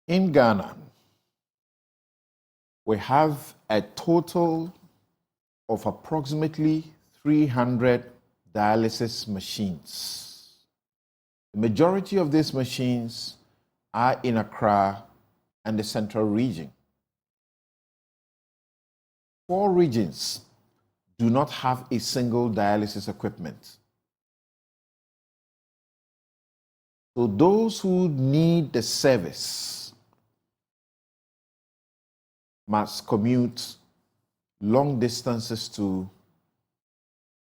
In Ghana, we have a total of approximately 300 dialysis machines. The majority of these machines are in Accra and the Central Region. 4 regions do not have a single dialysis equipment. So those who need the service must commute long distances to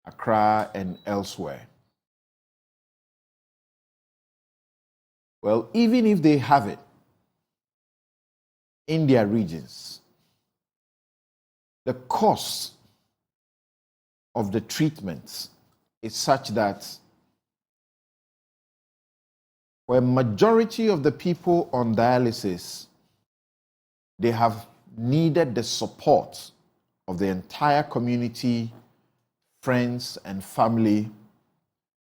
Accra and elsewhere. Well, even if they have it in their regions, the cost of the treatment is such that for a majority of the people on dialysis, they have needed the support of the entire community, friends, and family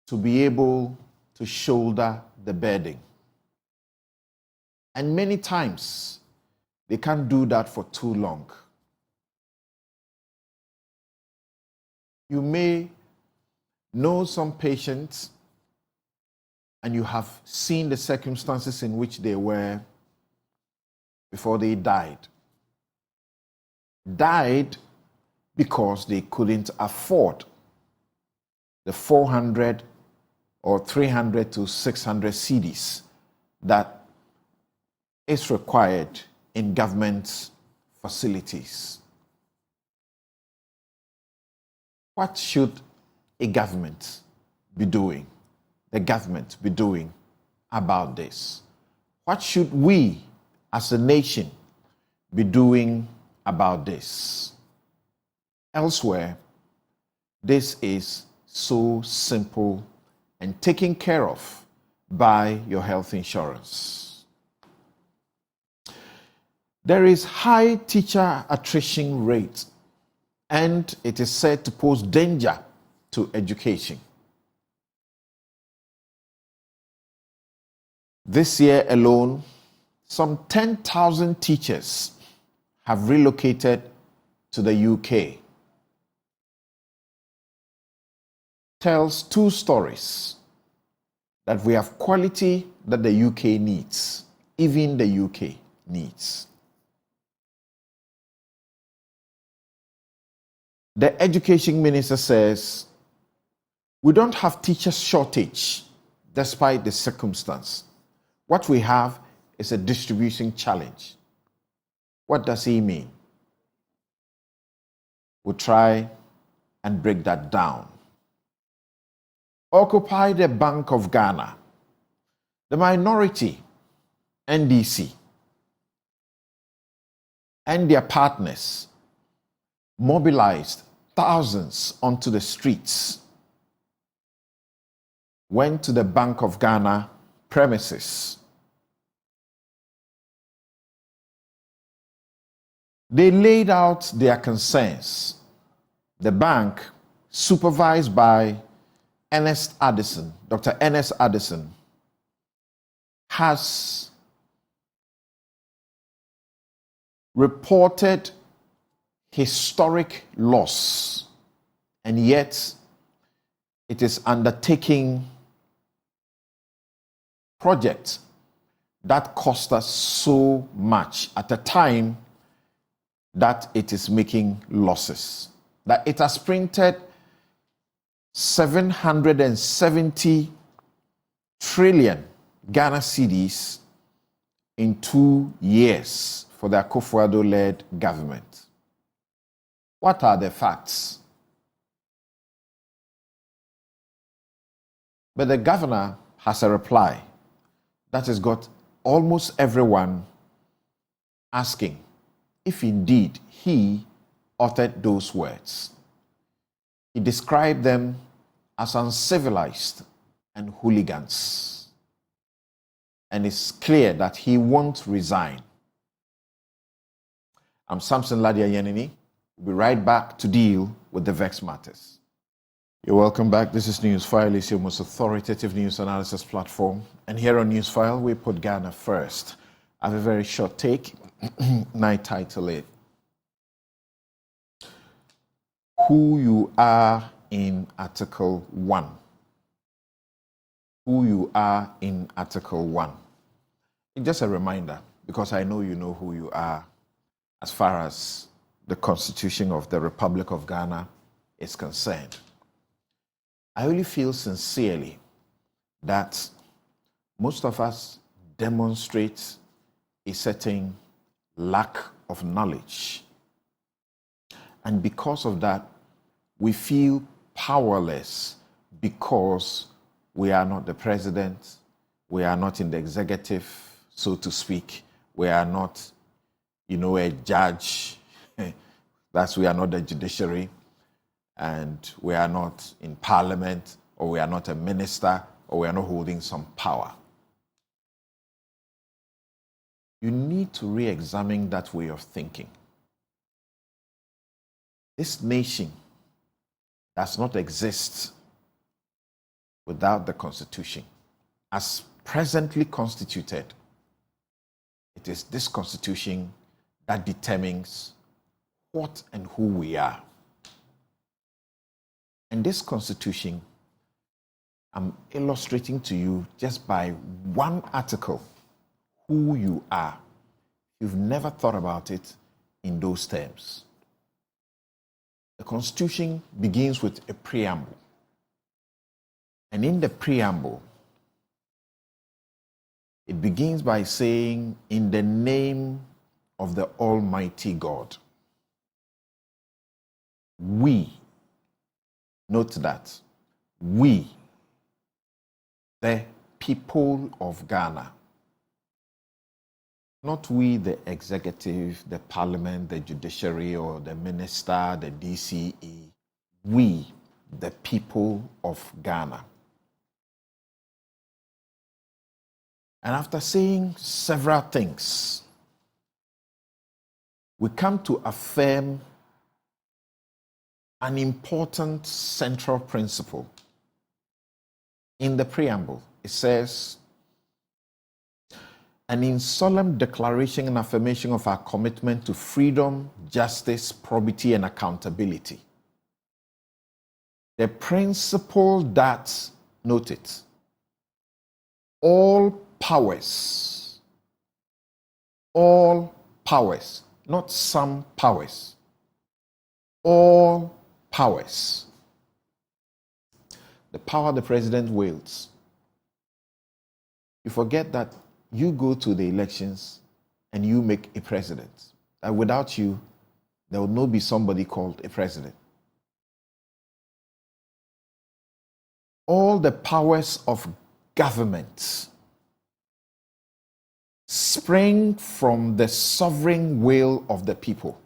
to be able to shoulder the burden. And many times, they can't do that for too long. You may know some patients and you have seen the circumstances in which they were before they died. Died because they couldn't afford the 400 or 300 to 600 cedis that is required in government facilities. What should a government be doing? The government be doing about this? What should we as a nation be doing about this? Elsewhere, this is so simple and taken care of by your health insurance. There is high teacher attrition rate, and it is said to pose danger to education. This year alone, some 10,000 teachers have relocated to the UK. Tells 2 stories that we have quality that the UK needs, even the UK needs. The education minister says, we don't have teacher shortage despite the circumstance. What we have is a distribution challenge. What does he mean? We'll try and break that down. OccupyBoG of Ghana, the minority, NDC, and their partners mobilized thousands onto the streets, went to the Bank of Ghana premises. They laid out their concerns. The bank, supervised by Dr. Ernest Addison, has reported historic loss, and yet it is undertaking projects that cost us so much at a time that it is making losses. That it has printed 770 trillion Ghana cedis in 2 years for the Akufo-Addo-led government. What are the facts? But the governor has a reply that has got almost everyone asking if indeed he uttered those words. He described them as uncivilized and hooligans. And it's clear that he won't resign. I'm Samson, Lardy, Anyenini. We'll be right back to deal with the vexed matters. You're welcome back. This is Newsfile. It's your most authoritative news analysis platform. And here on Newsfile, we put Ghana first. I have a very short take, and I title it, Who You Are in Article 1. Who you are in Article 1. It's just a reminder, because I know you know who you are as far as the Constitution of the Republic of Ghana is concerned. I really feel sincerely that most of us demonstrate a certain lack of knowledge. And because of that, we feel powerless because we are not the president, we are not in the executive, so to speak, we are not, a judge, that's we are not the judiciary, and we are not in parliament, or we are not a minister, or we are not holding some power. You need to re-examine that way of thinking. This nation does not exist without the Constitution. As presently constituted, it is this Constitution that determines what and who we are. And this Constitution, I'm illustrating to you just by one article who you are. You've never thought about it in those terms. The Constitution begins with a preamble. And in the preamble, it begins by saying, in the name of the Almighty God. We, note that, we, the people of Ghana, not we, the executive, the parliament, the judiciary, or the minister, the DCE, we, the people of Ghana. And after saying several things, we come to affirm an important central principle. In the preamble, it says, and in solemn declaration and affirmation of our commitment to freedom, justice, probity, and accountability. The principle that, note it, all powers, not some powers, all powers. The power the president wields. You forget that you go to the elections and you make a president. And without you, there will not be somebody called a president. All the powers of government spring from the sovereign will of the people.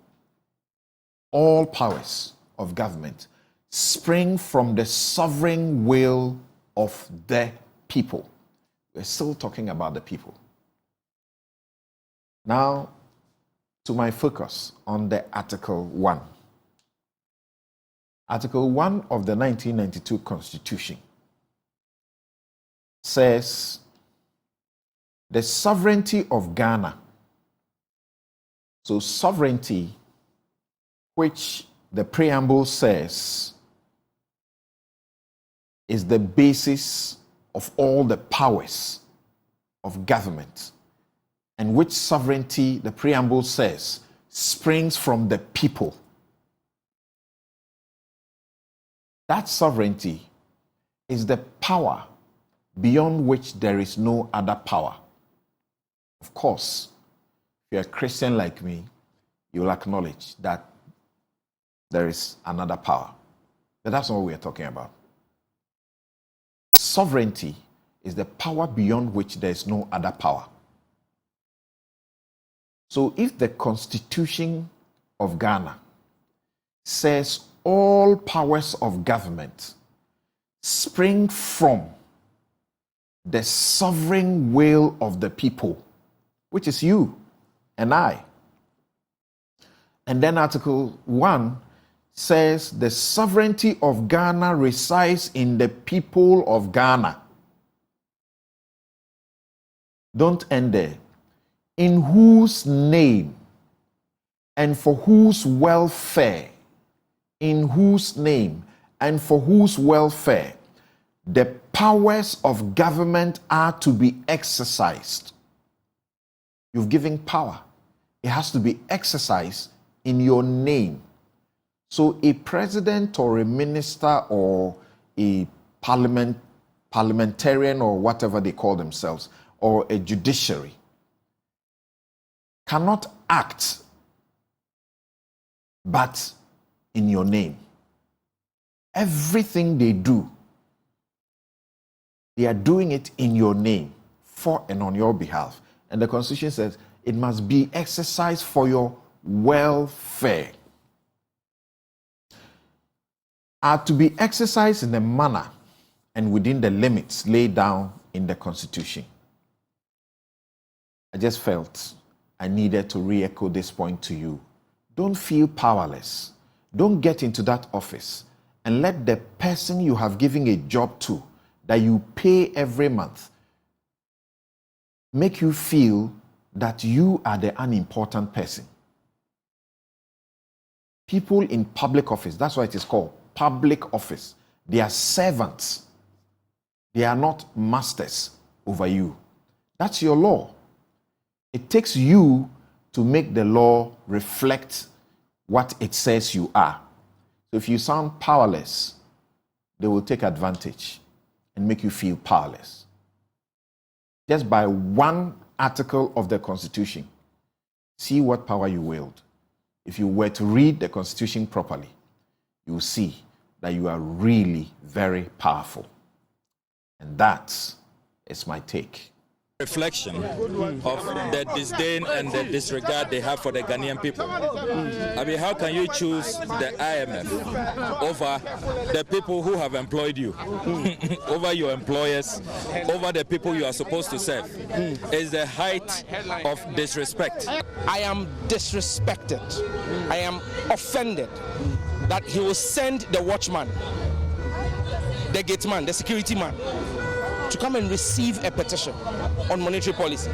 All powers of government spring from the sovereign will of the people. We're still talking about the people. Now, to my focus on the Article 1. Article 1 of the 1992 Constitution says, the sovereignty of Ghana. So sovereignty, which the preamble says is the basis of all the powers of government, and which sovereignty, the preamble says, springs from the people. That sovereignty is the power beyond which there is no other power. Of course, if you're a Christian like me, you will acknowledge that there is another power. But that's not what we're talking about. Sovereignty is the power beyond which there is no other power. So if the Constitution of Ghana says all powers of government spring from the sovereign will of the people, which is you and I. And then Article 1 says the sovereignty of Ghana resides in the people of Ghana. Don't end there. in whose name and for whose welfare, in whose name and for whose welfare the powers of government are to be exercised. You've given power. It has to be exercised in your name. So a president or a minister or a parliamentarian or whatever they call themselves, or a judiciary, cannot act but in your name. Everything they do, they are doing it in your name, for and on your behalf. And the Constitution says it must be exercised for your welfare. Are to be exercised in a manner and within the limits laid down in the Constitution. I just felt I needed to re-echo this point to you. Don't feel powerless. Don't get into that office and let the person you have given a job to, that you pay every month, make you feel that you are the unimportant person. People in public office, that's why it is called public office. They are servants. They are not masters over you. That's your law. It takes you to make the law reflect what it says you are. So if you sound powerless, they will take advantage and make you feel powerless. Just by one article of the Constitution, see what power you wield. If you were to read the Constitution properly, you will see that you are really very powerful. And that is my take. Reflection of the disdain and the disregard they have for the Ghanaian people. I mean, how can you choose the IMF over the people who have employed you, over your employers, over the people you are supposed to serve? It's the height of disrespect. I am disrespected. I am offended that he will send the watchman, the gate man, the security man, to come and receive a petition on monetary policy.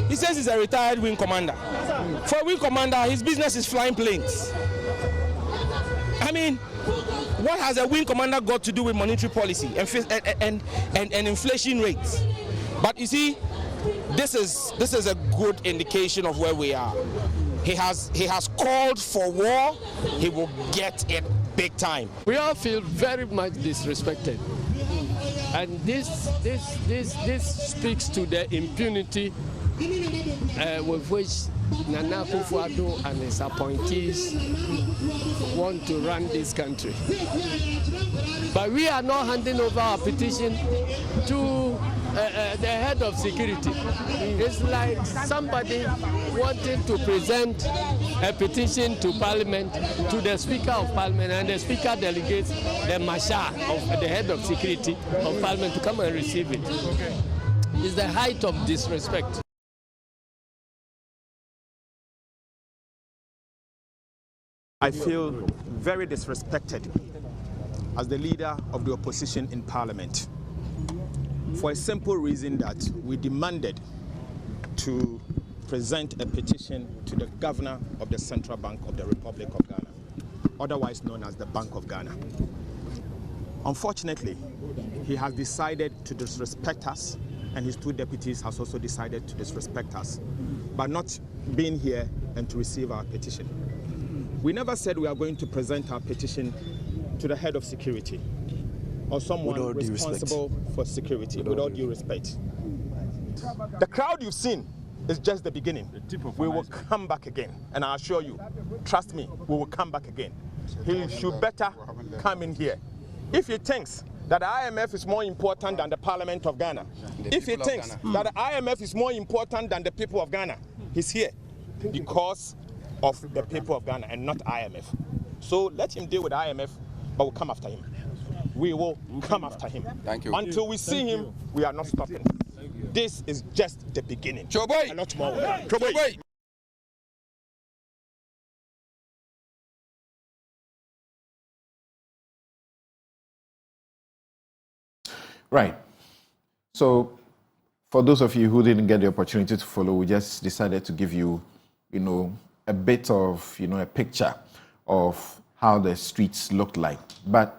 He says he's a retired wing commander. For a wing commander, his business is flying planes. I mean, what has a wing commander got to do with monetary policy and inflation rates? But you see, this is a good indication of where we are. He has called for war. He will get it big time. We all feel very much disrespected. And this speaks to the impunity with which Nana Akufo-Addo and his appointees want to run this country. But we are not handing over our petition to the head of security. It's like somebody wanting to present a petition to Parliament, to the Speaker of Parliament, and the Speaker delegates the Marshal of the head of security of Parliament to come and receive it. It's the height of disrespect. I feel very disrespected as the leader of the opposition in Parliament, for a simple reason that we demanded to present a petition to the governor of the Central Bank of the Republic of Ghana, otherwise known as the Bank of Ghana. Unfortunately, he has decided to disrespect us, and his two deputies has also decided to disrespect us by not being here and to receive our petition. We never said we are going to present our petition to the head of security or someone responsible for security, with all due respect. The crowd you've seen is just the beginning. We will come back again, and I assure you, trust me, we will come back again. He should better come in here. If he thinks that the IMF is more important than the Parliament of Ghana, if he thinks that the IMF is more important than the people of Ghana, he's here because of the people of Ghana and not IMF. So let him deal with IMF, but we'll come after him. We will come after him. Thank you. Until we see him, we are not stopping. This is just the beginning. Choboy! A lot more. Choboy! Right. So for those of you who didn't get the opportunity to follow, we just decided to give you, a bit of, a picture of how the streets looked like. But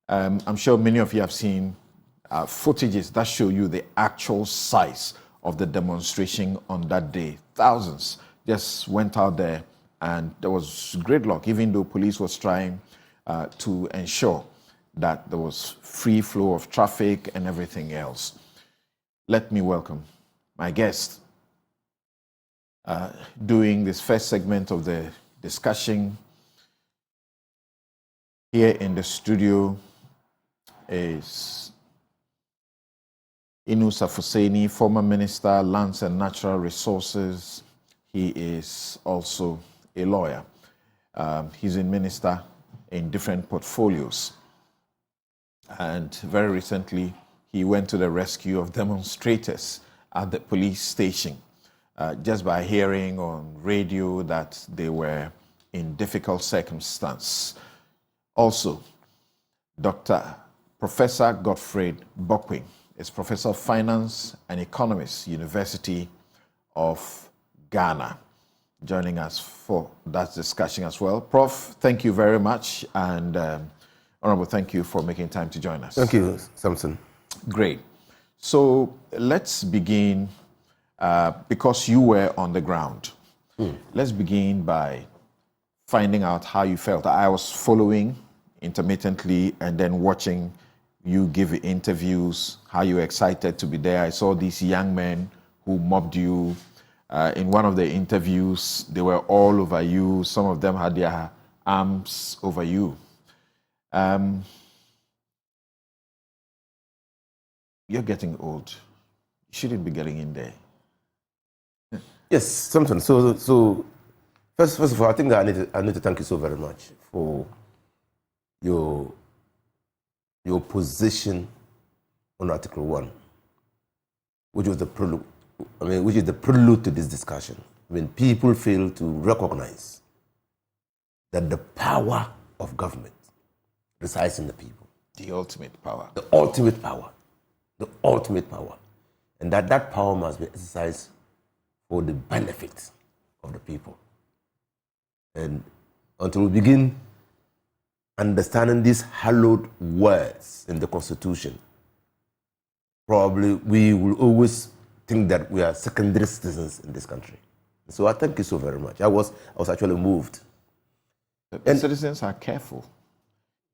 I'm sure many of you have seen footages that show you the actual size of the demonstration on that day. Thousands just went out there, and there was gridlock, even though police was trying to ensure that there was free flow of traffic and everything else. Let me welcome my guest. Doing this first segment of the discussion here in the studio is Inusa Fuseni, former Minister, Lands and Natural Resources. He is also a lawyer. He's a minister in different portfolios. And very recently, he went to the rescue of demonstrators at the police station just by hearing on radio that they were in difficult circumstance. Also, Professor Godfred Bokwe is Professor of Finance and Economics, University of Ghana, joining us for that discussion as well. Prof, thank you very much, and Honorable, thank you for making time to join us. Thank you, Samson. Great. So let's begin, because you were on the ground. Let's begin by finding out how you felt. I was following intermittently and then watching you give interviews, how you were excited to be there. I saw these young men who mobbed you. In one of the interviews, they were all over you. Some of them had their arms over you. You're getting old. You shouldn't be getting in there. Yes, Samson. So first of all, I think I need to thank you so very much for your position on Article 1, which was the prelude. Which is the prelude to this discussion. When people fail to recognize that the power of government resides in the people. The ultimate power. The ultimate power. The ultimate power. And that power must be exercised for the benefit of the people. And until we begin understanding these hallowed words in the Constitution, probably we will always think that we are secondary citizens in this country. So I thank you so very much. I was actually moved. And citizens are careful.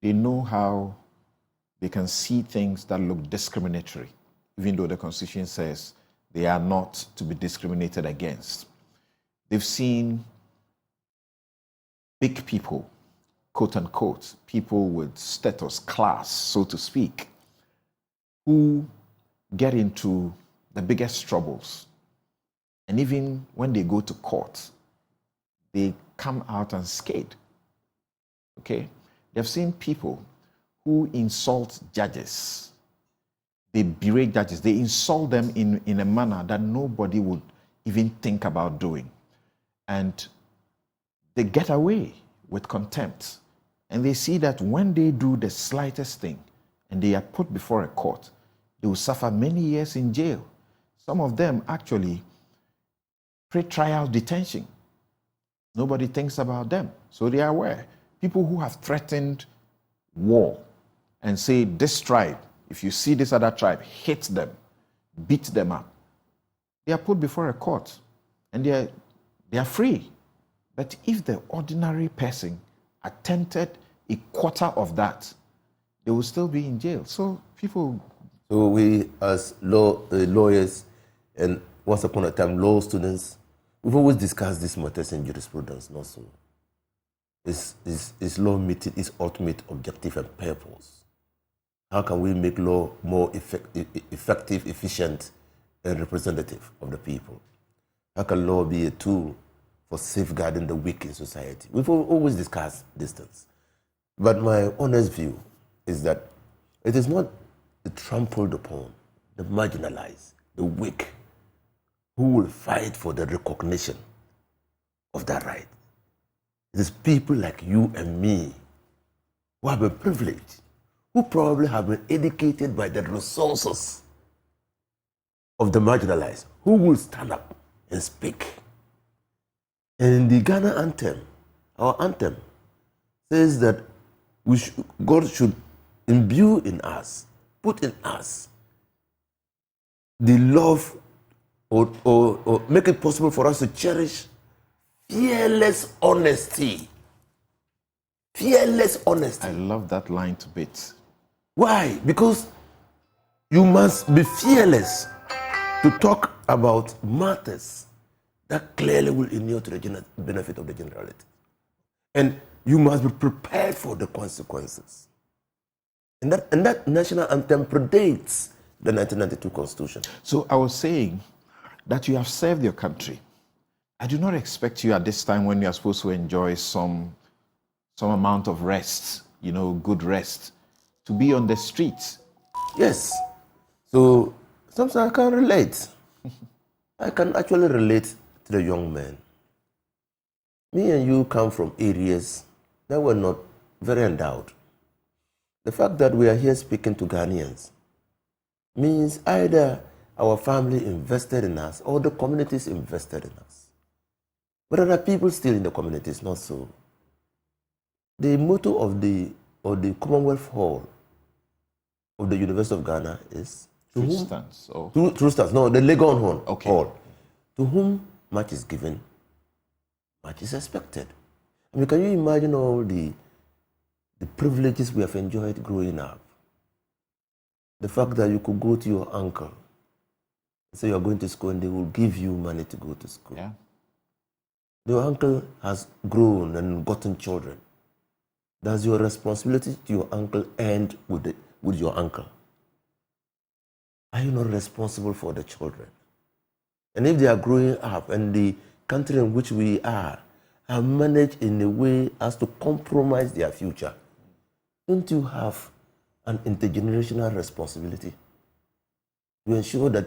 They know how they can see things that look discriminatory, even though the Constitution says they are not to be discriminated against. They've seen big people, quote unquote, people with status, class, so to speak, who get into the biggest troubles. And even when they go to court, they come out unscathed. Okay? They've seen people who insult judges. They berate judges. They insult them in a manner that nobody would even think about doing. And they get away with contempt. And they see that when they do the slightest thing and they are put before a court, they will suffer many years in jail. Some of them actually pre-trial detention. Nobody thinks about them. So they are aware. People who have threatened war and say, this tribe, if you see this other tribe, hit them, beat them up. They are put before a court and they are free. But if the ordinary person attempted a quarter of that, they will still be in jail. So people... So we, as lawyers and once upon a time law students, we've always discussed this matters in jurisprudence, not so. Is law meeting its ultimate objective and purpose? How can we make law more effective, efficient, and representative of the people? How can law be a tool for safeguarding the weak in society? We've always discussed these things. But my honest view is that it is not the trampled upon, the marginalized, the weak, who will fight for the recognition of that right. It is people like you and me who have been privileged, who probably have been educated by the resources of the marginalized who will stand up and speak. And the Ghana anthem, our anthem, says that God should imbue in us, put in us the love or make it possible for us to cherish fearless honesty. Fearless honesty. I love that line to bits. Why? Because you must be fearless to talk about matters that clearly will inure to the benefit of the generality. And you must be prepared for the consequences. And that national anthem predates the 1992 Constitution. So I was saying that you have served your country. I do not expect you at this time when you are supposed to enjoy some amount of rest, good rest, to be on the streets. Yes. So sometimes I can relate. I can actually relate to the young men. Me and you come from areas that were not very endowed. The fact that we are here speaking to Ghanaians means either our family invested in us or the communities invested in us. But there are people still in the communities, not so. The motto of the Commonwealth Hall of the University of Ghana is True stance. True stance. No, the Legon Hall. Okay. Hall. To whom much is given, much is expected. I mean, can you imagine all the privileges we have enjoyed growing up? The fact that you could go to your uncle and say you are going to school and they will give you money to go to school. Yeah. Your uncle has grown and gotten children. Does your responsibility to your uncle end with your uncle? Are you not responsible for the children? And if they are growing up and the country in which we are managed in a way as to compromise their future, don't you have an intergenerational responsibility to ensure that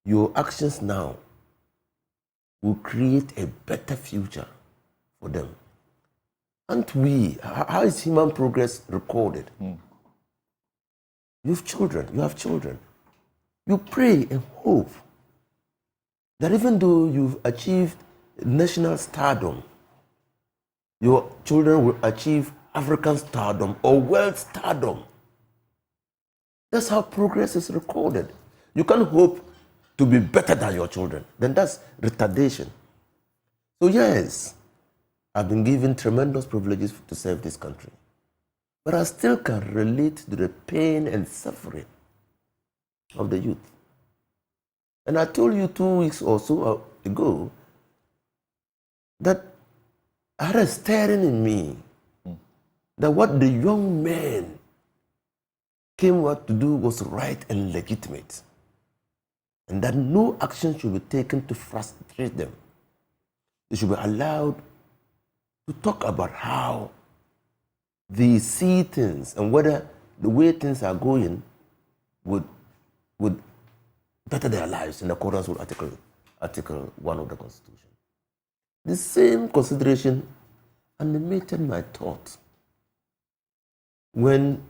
your actions now will create a better future for them? Aren't we? How is human progress recorded? You have children. You pray and hope that even though you've achieved national stardom, your children will achieve African stardom or world stardom. That's how progress is recorded. You can't hope to be better than your children. Then that's retardation. So yes, I've been given tremendous privileges to serve this country. But I still can relate to the pain and suffering of the youth. And I told you 2 weeks or so ago that I had a stirring in me that what the young men came out to do was right and legitimate, and that no action should be taken to frustrate them. They should be allowed to talk about how they see things and whether the way things are going would better their lives in accordance with Article 1 of the Constitution. The same consideration animated my thoughts when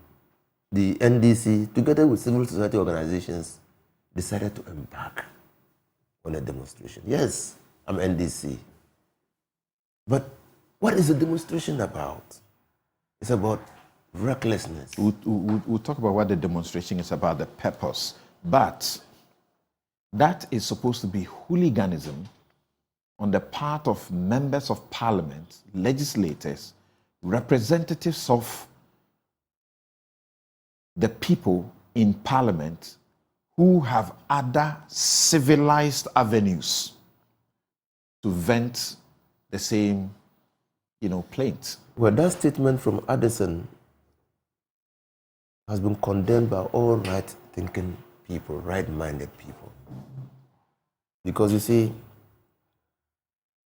the NDC, together with civil society organizations, decided to embark on a demonstration. Yes, I'm NDC. But what is the demonstration about? It's about recklessness. We'll talk about what the demonstration is about, the purpose. But that is supposed to be hooliganism on the part of members of parliament, legislators, representatives of the people in parliament who have other civilized avenues to vent the same, plaint. Well, that statement from Addison has been condemned by all right-thinking people, right-minded people. Because you see,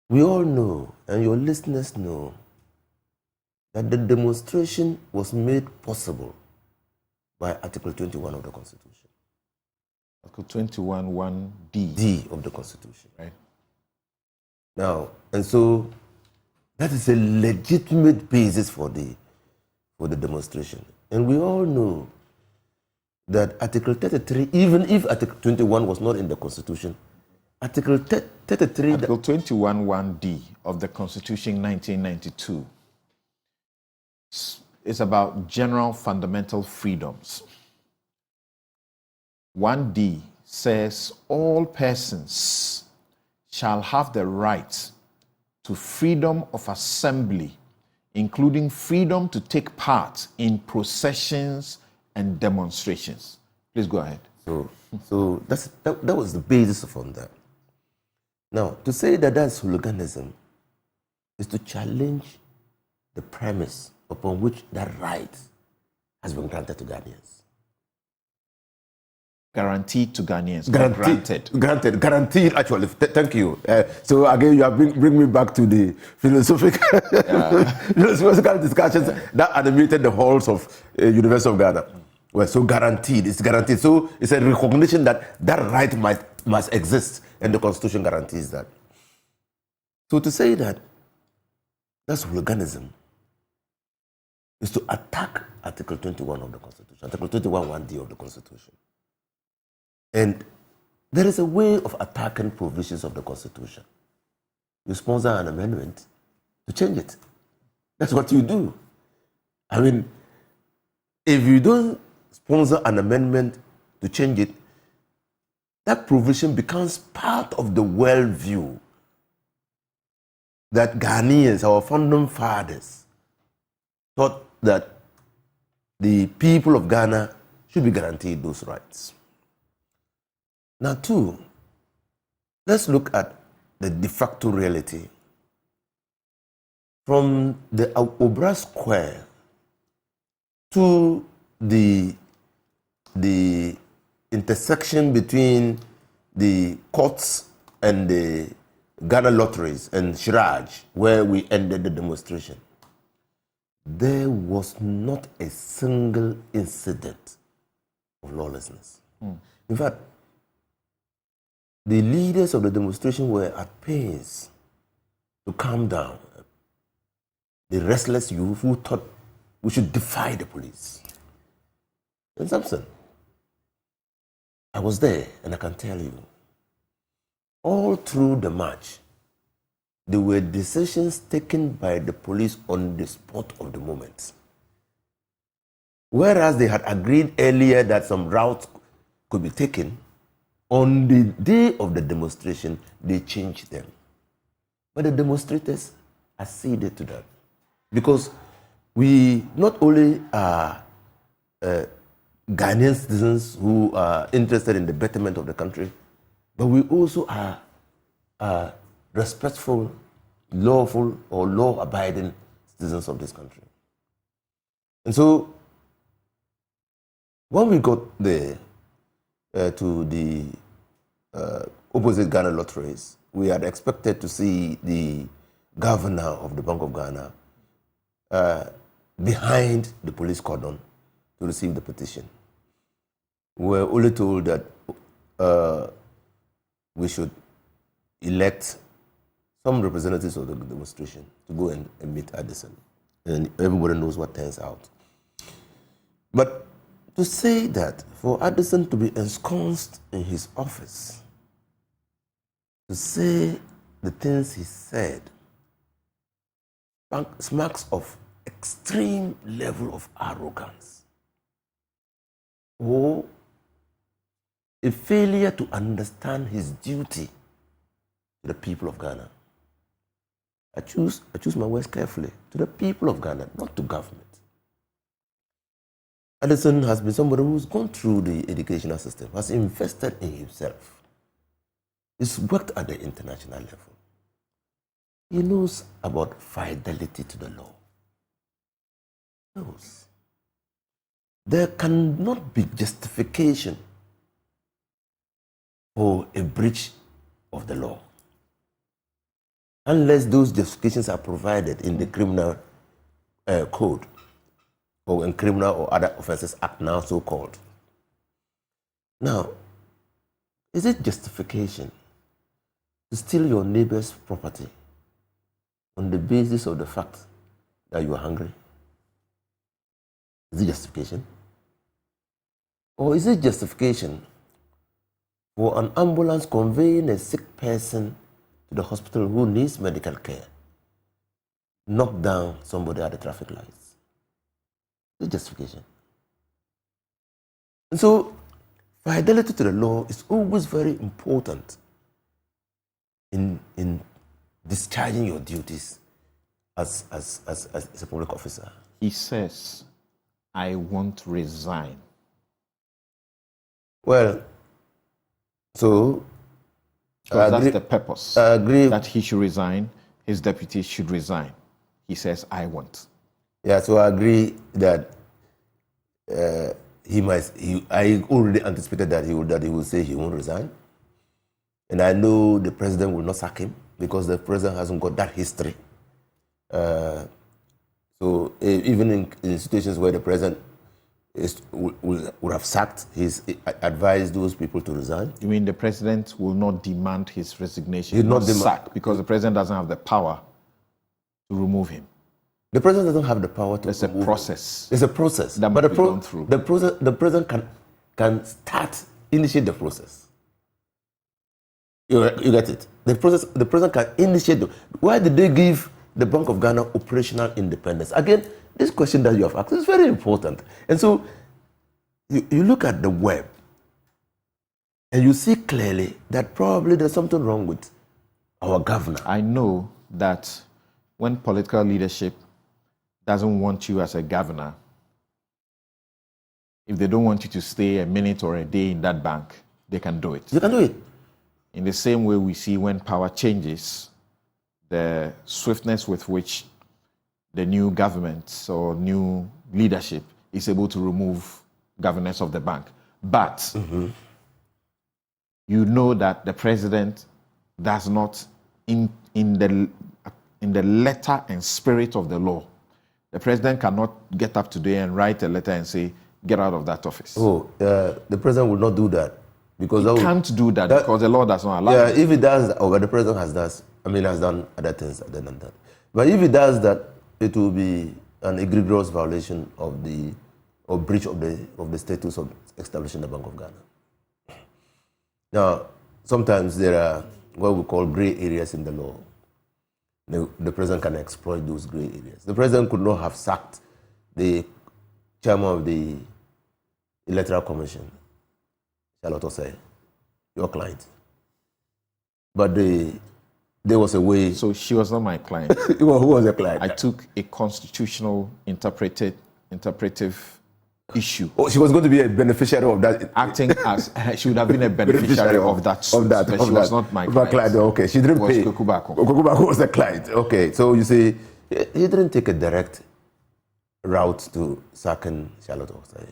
we all know, and your listeners know, that the demonstration was made possible by Article 21 of the Constitution. Article 21, 1D. D of the Constitution. Right. Now, and so that is a legitimate basis for the demonstration. And we all know that Article 33, even if Article 21 was not in the Constitution, Article 33... Article 21(1)(d) of the Constitution 1992 is about general fundamental freedoms. 1D says all persons shall have the right to freedom of assembly, including freedom to take part in processions and demonstrations. Please go ahead. So that was the basis of that. Now, to say that that's hooliganism is to challenge the premise upon which that right has been granted to Ghanaians. Guaranteed to Ghanaians. Guaranteed, actually. Thank you. So again, you have bring me back to the philosophical discussions that animated the halls of University of Ghana. Well, so guaranteed, it's guaranteed. So it's a recognition that that right must exist, and the Constitution guarantees that. So to say that that's hooliganism is to attack Article 21 of the Constitution, Article 21(1)(d) of the Constitution. And there is a way of attacking provisions of the Constitution. You sponsor an amendment to change it. That's what you do. I mean, if you don't sponsor an amendment to change it, that provision becomes part of the worldview that Ghanaians, our founding fathers, thought that the people of Ghana should be guaranteed those rights. Now, two, let's look at the de facto reality. From the Obra Square to the intersection between the courts and the Ghana lotteries and Shiraj, where we ended the demonstration, there was not a single incident of lawlessness. In fact, the leaders of the demonstration were at pains to calm down the restless youth who thought we should defy the police. And Samson, I was there, and I can tell you, all through the march, there were decisions taken by the police on the spot of the moment. Whereas they had agreed earlier that some routes could be taken, on the day of the demonstration, they changed them. But the demonstrators acceded to that. Because we not only are Ghanaian citizens who are interested in the betterment of the country, but we also are respectful, lawful, or law-abiding citizens of this country. And so, when we got there to the opposite Ghana lotteries, we had expected to see the governor of the Bank of Ghana behind the police cordon to receive the petition. We were only told that we should elect some representatives of the demonstration to go and meet Addison. And everybody knows what turns out. But to say that for Addison to be ensconced in his office, to say the things he said, smacks of extreme level of arrogance, or a failure to understand his duty to the people of Ghana. I choose my words carefully. To the people of Ghana, not to government. Addison has been somebody who's gone through the educational system, has invested in himself. He's worked at the international level. He knows about fidelity to the law. He knows. There cannot be justification for a breach of the law unless those justifications are provided in the criminal code, or in Criminal or Other Offences Act, now so called. Now, is it justification to steal your neighbor's property on the basis of the fact that you are hungry? Is it justification? Or is it justification for an ambulance conveying a sick person to the hospital who needs medical care, knock down somebody at the traffic lights? The justification. And so, fidelity to the law is always very important in discharging your duties as a public officer. He says, I want to resign. Well, so that's the purpose. I agree that he should resign, his deputy should resign. He says, I want. Yeah, so I agree that I already anticipated that he would say he won't resign. And I know the president will not sack him because the president hasn't got that history. So even in situations where the president would have sacked, he's advised those people to resign. You mean the president will not demand his resignation? He'll not sack because the president doesn't have the power to remove him. The president doesn't have the power to. There's a process. There's a process. That must be gone through. The president can initiate the process. You get it? The president can initiate. Why did they give the Bank of Ghana operational independence? Again, this question that you have asked is very important. And so you look at the web and you see clearly that probably there's something wrong with our governor. I know that when political leadership doesn't want you as a governor, if they don't want you to stay a minute or a day in that bank, they can do it. They can do it. In the same way we see when power changes, the swiftness with which the new government or new leadership is able to remove governance of the bank. But you know that the president does not, in the letter and spirit of the law, the president cannot get up today and write a letter and say, get out of that office. Oh, the president will not do that. Because he can't do that because the law does not allow it. Yeah, if he does, but the president has done other things other than that. But if he does that, it will be an egregious violation of breach of the status of establishing the Bank of Ghana. Now, sometimes there are what we call gray areas in the law. The president can exploit those gray areas. The president could not have sacked the chairman of the Electoral Commission, Charlotte Osei, your client. But there was a way. So she was not my client. Who was a client? I took a constitutional interpretive issue. Oh, she was going to be a beneficiary of that. Acting as she would have been a beneficiary of that. But she was not my client. Okay, she didn't pay. Kokubako. Kokubako was the client. Okay, so you see, he didn't take a direct route to sacking Charlotte Osei.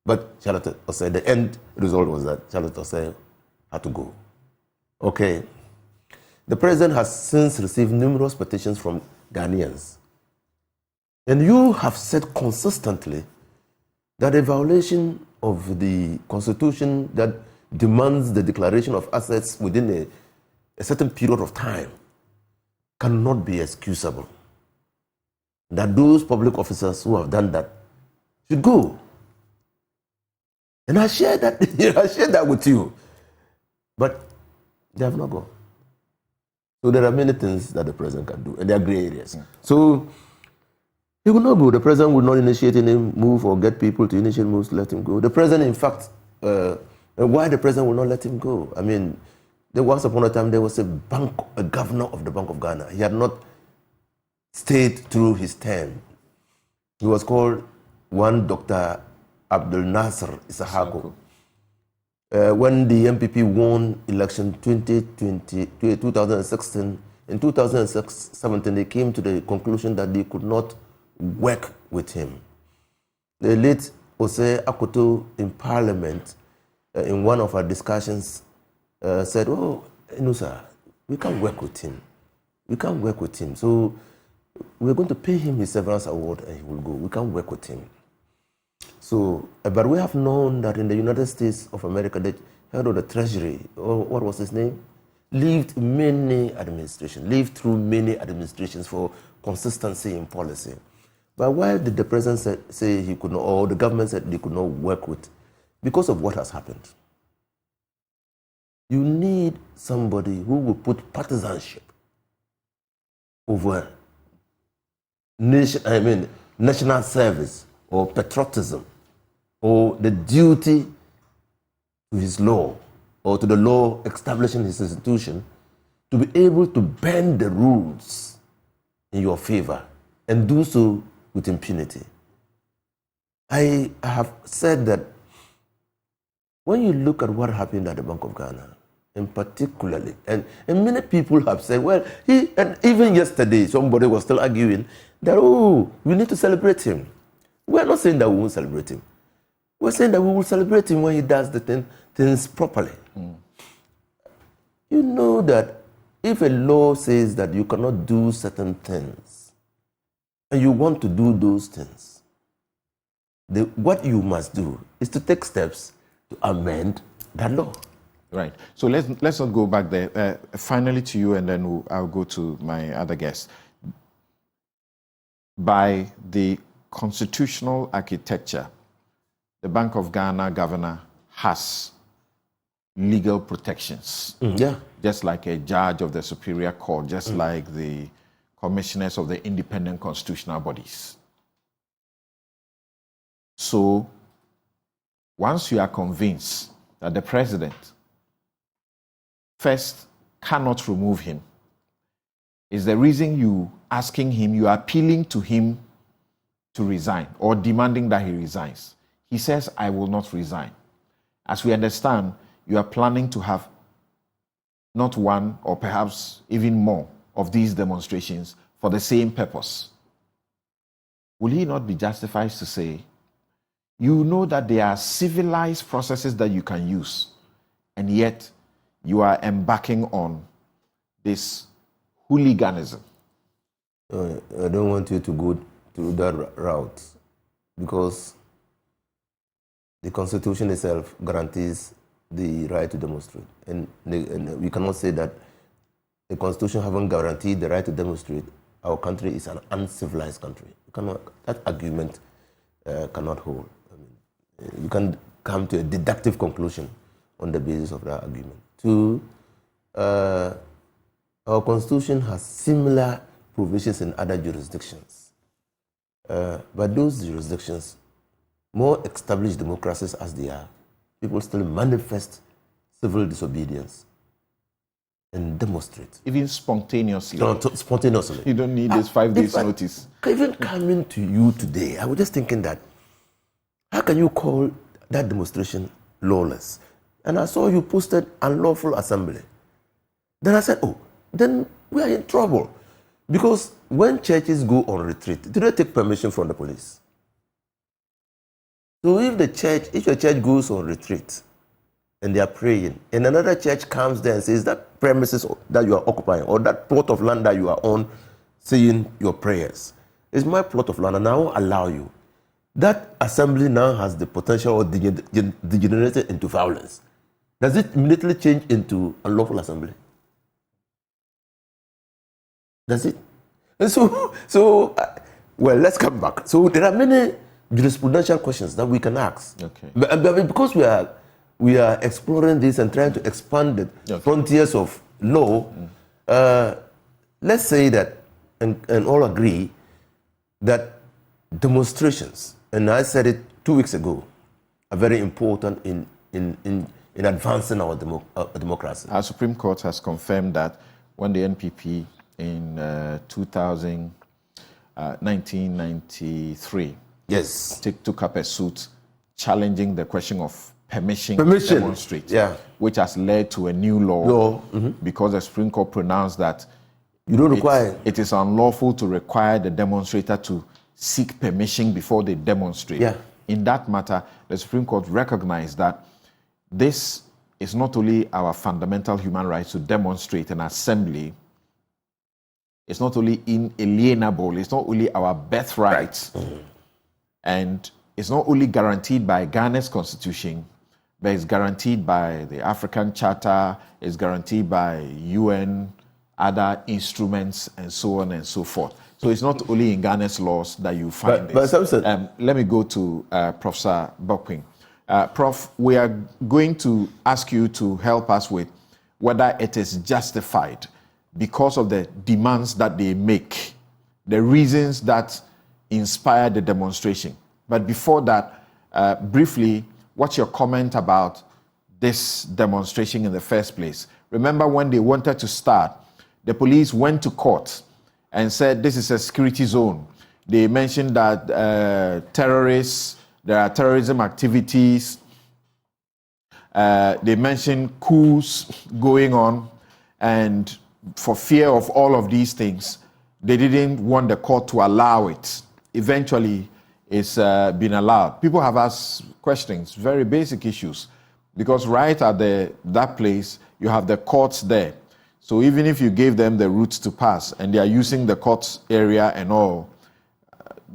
But Charlotte Osei, the end result was that Charlotte Osei had to go. Okay. The president has since received numerous petitions from Ghanaians. And you have said consistently that a violation of the constitution that demands the declaration of assets within a certain period of time cannot be excusable. That those public officers who have done that should go. And I share that with you. But they have not gone. So there are many things that the president can do, and there are gray areas. So he will not go. The president will not initiate any move or get people to initiate moves to let him go. The president, in fact, why the president will not let him go? I mean, once upon a time there was a governor of the Bank of Ghana. He had not stayed through his term. He was called one Dr. Abdul Nasser Isahako. When the MPP won election 2016, in 2017 they came to the conclusion that they could not work with him. The late Osei Akoto in Parliament, in one of our discussions, said, "Oh, Inusa, we can't work with him. We can't work with him. So we're going to pay him his severance award and he will go. We can't work with him." So, but we have known that in the United States of America, the head of the Treasury, or what was his name, lived through many administrations for consistency in policy. But why did the president say he could not, or the government said they could not work with? Because of what has happened. You need somebody who will put partisanship over national service or patriotism or the duty to his law or to the law establishing his institution to be able to bend the rules in your favor and do so with impunity. I have said that when you look at what happened at the Bank of Ghana, and particularly, and many people have said, well, and even yesterday, somebody was still arguing that, oh, we need to celebrate him. We're not saying that we won't celebrate him. We're saying that we will celebrate him when he does the things properly. You know that if a law says that you cannot do certain things, and you want to do those things, what you must do is to take steps to amend that law. Right. So let's not go back there. Finally to you, and then I'll go to my other guest. By the constitutional architecture, the Bank of Ghana governor has legal protections. Yeah. Just like a judge of the Superior Court, just like the commissioners of the independent constitutional bodies. So, once you are convinced that the president first cannot remove him, is the reason you are appealing to him to resign or demanding that he resigns. He says, I will not resign. As we understand, you are planning to have not one or perhaps even more of these demonstrations for the same purpose. Will he not be justified to say, you know that there are civilized processes that you can use, and yet you are embarking on this hooliganism? I don't want you to go to that route, because the Constitution itself guarantees the right to demonstrate. And we cannot say that the Constitution haven't guaranteed the right to demonstrate. Our country is an uncivilized country. That argument cannot hold. You can come to a deductive conclusion on the basis of that argument. Two, our Constitution has similar provisions in other jurisdictions. But those jurisdictions, more established democracies as they are, people still manifest civil disobedience and demonstrate. Even spontaneously. Spontaneously. You don't need this 5 days notice. Even coming to you today, I was just thinking that, how can you call that demonstration lawless? And I saw you posted unlawful assembly. Then I said, oh, then we are in trouble. Because when churches go on retreat, do they take permission from the police? So if the church goes on retreat and they are praying, and another church comes there and says that premises that you are occupying or that plot of land that you are on saying your prayers is my plot of land and I will allow you, that assembly now has the potential of degenerated into violence. Does it immediately change into unlawful assembly? Does it? And well, let's come back. So there are many jurisprudential questions that we can ask. Okay. But because we are exploring this and trying to expand the frontiers of law, let's say that and all agree that demonstrations, and I said it 2 weeks ago, are very important in advancing our democracy. Our Supreme Court has confirmed that when the NPP in 1993 took up a suit challenging the question of permission to demonstrate, which has led to a new law. Because the Supreme Court pronounced that you don't require it is unlawful to require the demonstrator to seek permission before they demonstrate. In that matter, the Supreme Court recognized that this is not only our fundamental human rights to demonstrate and assembly, it's not only inalienable, it's not only our birthright, and it's not only guaranteed by Ghana's constitution, but it's guaranteed by the African Charter, it's guaranteed by UN, other instruments, and so on and so forth. So it's not only in Ghana's laws that you find But this. Samson, Let me go to Professor Bokwing. Prof, we are going to ask you to help us with whether it is justified because of the demands that they make, the reasons that inspire the demonstration. But before that, briefly, what's your comment about this demonstration in the first place? Remember when they wanted to start, the police went to court and said this is a security zone. They mentioned that there are terrorism activities. They mentioned coups going on, and for fear of all of these things, they didn't want the court to allow it. Eventually, it's been allowed. People have asked questions, very basic issues, because right at that place, you have the courts there. So even if you gave them the routes to pass and they are using the courts area and all,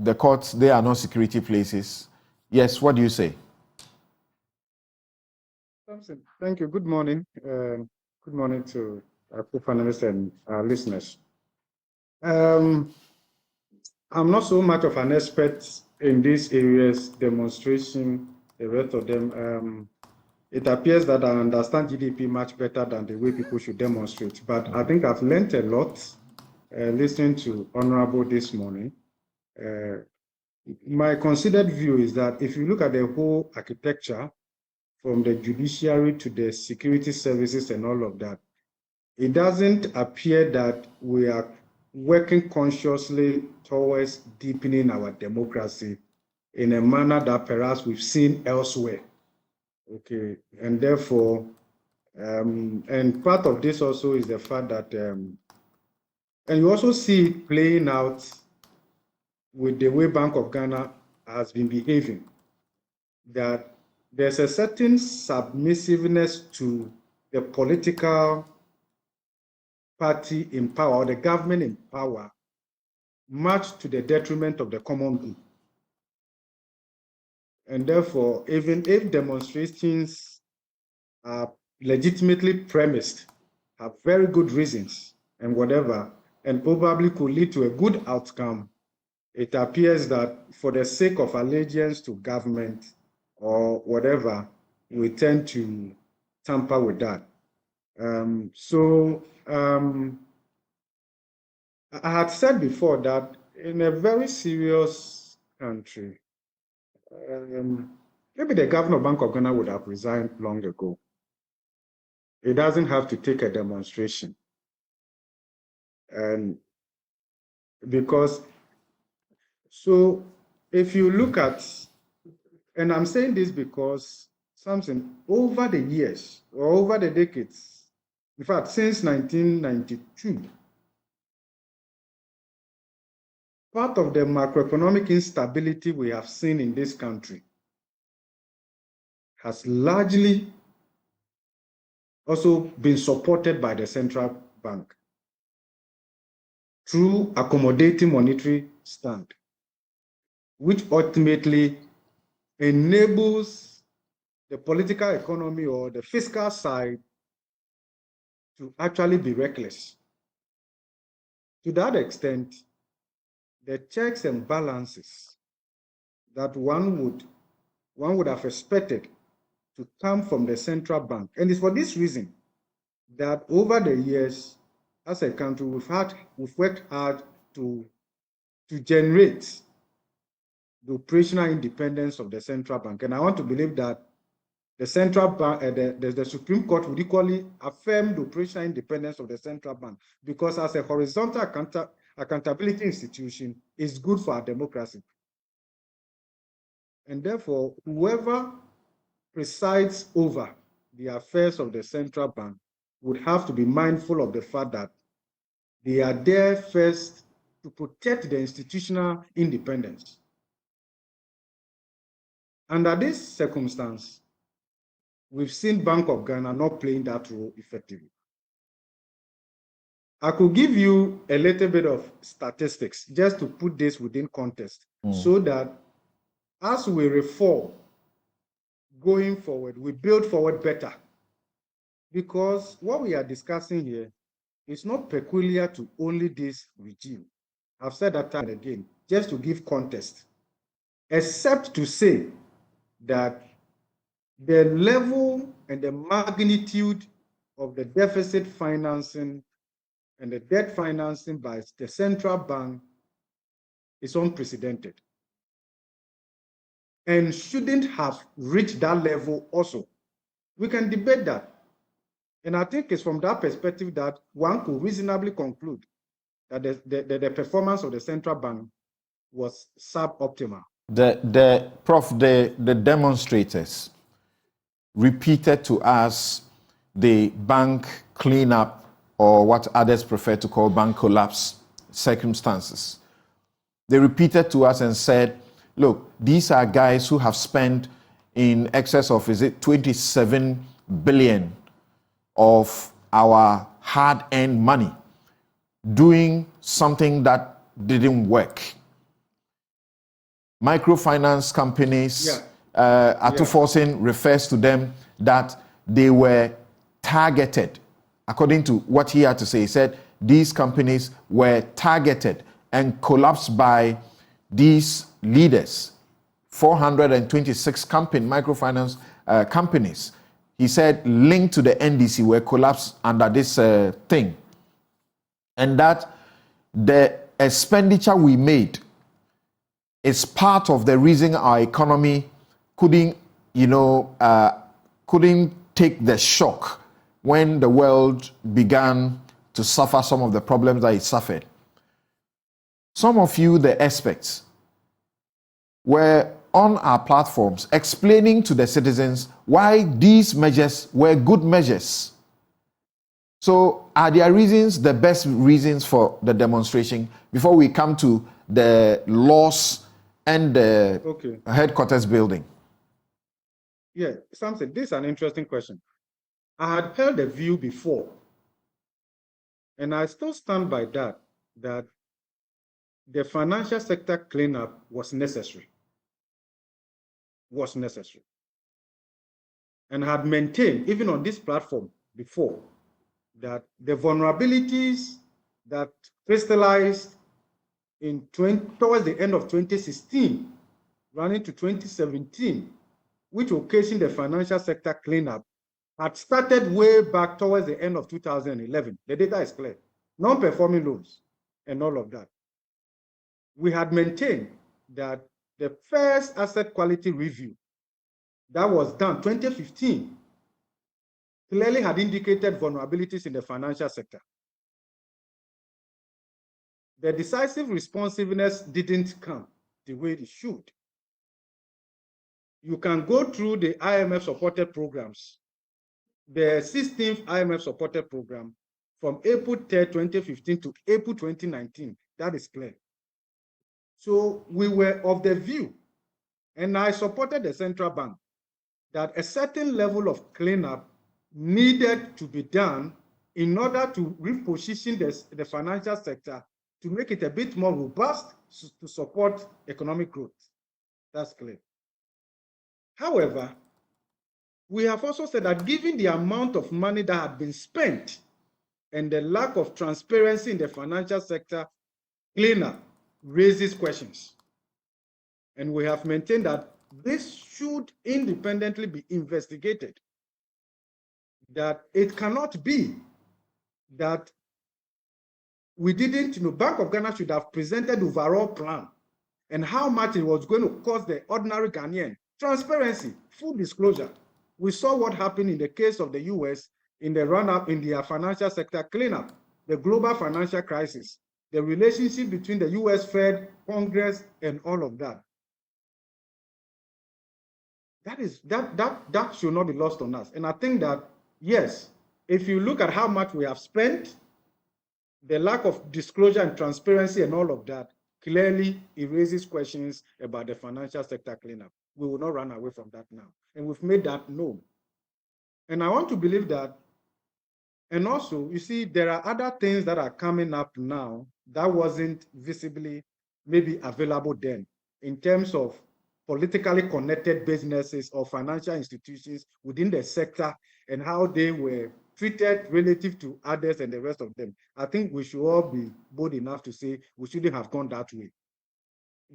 the courts, they are not security places. Yes, what do you say? Samson, thank you. Good morning. Good morning to our co-panelists and our listeners. I'm not so much of an expert in these areas, demonstration, the rest of them. It appears that I understand GDP much better than the way people should demonstrate. But I think I've learned a lot listening to Honorable this morning. My considered view is that if you look at the whole architecture, from the judiciary to the security services and all of that, it doesn't appear that we are working consciously towards deepening our democracy in a manner that perhaps we've seen elsewhere. Okay, and therefore, and part of this also is the fact that, and you also see it playing out with the way Bank of Ghana has been behaving, that there's a certain submissiveness to the political party in power or the government in power, much to the detriment of the common good. And therefore, even if demonstrations are legitimately premised, have very good reasons and whatever, and probably could lead to a good outcome, it appears that for the sake of allegiance to government or whatever, we tend to tamper with that. I had said before that in a very serious country, maybe the governor of Bank of Ghana would have resigned long ago. It doesn't have to take a demonstration. And because, so if you look at, and I'm saying this because Samson, over the years or over the decades, in fact, since 1992, part of the macroeconomic instability we have seen in this country has largely also been supported by the central bank through accommodating monetary stand, which ultimately enables the political economy or the fiscal side to actually be reckless. To that extent, the checks and balances that one would have expected to come from the central bank. And it's for this reason that over the years, as a country, we've worked hard to generate the operational independence of the central bank. And I want to believe that the central bank, the Supreme Court would equally affirm the operational independence of the central bank, because as a horizontal accountability institution, is good for our democracy. And therefore, whoever presides over the affairs of the central bank would have to be mindful of the fact that they are there first to protect the institutional independence. Under this circumstance, we've seen Bank of Ghana not playing that role effectively. I could give you a little bit of statistics just to put this within context, so that as we reform going forward, we build forward better. Because what we are discussing here is not peculiar to only this regime. I've said that time and again, just to give context, except to say that the level and the magnitude of the deficit financing and the debt financing by the central bank is unprecedented and shouldn't have reached that level also. We can debate that. And I think it's from that perspective that one could reasonably conclude that the performance of the central bank was suboptimal. The demonstrators repeated to us the bank cleanup, or what others prefer to call bank collapse circumstances. They repeated to us and said, look, these are guys who have spent in excess of, 27 billion of our hard-earned money doing something that didn't work. Microfinance companies, Atuforsen refers to them that they were targeted. According to what he had to say, he said these companies were targeted and collapsed by these leaders, 426 microfinance companies. He said linked to the NDC were collapsed under this thing. And that the expenditure we made is part of the reason our economy couldn't take the shock when the world began to suffer some of the problems that it suffered. Some of you, the experts, were on our platforms explaining to the citizens why these measures were good measures. So are there reasons, the best reasons for the demonstration, before we come to the loss and the headquarters building? Yeah, Samson, this is an interesting question. I had held a view before, and I still stand by that the financial sector cleanup was necessary. And had maintained, even on this platform before, that the vulnerabilities that crystallized towards the end of 2016, running to 2017, which occasioned the financial sector cleanup, had started way back towards the end of 2011. The data is clear. Non-performing loans and all of that. We had maintained that the first asset quality review that was done 2015 clearly had indicated vulnerabilities in the financial sector. The decisive responsiveness didn't come the way it should. You can go through the IMF-supported programs, the 16th IMF-supported program from April 3, 2015 to April 2019. That is clear. So we were of the view, and I supported the central bank, that a certain level of cleanup needed to be done in order to reposition the financial sector to make it a bit more robust to support economic growth. That's clear. However, we have also said that given the amount of money that had been spent and the lack of transparency in the financial sector, cleanup raises questions. And we have maintained that this should independently be investigated. That it cannot be that we didn't, Bank of Ghana should have presented overall plan and how much it was going to cost the ordinary Ghanaian. Transparency, full disclosure. We saw what happened in the case of the US in the run-up in the financial sector cleanup, the global financial crisis, the relationship between the US Fed, Congress, and all of that. That should not be lost on us. And I think that, yes, if you look at how much we have spent, the lack of disclosure and transparency and all of that, clearly it raises questions about the financial sector cleanup. We will not run away from that now. And we've made that known. And I want to believe that, and also, you see, there are other things that are coming up now that wasn't visibly maybe available then in terms of politically connected businesses or financial institutions within the sector and how they were treated relative to others and the rest of them. I think we should all be bold enough to say we shouldn't have gone that way.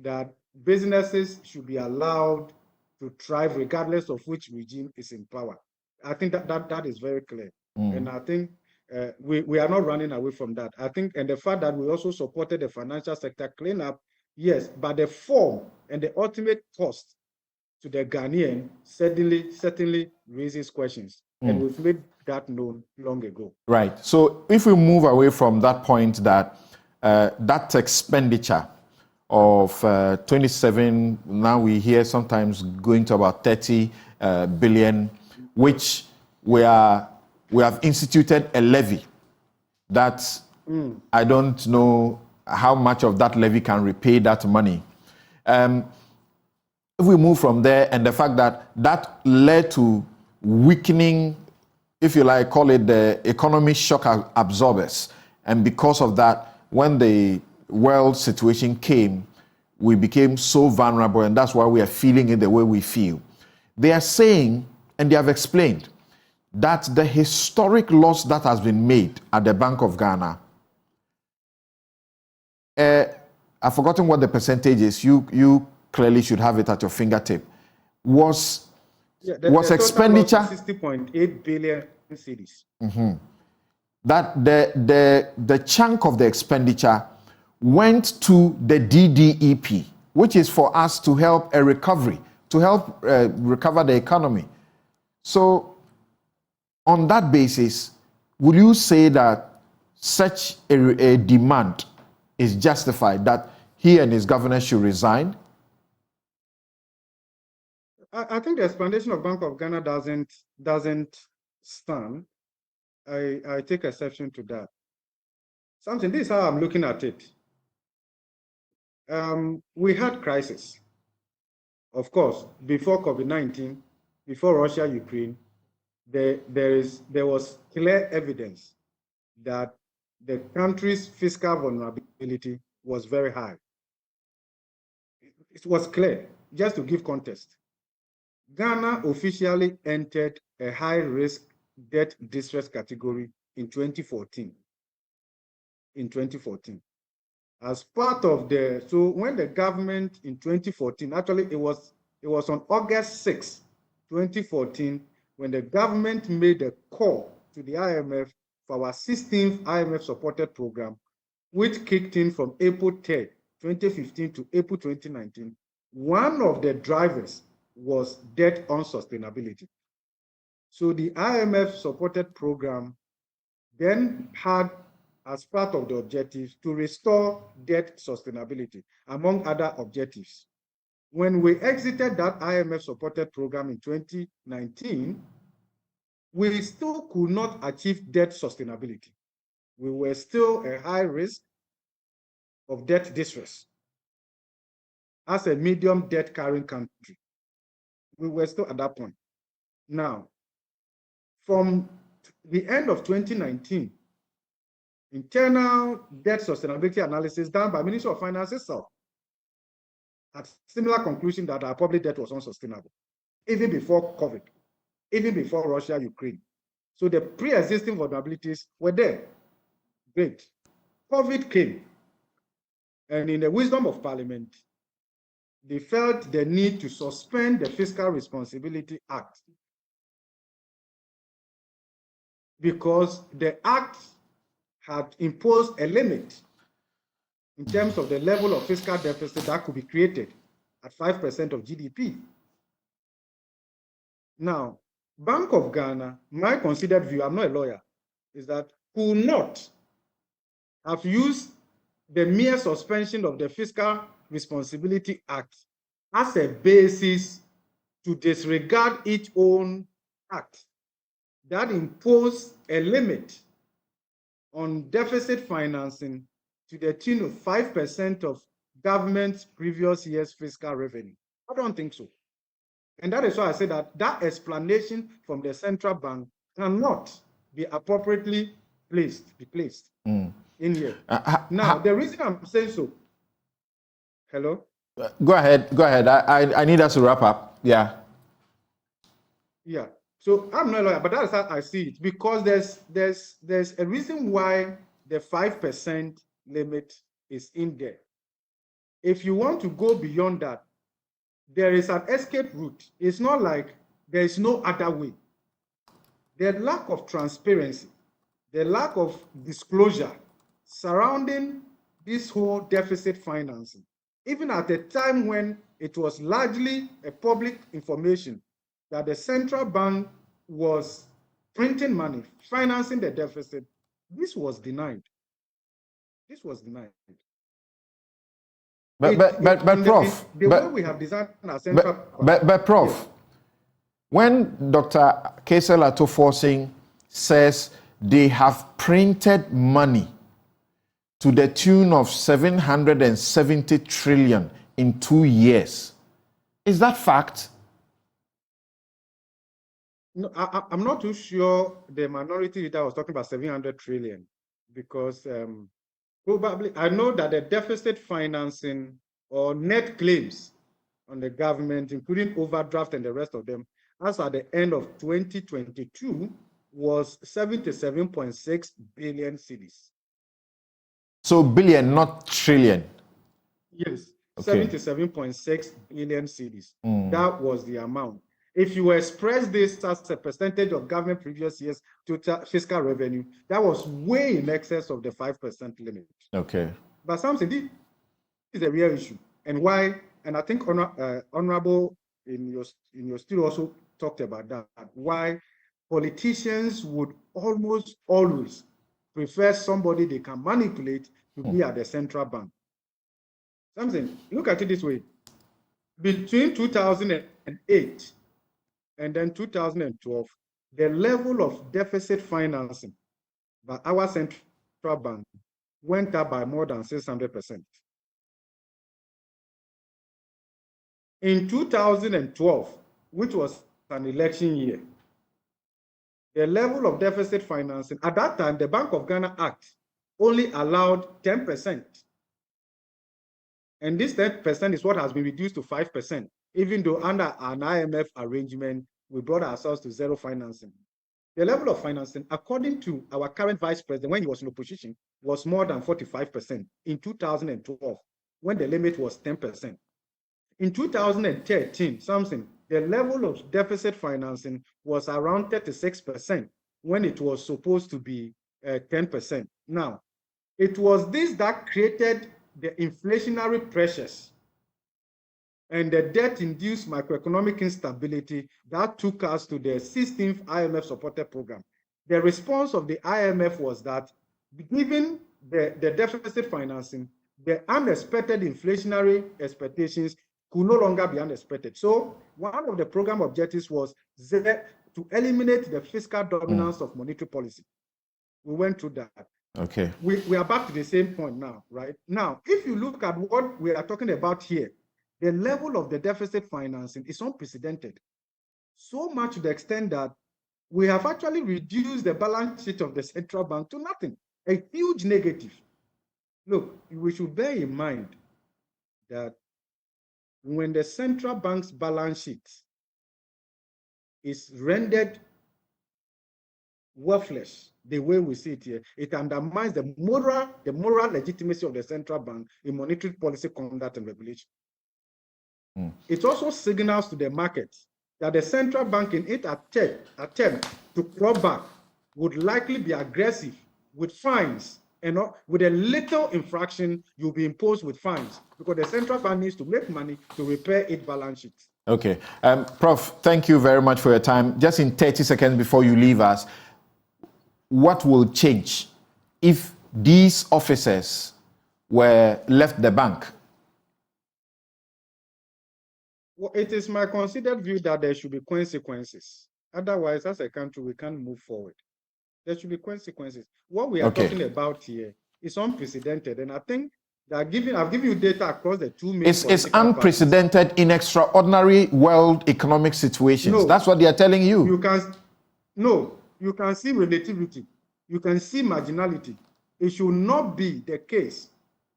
That businesses should be allowed to thrive regardless of which regime is in power. I think that is very clear. And I think we are not running away from that. I think, and the fact that we also supported the financial sector cleanup, yes, but the form and the ultimate cost to the Ghanaian certainly raises questions. And we've made that known long ago. Right. So if we move away from that point that that expenditure of 27, now we hear sometimes going to about 30 billion, which we have instituted a levy that I don't know how much of that levy can repay that money. If we move from there, and the fact that that led to weakening, if you like, call it the economy shock absorbers. And because of that, when the world situation came, we became so vulnerable, and that's why we are feeling it the way we feel. They are saying, and they have explained, that the historic loss that has been made at the Bank of Ghana, I've forgotten what the percentage is, you clearly should have it at your fingertip, was expenditure 60.8 billion cedis. That the chunk of the expenditure went to the DDEP, which is for us to help a recovery, to help recover the economy. So on that basis, will you say that such a demand is justified, that he and his governor should resign? I think the explanation of Bank of Ghana doesn't stand. I take exception to that. Samson, this is how I'm looking at it. We had crisis. Of course, before COVID-19, before Russia, Ukraine, there was clear evidence that the country's fiscal vulnerability was very high. It was clear. Just to give context, Ghana officially entered a high-risk debt distress category in 2014. As part of so when the government in 2014, actually it was on August 6, 2014, when the government made a call to the IMF for our 16th IMF supported program, which kicked in from April 3, 2015 to April 2019. One of the drivers was debt unsustainability. So the IMF supported program then had as part of the objectives to restore debt sustainability, among other objectives. When we exited that IMF supported program in 2019, we still could not achieve debt sustainability. We were still a high risk of debt distress as a medium debt carrying country. We were still at that point. Now, from the end of 2019, internal debt sustainability analysis done by Ministry of Finance itself had similar conclusion that our public debt was unsustainable, even before COVID, even before Russia, Ukraine. So the pre-existing vulnerabilities were there. Great. COVID came, and in the wisdom of Parliament, they felt the need to suspend the Fiscal Responsibility Act because the Act had imposed a limit in terms of the level of fiscal deficit that could be created at 5% of GDP. Now, Bank of Ghana, my considered view, I'm not a lawyer, is that could not have used the mere suspension of the Fiscal Responsibility Act as a basis to disregard its own act that imposed a limit on deficit financing to the tune of 5% of government's previous year's fiscal revenue. I don't think so. And that is why I say that that explanation from the central bank cannot be appropriately placed in here. Now, the reason I'm saying so, hello? Go ahead. I need us to wrap up. Yeah. Yeah. So I'm not a lawyer, but that's how I see it, because there's a reason why the 5% limit is in there. If you want to go beyond that, there is an escape route. It's not like there is no other way. The lack of transparency, the lack of disclosure surrounding this whole deficit financing, even at a time when it was largely a public information that the central bank was printing money, financing the deficit, this was denied. This was denied. But Prof, the way we have designed our central but Prof, yes. When Dr. Kaysel Ato-Forson says they have printed money to the tune of 770 trillion in 2 years, is that fact? No, I'm not too sure the minority leader was talking about 700 trillion, because probably, I know that the deficit financing or net claims on the government, including overdraft and the rest of them, as at the end of 2022, was 77.6 billion cedis. So billion, not trillion. Yes, okay. 77.6 billion cedis. That was the amount. If you express this as a percentage of government previous years' total fiscal revenue, that was way in excess of the 5% limit. Okay. But Samson, this is a real issue. And why? And I think Honorable in your studio also talked about that, why politicians would almost always prefer somebody they can manipulate to be at the central bank. Samson, look at it this way. Between 2008 and then 2012, the level of deficit financing by our central bank went up by more than 600%. In 2012, which was an election year, the level of deficit financing, at that time, the Bank of Ghana Act only allowed 10%. And this 10% is what has been reduced to 5%, even though under an IMF arrangement, we brought ourselves to zero financing. The level of financing, according to our current vice president, when he was in opposition, was more than 45% in 2012, when the limit was 10%. In 2013, Samson, the level of deficit financing was around 36%, when it was supposed to be 10%. Now, it was this that created the inflationary pressures and the debt-induced macroeconomic instability that took us to the 16th IMF supported program. The response of the IMF was that, given the deficit financing, the unexpected inflationary expectations could no longer be unexpected. So one of the program objectives was to eliminate the fiscal dominance of monetary policy. We went through that. Okay. We are back to the same point now, right? Now, if you look at what we are talking about here, the level of the deficit financing is unprecedented. So much to the extent that we have actually reduced the balance sheet of the central bank to nothing, a huge negative. Look, we should bear in mind that when the central bank's balance sheet is rendered worthless, the way we see it here, it undermines the moral legitimacy of the central bank in monetary policy conduct and regulation. It also signals to the market that the central bank, in its attempt to claw back, would likely be aggressive with fines, and with a little infraction, you'll be imposed with fines, because the central bank needs to make money to repair its balance sheet. Okay. Prof, thank you very much for your time. Just in 30 seconds before you leave us, what will change if these officers were left the bank? Well, it is my considered view that there should be consequences. Otherwise, as a country, we can't move forward. There should be consequences. What we are talking about here is unprecedented, and I think that I've given you data across the two main. It's unprecedented in extraordinary world economic situations. No, that's what they are telling you. You can see relativity. You can see marginality. It should not be the case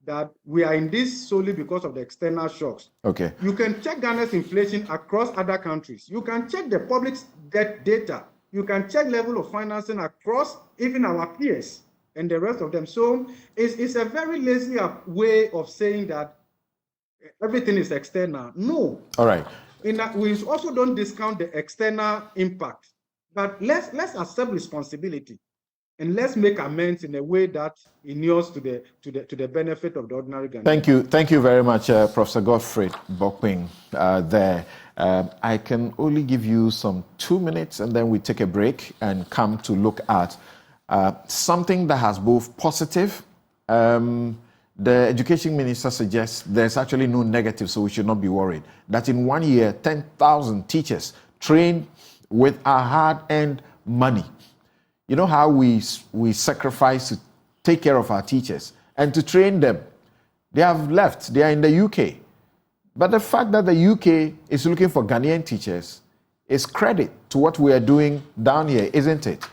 that we are in this solely because of the external shocks. Okay. You can check Ghana's inflation across other countries. You can check the public debt data. You can check level of financing across even our peers and the rest of them. So it's a very lazy way of saying that everything is external. No. All right. We also don't discount the external impact, but let's accept responsibility. And let's make amends in a way that inures to the benefit of the ordinary Ghanaian. Thank you very much, Professor Godfred Bokwing. There, I can only give you some 2 minutes, and then we take a break and come to look at something that has both positive. The education minister suggests there's actually no negative, so we should not be worried. That in 1 year, 10,000 teachers trained with our hard-earned money. You know how we sacrifice to take care of our teachers and to train them. They have left. They are in the UK. But the fact that the UK is looking for Ghanaian teachers is credit to what we are doing down here, isn't it?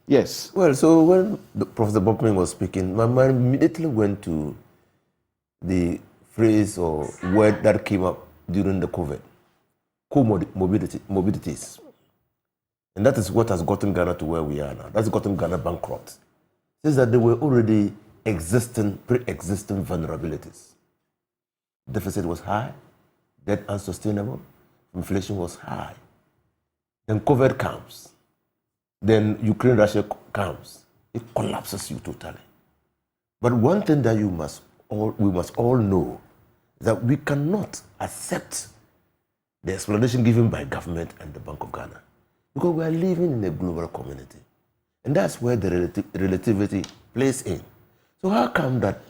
Yes. Well, so when Professor Bokwing was speaking, my mind immediately went to the phrase or word that came up during the COVID, comorbidities. And that is what has gotten Ghana to where we are now. That's gotten Ghana bankrupt. Since that there were already pre-existing vulnerabilities. Deficit was high, debt unsustainable, inflation was high. Then COVID comes. Then Ukraine-Russia comes. It collapses you totally. But one thing that we must all know is that we cannot accept the explanation given by government and the Bank of Ghana. Because we are living in a global community. And that's where the relativity plays in. So how come that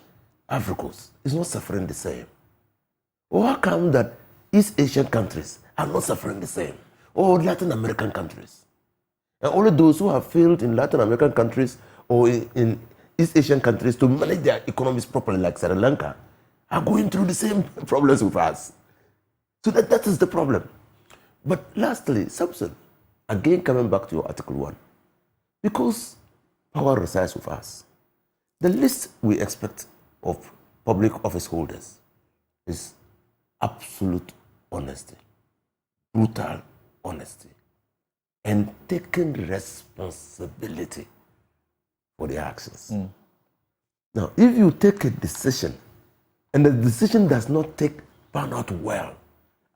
Africa is not suffering the same? Or how come that East Asian countries are not suffering the same? Or Latin American countries? And only those who have failed in Latin American countries or in East Asian countries to manage their economies properly, like Sri Lanka, are going through the same problems with us. So that is the problem. But lastly, Samson, again, coming back to your Article 1, because power resides with us, the least we expect of public office holders is absolute honesty, brutal honesty, and taking responsibility for their actions. Now, if you take a decision and the decision does not pan out well,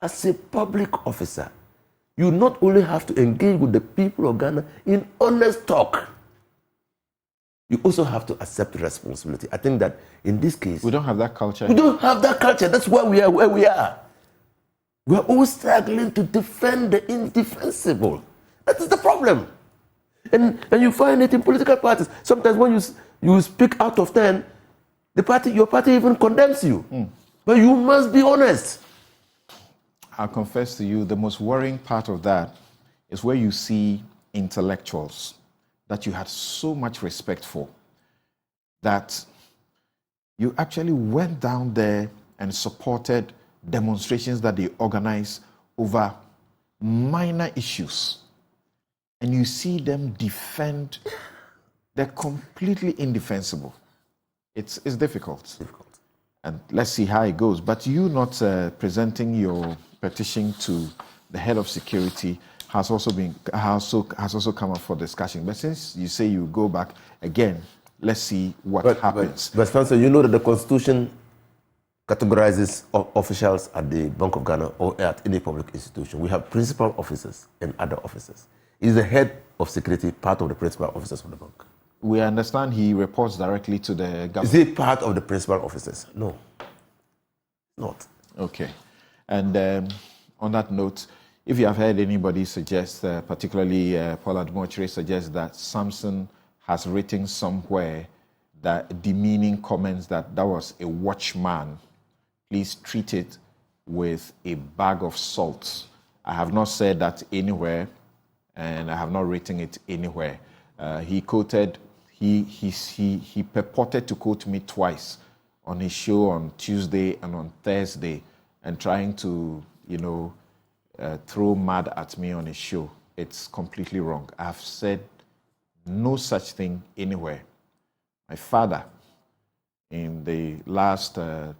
as a public officer, you not only have to engage with the people of Ghana in honest talk, you also have to accept responsibility. I think that in this case, we don't have that culture. We don't have that culture. That's why we are where we are. We are always struggling to defend the indefensible. That is the problem. And you find it in political parties. Sometimes when you speak out of turn, your party even condemns you. But you must be honest. I'll confess to you, the most worrying part of that is where you see intellectuals that you had so much respect for, that you actually went down there and supported demonstrations that they organized over minor issues. And you see them defend, they're completely indefensible. It's difficult. And let's see how it goes. But you not presenting your petition to the head of security has also come up for discussion. But since you say you go back again, let's see what happens. But Spencer, you know that the Constitution categorizes officials at the Bank of Ghana or at any public institution. We have principal officers and other officers. Is the head of security part of the principal officers of the bank? We understand he reports directly to the government. Is he part of the principal officers? No, not. Okay. And on that note, if you have heard anybody suggest, particularly Paul Admochire suggests that Samson has written somewhere that demeaning comments that was a watchman, please treat it with a bag of salt. I have not said that anywhere, and I have not written it anywhere. He purported to quote me twice on his show on Tuesday and on Thursday, and trying to, throw mud at me on his show. It's completely wrong. I've said no such thing anywhere. My father, in the last 10,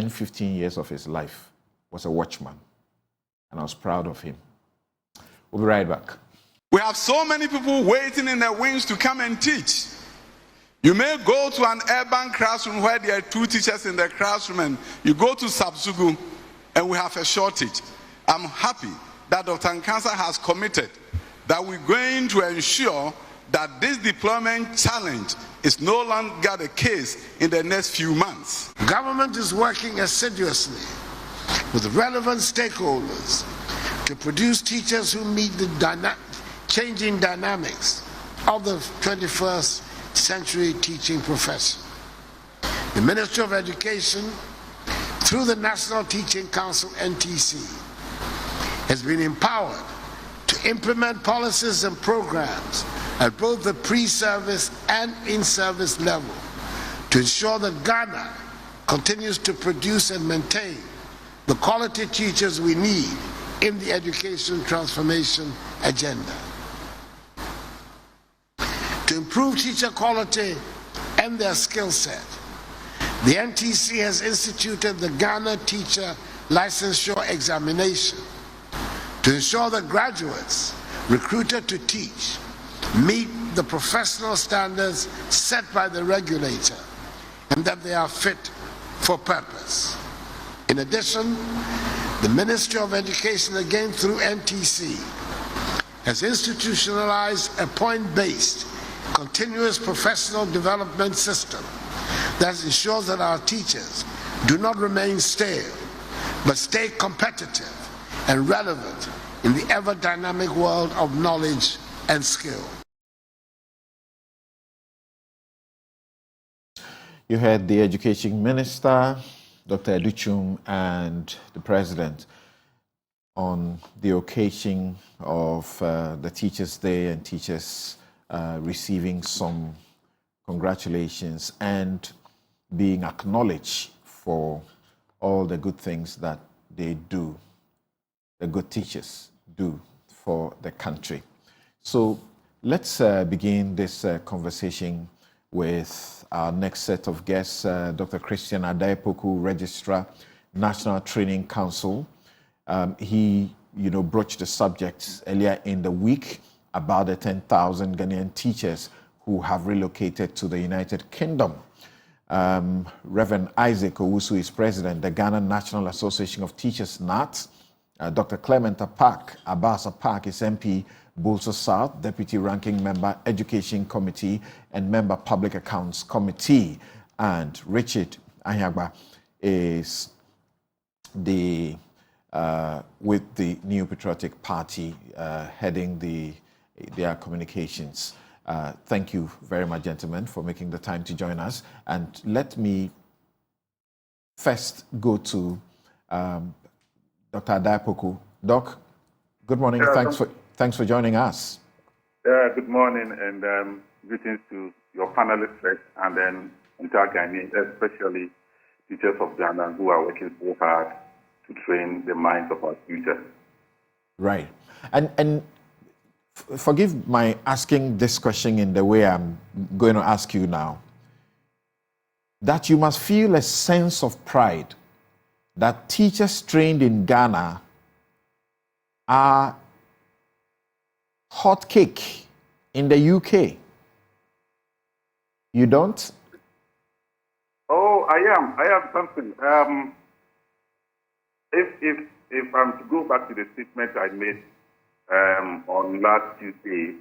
15 years of his life was a watchman, and I was proud of him. We'll be right back. We have so many people waiting in the wings to come and teach. You may go to an urban classroom where there are 2 teachers in the classroom, and you go to Sabsugu and we have a shortage. I'm happy that Dr. Nkansa has committed that we're going to ensure that this deployment challenge is no longer the case in the next few months. Government is working assiduously with relevant stakeholders to produce teachers who meet the changing dynamics of the 21st century teaching profession. The Ministry of Education, through the National Teaching Council, NTC, has been empowered to implement policies and programs at both the pre-service and in-service level to ensure that Ghana continues to produce and maintain the quality teachers we need in the education transformation agenda. To improve teacher quality and their skill set, the NTC has instituted the Ghana Teacher Licensure Examination to ensure that graduates recruited to teach meet the professional standards set by the regulator and that they are fit for purpose. In addition, the Ministry of Education, again through NTC, has institutionalized a point-based continuous professional development system that ensures that our teachers do not remain stale, but stay competitive and relevant in the ever-dynamic world of knowledge and skill. You heard the Education Minister, Dr. Educhum, and the President on the occasion of the Teachers' Day and teachers receiving some congratulations and being acknowledged for all the good things that they do, the good teachers do for the country. So let's begin this conversation with our next set of guests, Dr. Christian Adaipoku, Registrar, National Training Council. He, broached the subject earlier in the week about the 10,000 Ghanaian teachers who have relocated to the United Kingdom. Reverend Isaac Owusu is president, the Ghana National Association of Teachers, NAT. Dr. Clement Apak, Abbas Apak is MP, Bolso South, Deputy Ranking Member, Education Committee, and Member Public Accounts Committee. And Richard Anyagba is the with the New Patriotic Party, heading their communications. Thank you very much, gentlemen, for making the time to join us. And let me first go to Dr. Adaipoku. Doc, good morning. Thanks for joining us. Good morning, and greetings to your panelists first, and then entire Ghanaians, especially teachers of Ghana who are working so hard to train the minds of our future. Right. And forgive my asking this question in the way I'm going to ask you now. That you must feel a sense of pride that teachers trained in Ghana are hot cake in the UK. You don't? Oh, I am something. If I'm to go back to the statement I made on last Tuesday,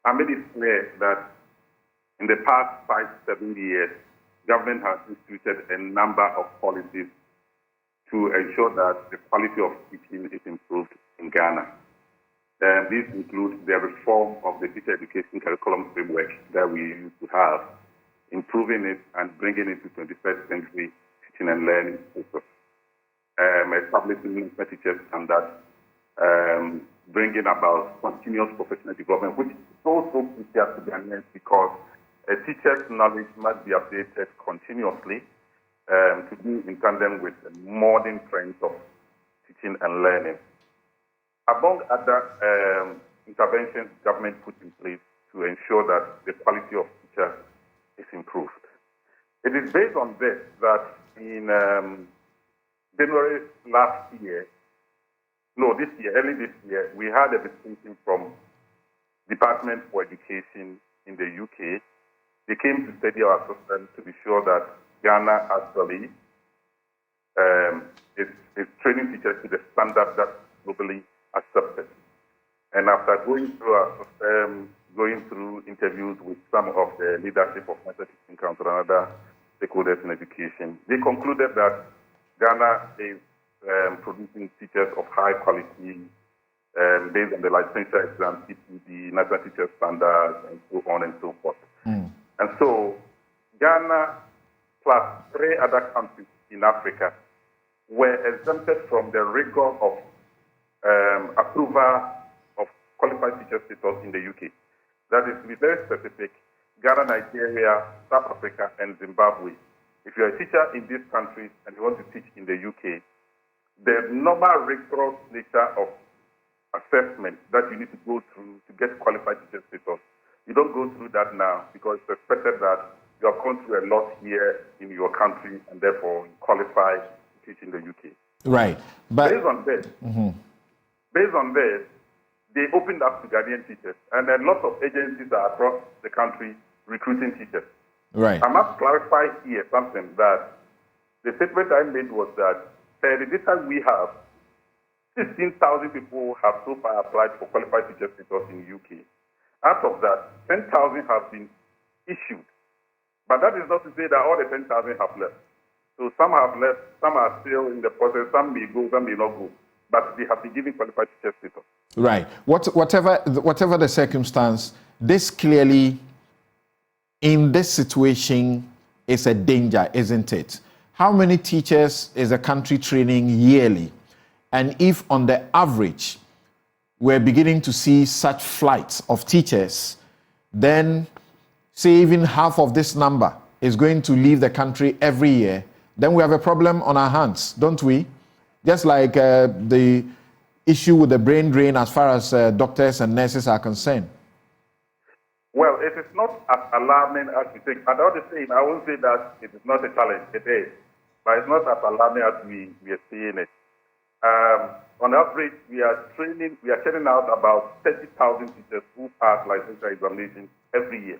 I made it clear that in the past 5-7 years, government has instituted a number of policies to ensure that the quality of teaching is improved in Ghana. These include the reform of the teacher education curriculum framework that we used to have, improving it and bringing it to 21st century teaching and learning focus, establishing teacher standards, bringing about continuous professional development, which is also crucial to Ghanaians because a teacher's knowledge must be updated continuously to be in tandem with the modern trends of teaching and learning. Among other interventions government put in place to ensure that the quality of teachers is improved It is based on this that in January last year, early this year, we had a visitation from Department for Education in the UK. They came to study our system to be sure that Ghana actually is training teachers to the standard that's globally accepted. And after going through our system, going through interviews with some of the leadership of Master Teaching Council and other stakeholders in education, they concluded that Ghana is producing teachers of high quality based on the licensure exam, CPD, National Teacher Standards, and so on and so forth. And so Ghana plus 3 other countries in Africa were exempted from the rigor of approval of qualified teacher status in the UK. That is, to be very specific, Ghana, Nigeria, South Africa, and Zimbabwe. If you're a teacher in these countries and you want to teach in the UK, the normal rigorous nature of assessment that you need to go through to get qualified teacher status, you don't go through that now because it's expected that you have gone through a lot here in your country and therefore you qualify to teach in the UK. Right. But based on this, they opened up to Ghanaian teachers, and then lots of agencies are across the country recruiting teachers. Right. I must clarify here something, that the statement I made was that the data we have, 16,000 people have so far applied for qualified teacher status in the UK. Out of that, 10,000 have been issued. But that is not to say that all the 10,000 have left. So some have left, some are still in the process, some may go, some may not go. But they have been given qualified teacher status. Right. Whatever the circumstance, this clearly, in this situation, is a danger, isn't it? How many teachers is the country training yearly? And if on the average, we're beginning to see such flights of teachers, then say even half of this number is going to leave the country every year, then we have a problem on our hands, don't we? Just like the issue with the brain drain as far as doctors and nurses are concerned. Well, it is not as alarming as we think. And all the same, I won't say that it is not a challenge. It is. But it's not as alarming as we are seeing it. On average, we are churning out about 30,000 teachers who pass licensure examinations every year.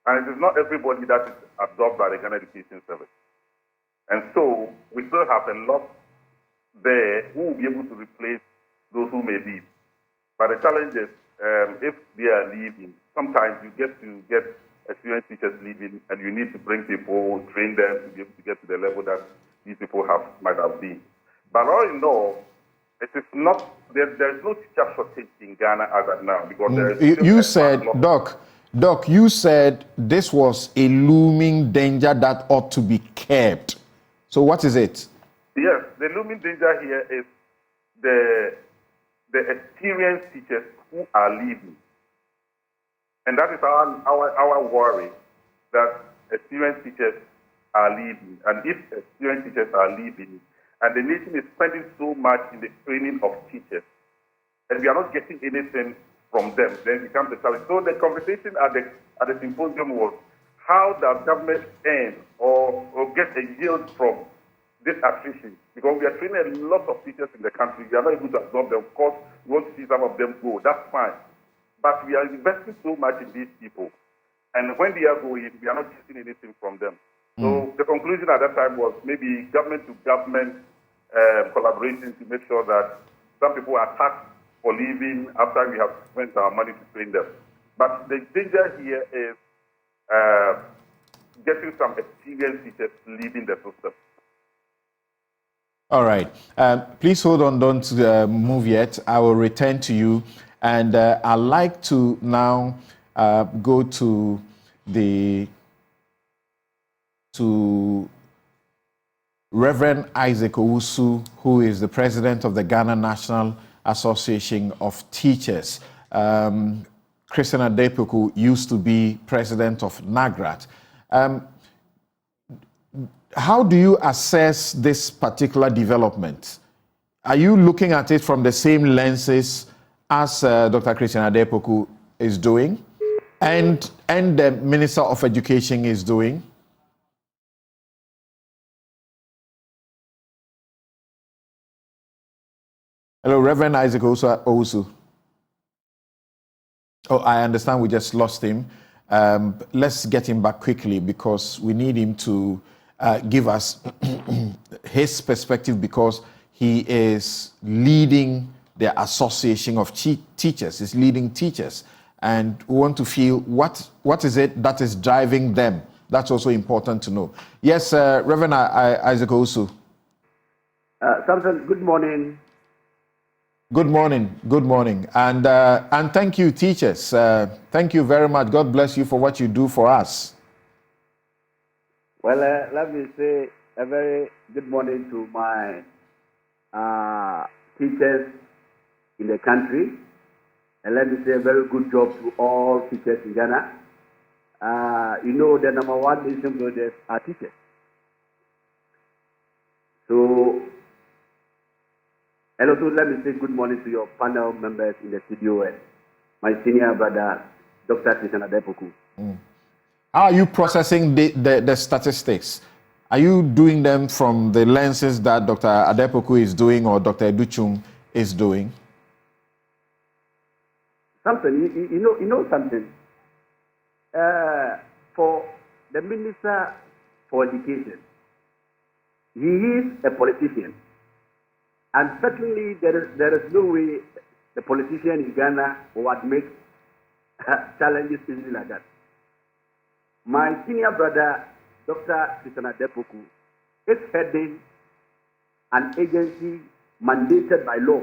And it is not everybody that is absorbed by the Ghana Education Service. And so we still have a lot there who will be able to replace those who may leave. But the challenge is, if they are leaving, sometimes you get experienced teachers leaving, and you need to bring people, train them to be able to get to the level that these people might have been. But all in all, it is not. There is no teacher shortage in Ghana as of now because there is. You said, Doc, you said this was a looming danger that ought to be kept. So what is it? Yes, the looming danger here is the experienced teachers who are leaving. And that is our worry, that experienced teachers are leaving. And if experienced teachers are leaving, and the nation is spending so much in the training of teachers, and we are not getting anything from them, then it becomes a challenge. So the conversation at the symposium was, how does government earn or get a yield from this attrition? Because we are training a lot of teachers in the country. We are not able to absorb them. Of course, we want to see some of them go. That's fine. But we are investing so much in these people. And when they are going, we are not getting anything from them. So the conclusion at that time was maybe government-to-government collaboration to make sure that some people are taxed for leaving after we have spent our money to train them. But the danger here is getting some experienced teachers leaving the system. All right. Please hold on, don't move yet. I will return to you. And I'd like to now go to Reverend Isaac Owusu, who is the president of the Ghana National Association of Teachers. Christian Adepoku used to be president of NAGRAT. How do you assess this particular development? Are you looking at it from the same lenses as Dr. Christian Adepoku is doing and the Minister of Education is doing? Hello, Reverend Isaac Owusu. Oh, I understand we just lost him. Let's get him back quickly because we need him to give us his perspective because he is leading the Association of Teachers. He's leading teachers. And we want to feel what is it that is driving them. That's also important to know. Yes, Reverend Isaac Owusu. Samson, good morning. Good morning. And thank you, teachers. Thank you very much. God bless you for what you do for us. Well, let me say a very good morning to my teachers in the country. And let me say a very good job to all teachers in Ghana. You know, the number one nation builders are teachers. So, and also let me say good morning to your panel members in the studio and my senior brother, Dr. Attrition Adepoku. How are you processing the statistics? Are you doing them from the lenses that Dr. Adepoku is doing or Dr. Educhum is doing? Something, you know something. For the Minister for Education, he is a politician. And certainly there is no way the politician in Ghana will admit challenges easily like that. My senior brother, Dr. Attrition Adepoku, is heading an agency mandated by law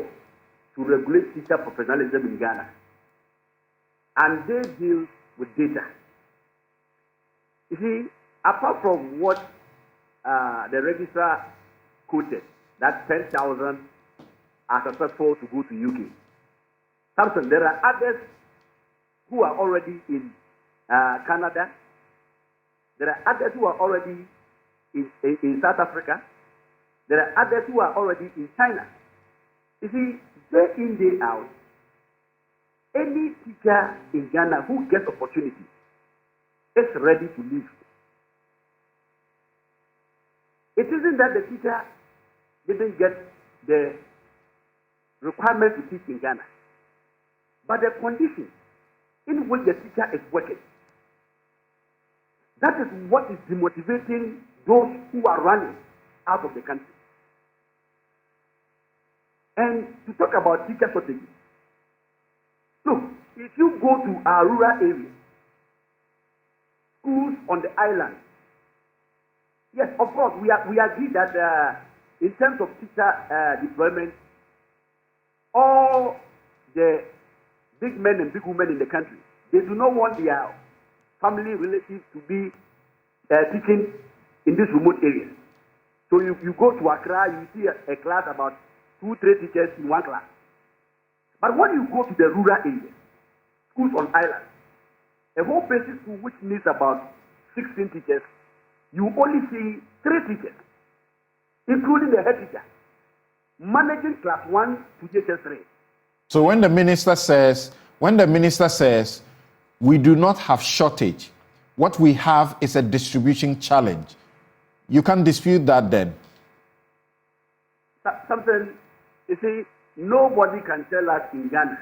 to regulate teacher professionalism in Ghana. And they deal with data. You see, apart from what the registrar quoted, that 10,000 are successful to go to UK. Samson, there are others who are already in Canada. There are others who are already in South Africa. There are others who are already in China. You see, day in, day out, any teacher in Ghana who gets opportunity is ready to leave. It isn't that the teacher didn't get the requirement to teach in Ghana, but the condition in which the teacher is working. That is what is demotivating those who are running out of the country. And to talk about teacher shortages, look, if you go to our rural areas, schools on the island, yes, of course, we agree that in terms of teacher deployment, all the big men and big women in the country, they do not want their family relatives to be teaching in these remote areas. So you go to Accra, you see a class about 2-3 teachers in one class. But when you go to the rural areas, schools on islands, a whole basic school which needs about 16 teachers, you only see 3 teachers, including the head teacher, managing class 1 to JS3. So when the minister says we do not have shortage, what we have is a distribution challenge. You can't dispute that then. Something, you see, nobody can tell us in Ghana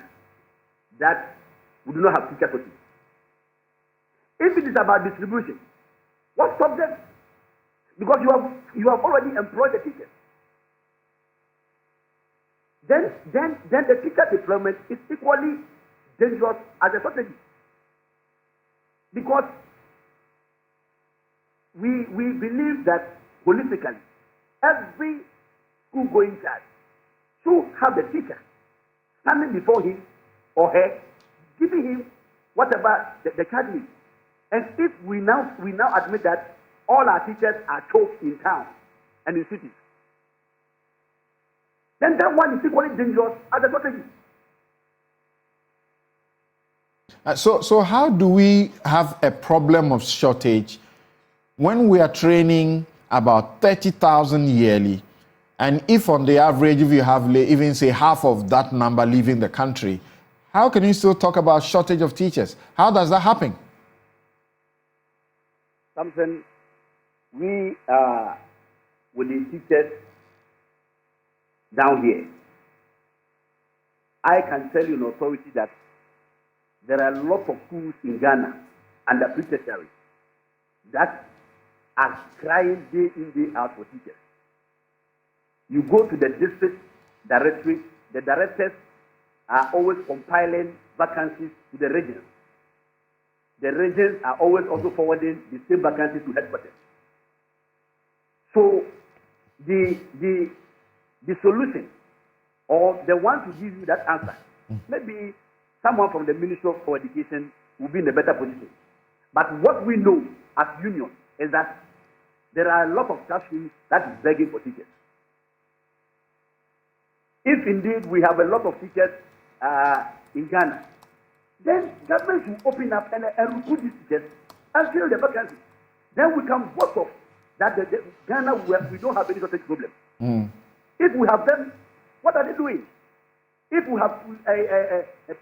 that we do not have teacher shortage. If it is about distribution, what stops them? Because you have already employed the teachers. Then the teacher deployment is equally dangerous as a strategy. Because we believe that holistically, every school-going child should have the teacher standing before him or her, giving him whatever the child needs. And if we now admit that all our teachers are choked in town and in cities, then that one is equally dangerous as a strategy. So how do we have a problem of shortage when we are training about 30,000 yearly, and if on the average, if you have even say half of that number leaving the country, how can you still talk about shortage of teachers? How does that happen? Samson, we are with the teachers down here. I can tell you in authority that there are a lot of schools in Ghana under pre-tertiary that are crying day in, day out for teachers. You go to the district directorate, the directors are always compiling vacancies to the regions. The regions are always also forwarding the same vacancies to headquarters. So the solution, or the one to give you that answer, maybe someone from the Ministry of Education will be in a better position. But what we know as union is that there are a lot of classrooms that is begging for teachers. If indeed we have a lot of teachers in Ghana, then government should open up and recruit these teachers and fill the vacancies. Then we can boast of that Ghana, we don't have any such problem. If we have them, what are they doing? If we have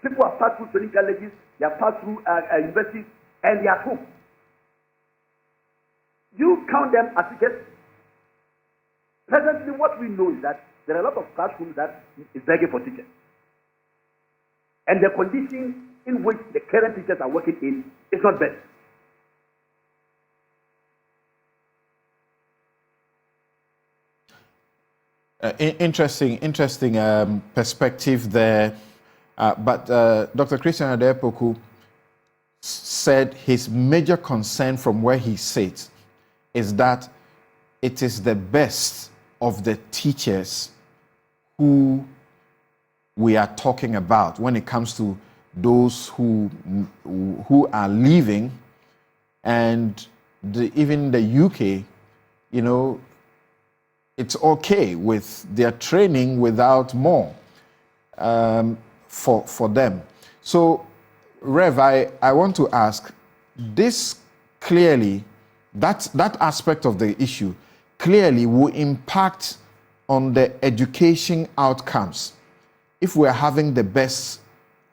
people have passed through training colleges, they have passed through universities, and they are at home, you count them as teachers. Presently, what we know is that there are a lot of classrooms that is begging for teachers. And the conditions in which the current teachers are working in is not best. Interesting perspective there. But Dr. Christian Adepoku said his major concern from where he sits is that it is the best of the teachers who we are talking about when it comes to those who are leaving, and even the UK, you know, it's okay with their training without more for them. So, Rev, I want to ask, this clearly, that aspect of the issue clearly will impact on the education outcomes if we're having the best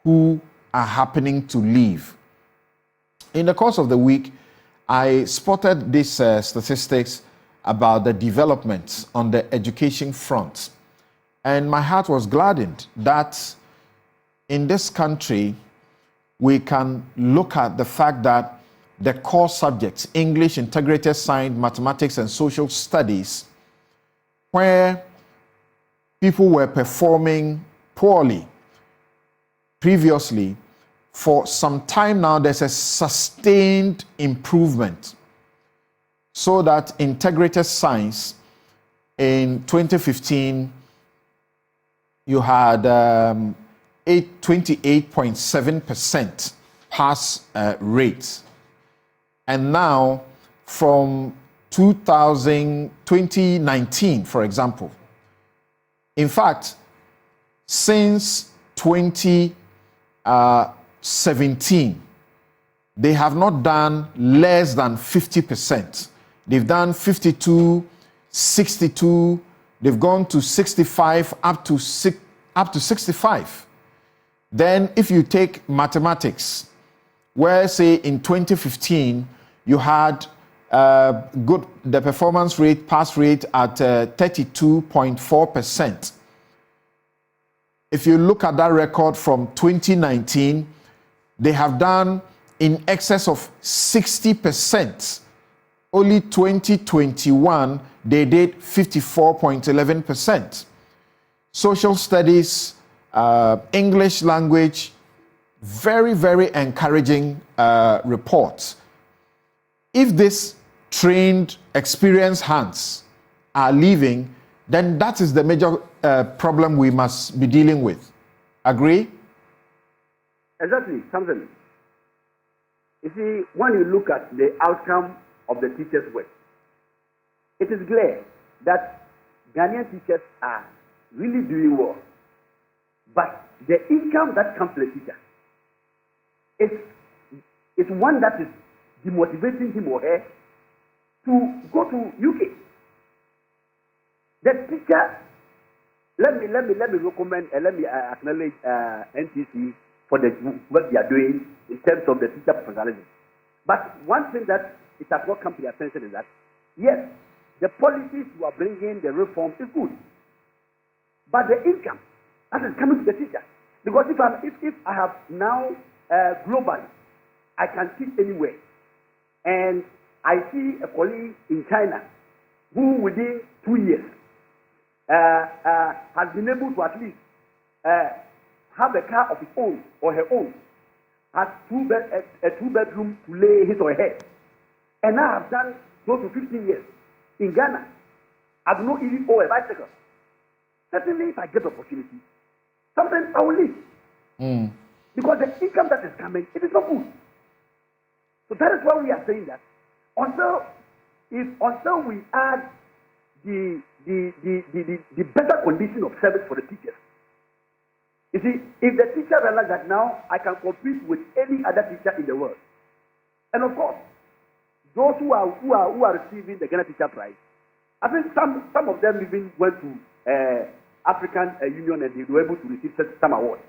who are happening to leave. In the course of the week, I spotted these statistics about the developments on the education front. And my heart was gladdened that in this country, we can look at the fact that the core subjects, English, integrated science, mathematics, and social studies, where people were performing poorly previously, for some time now, there's a sustained improvement. So that integrated science in 2015, you had 28.7% pass rate. And now, from 2019, for example, in fact, since 2017, they have not done less than 50%. They've done 52, 62, they've gone to 65, up to 65. Then if you take mathematics, where say in 2015, you had the performance rate, pass rate at 32.4%. If you look at that record from 2019, they have done in excess of 60%. Only 2021, they did 54.11%. Social studies, English language, very, very encouraging reports. If these trained, experienced hands are leaving, then that is the major problem we must be dealing with. Agree? Exactly, Samson. You see, when you look at the outcome of the teachers' work, it is clear that Ghanaian teachers are really doing well. But the income that comes to the teacher is one that is demotivating him or her to go to UK. The teacher, let me recommend and let me acknowledge NTC for the work they are doing in terms of the teacher professionalism. But one thing that it has not come to their attention is that, yes, the policies you are bringing, the reform is good. But the income that is coming to the teacher, Because if I have now globally, I can teach anywhere, and I see a colleague in China who within 2 years has been able to at least have a car of his own or her own, has a two-bedroom to lay his or her head, and I have done close to 15 years in Ghana. I do not even own a bicycle. Certainly, if I get opportunity, sometimes I will leave. Because the income that is coming, it is not good. So that is why we are saying that until we add the better condition of service for the teachers. You see, if the teacher realizes that now I can compete with any other teacher in the world, and of course, those who are receiving the Ghana Teacher Prize, I think some of them even went to African Union and they were able to receive some awards.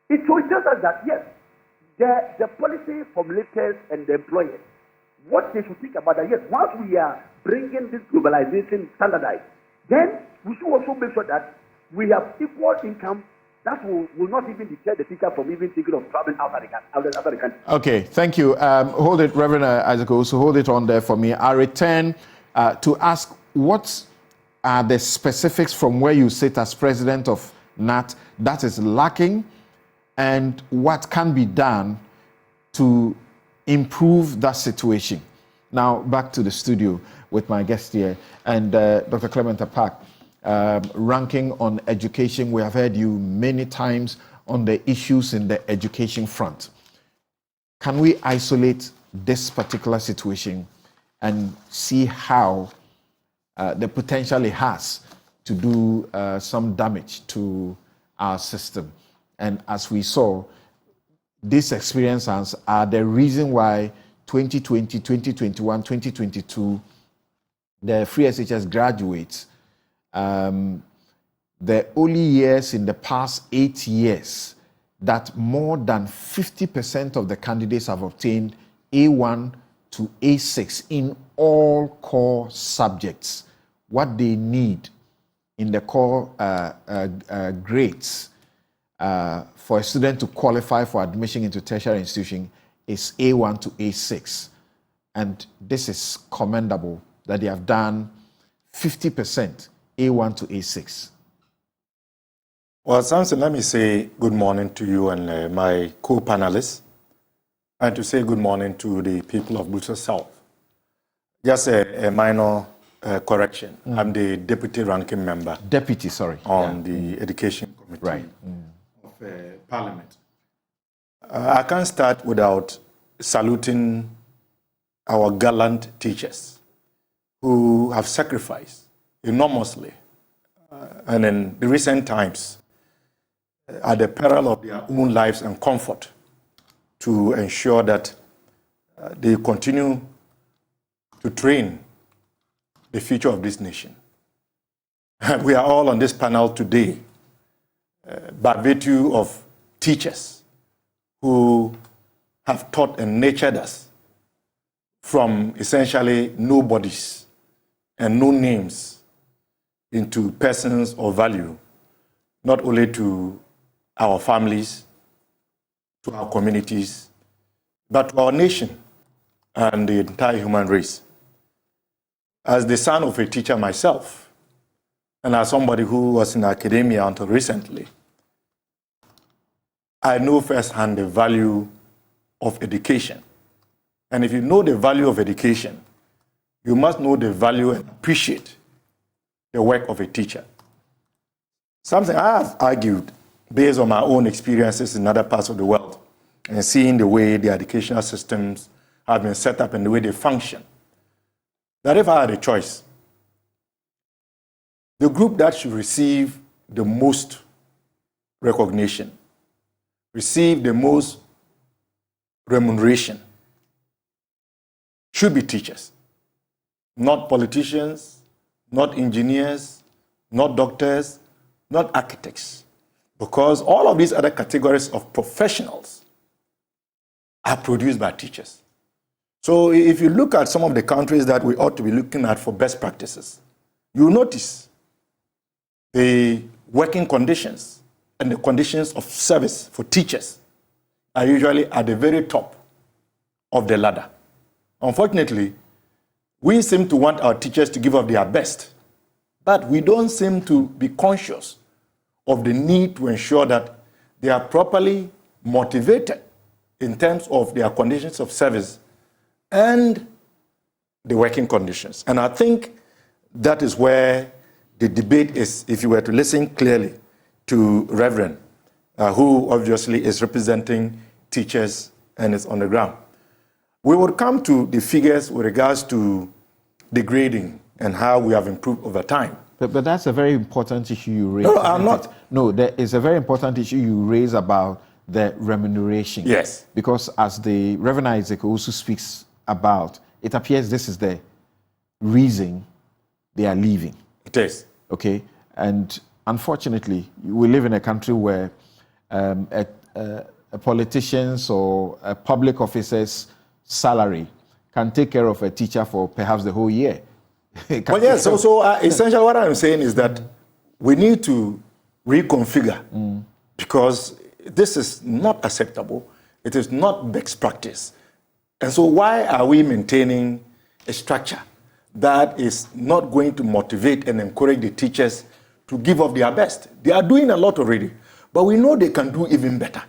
It tells us that yes, the policy formulators and the employers, what they should think about that, yes, once we are bringing this globalization standardized, then we should also make sure that we have equal income that will not even deter the teacher from even thinking of traveling outside the country. Okay, thank you. Hold it, Reverend Isaac, so hold it on there for me. I return to ask what are the specifics from where you sit as president of NAT that is lacking, and what can be done to improve that situation. Now, back to the studio with my guest here, and Dr. Clement Apak, ranking on education. We have heard you many times on the issues in the education front. Can we isolate this particular situation and see how the potential it has to do some damage to our system? And as we saw, these experiences are the reason why 2020, 2021, 2022, the free SHS graduates, the only years in the past 8 years that more than 50% of the candidates have obtained A1 to A6 in all core subjects. What they need in the core grades for a student to qualify for admission into tertiary institution is A1 to A6. And this is commendable that they have done 50% A1 to A6. Well, Samson, let me say good morning to you and my co-panelists, and to say good morning to the people of Busa South. Just a minor correction. I'm the deputy ranking member. Deputy, sorry. On the Education Committee of Parliament. I can't start without saluting our gallant teachers who have sacrificed enormously and in the recent times at the peril of their own lives and comfort to ensure that they continue to train the future of this nation. We are all on this panel today by virtue of teachers who have taught and nurtured us from essentially nobodies and no names into persons of value, not only to our families, to our communities, but to our nation and the entire human race. As the son of a teacher myself, and as somebody who was in academia until recently, I know firsthand the value of education. And if you know the value of education, you must know the value and appreciate the work of a teacher. Something I have argued based on my own experiences in other parts of the world and seeing the way the educational systems have been set up and the way they function, that if I had a choice, the group that should receive the most recognition, receive the most remuneration, should be teachers, not politicians, not engineers, not doctors, not architects, because all of these other categories of professionals are produced by teachers. So if you look at some of the countries that we ought to be looking at for best practices, you'll notice the working conditions and the conditions of service for teachers are usually at the very top of the ladder. Unfortunately, we seem to want our teachers to give up their best, but we don't seem to be conscious of the need to ensure that they are properly motivated in terms of their conditions of service and the working conditions. And I think that is where the debate is, if you were to listen clearly to Reverend, who obviously is representing teachers and is on the ground. We will come to the figures with regards to the grading and how we have improved over time. But that's a very important issue you raise. No, I'm not. No, there is a very important issue you raise about the remuneration. Yes. Because as the Reverend Isaac also speaks about, it appears this is the reason they are leaving. It is. Okay? And unfortunately, we live in a country where a politician's or a public officer's salary can take care of a teacher for perhaps the whole year. Well, yes, so essentially what I'm saying is that we need to reconfigure because this is not acceptable. It is not best practice. And so why are we maintaining a structure that is not going to motivate and encourage the teachers to give up their best? They are doing a lot already, but we know they can do even better.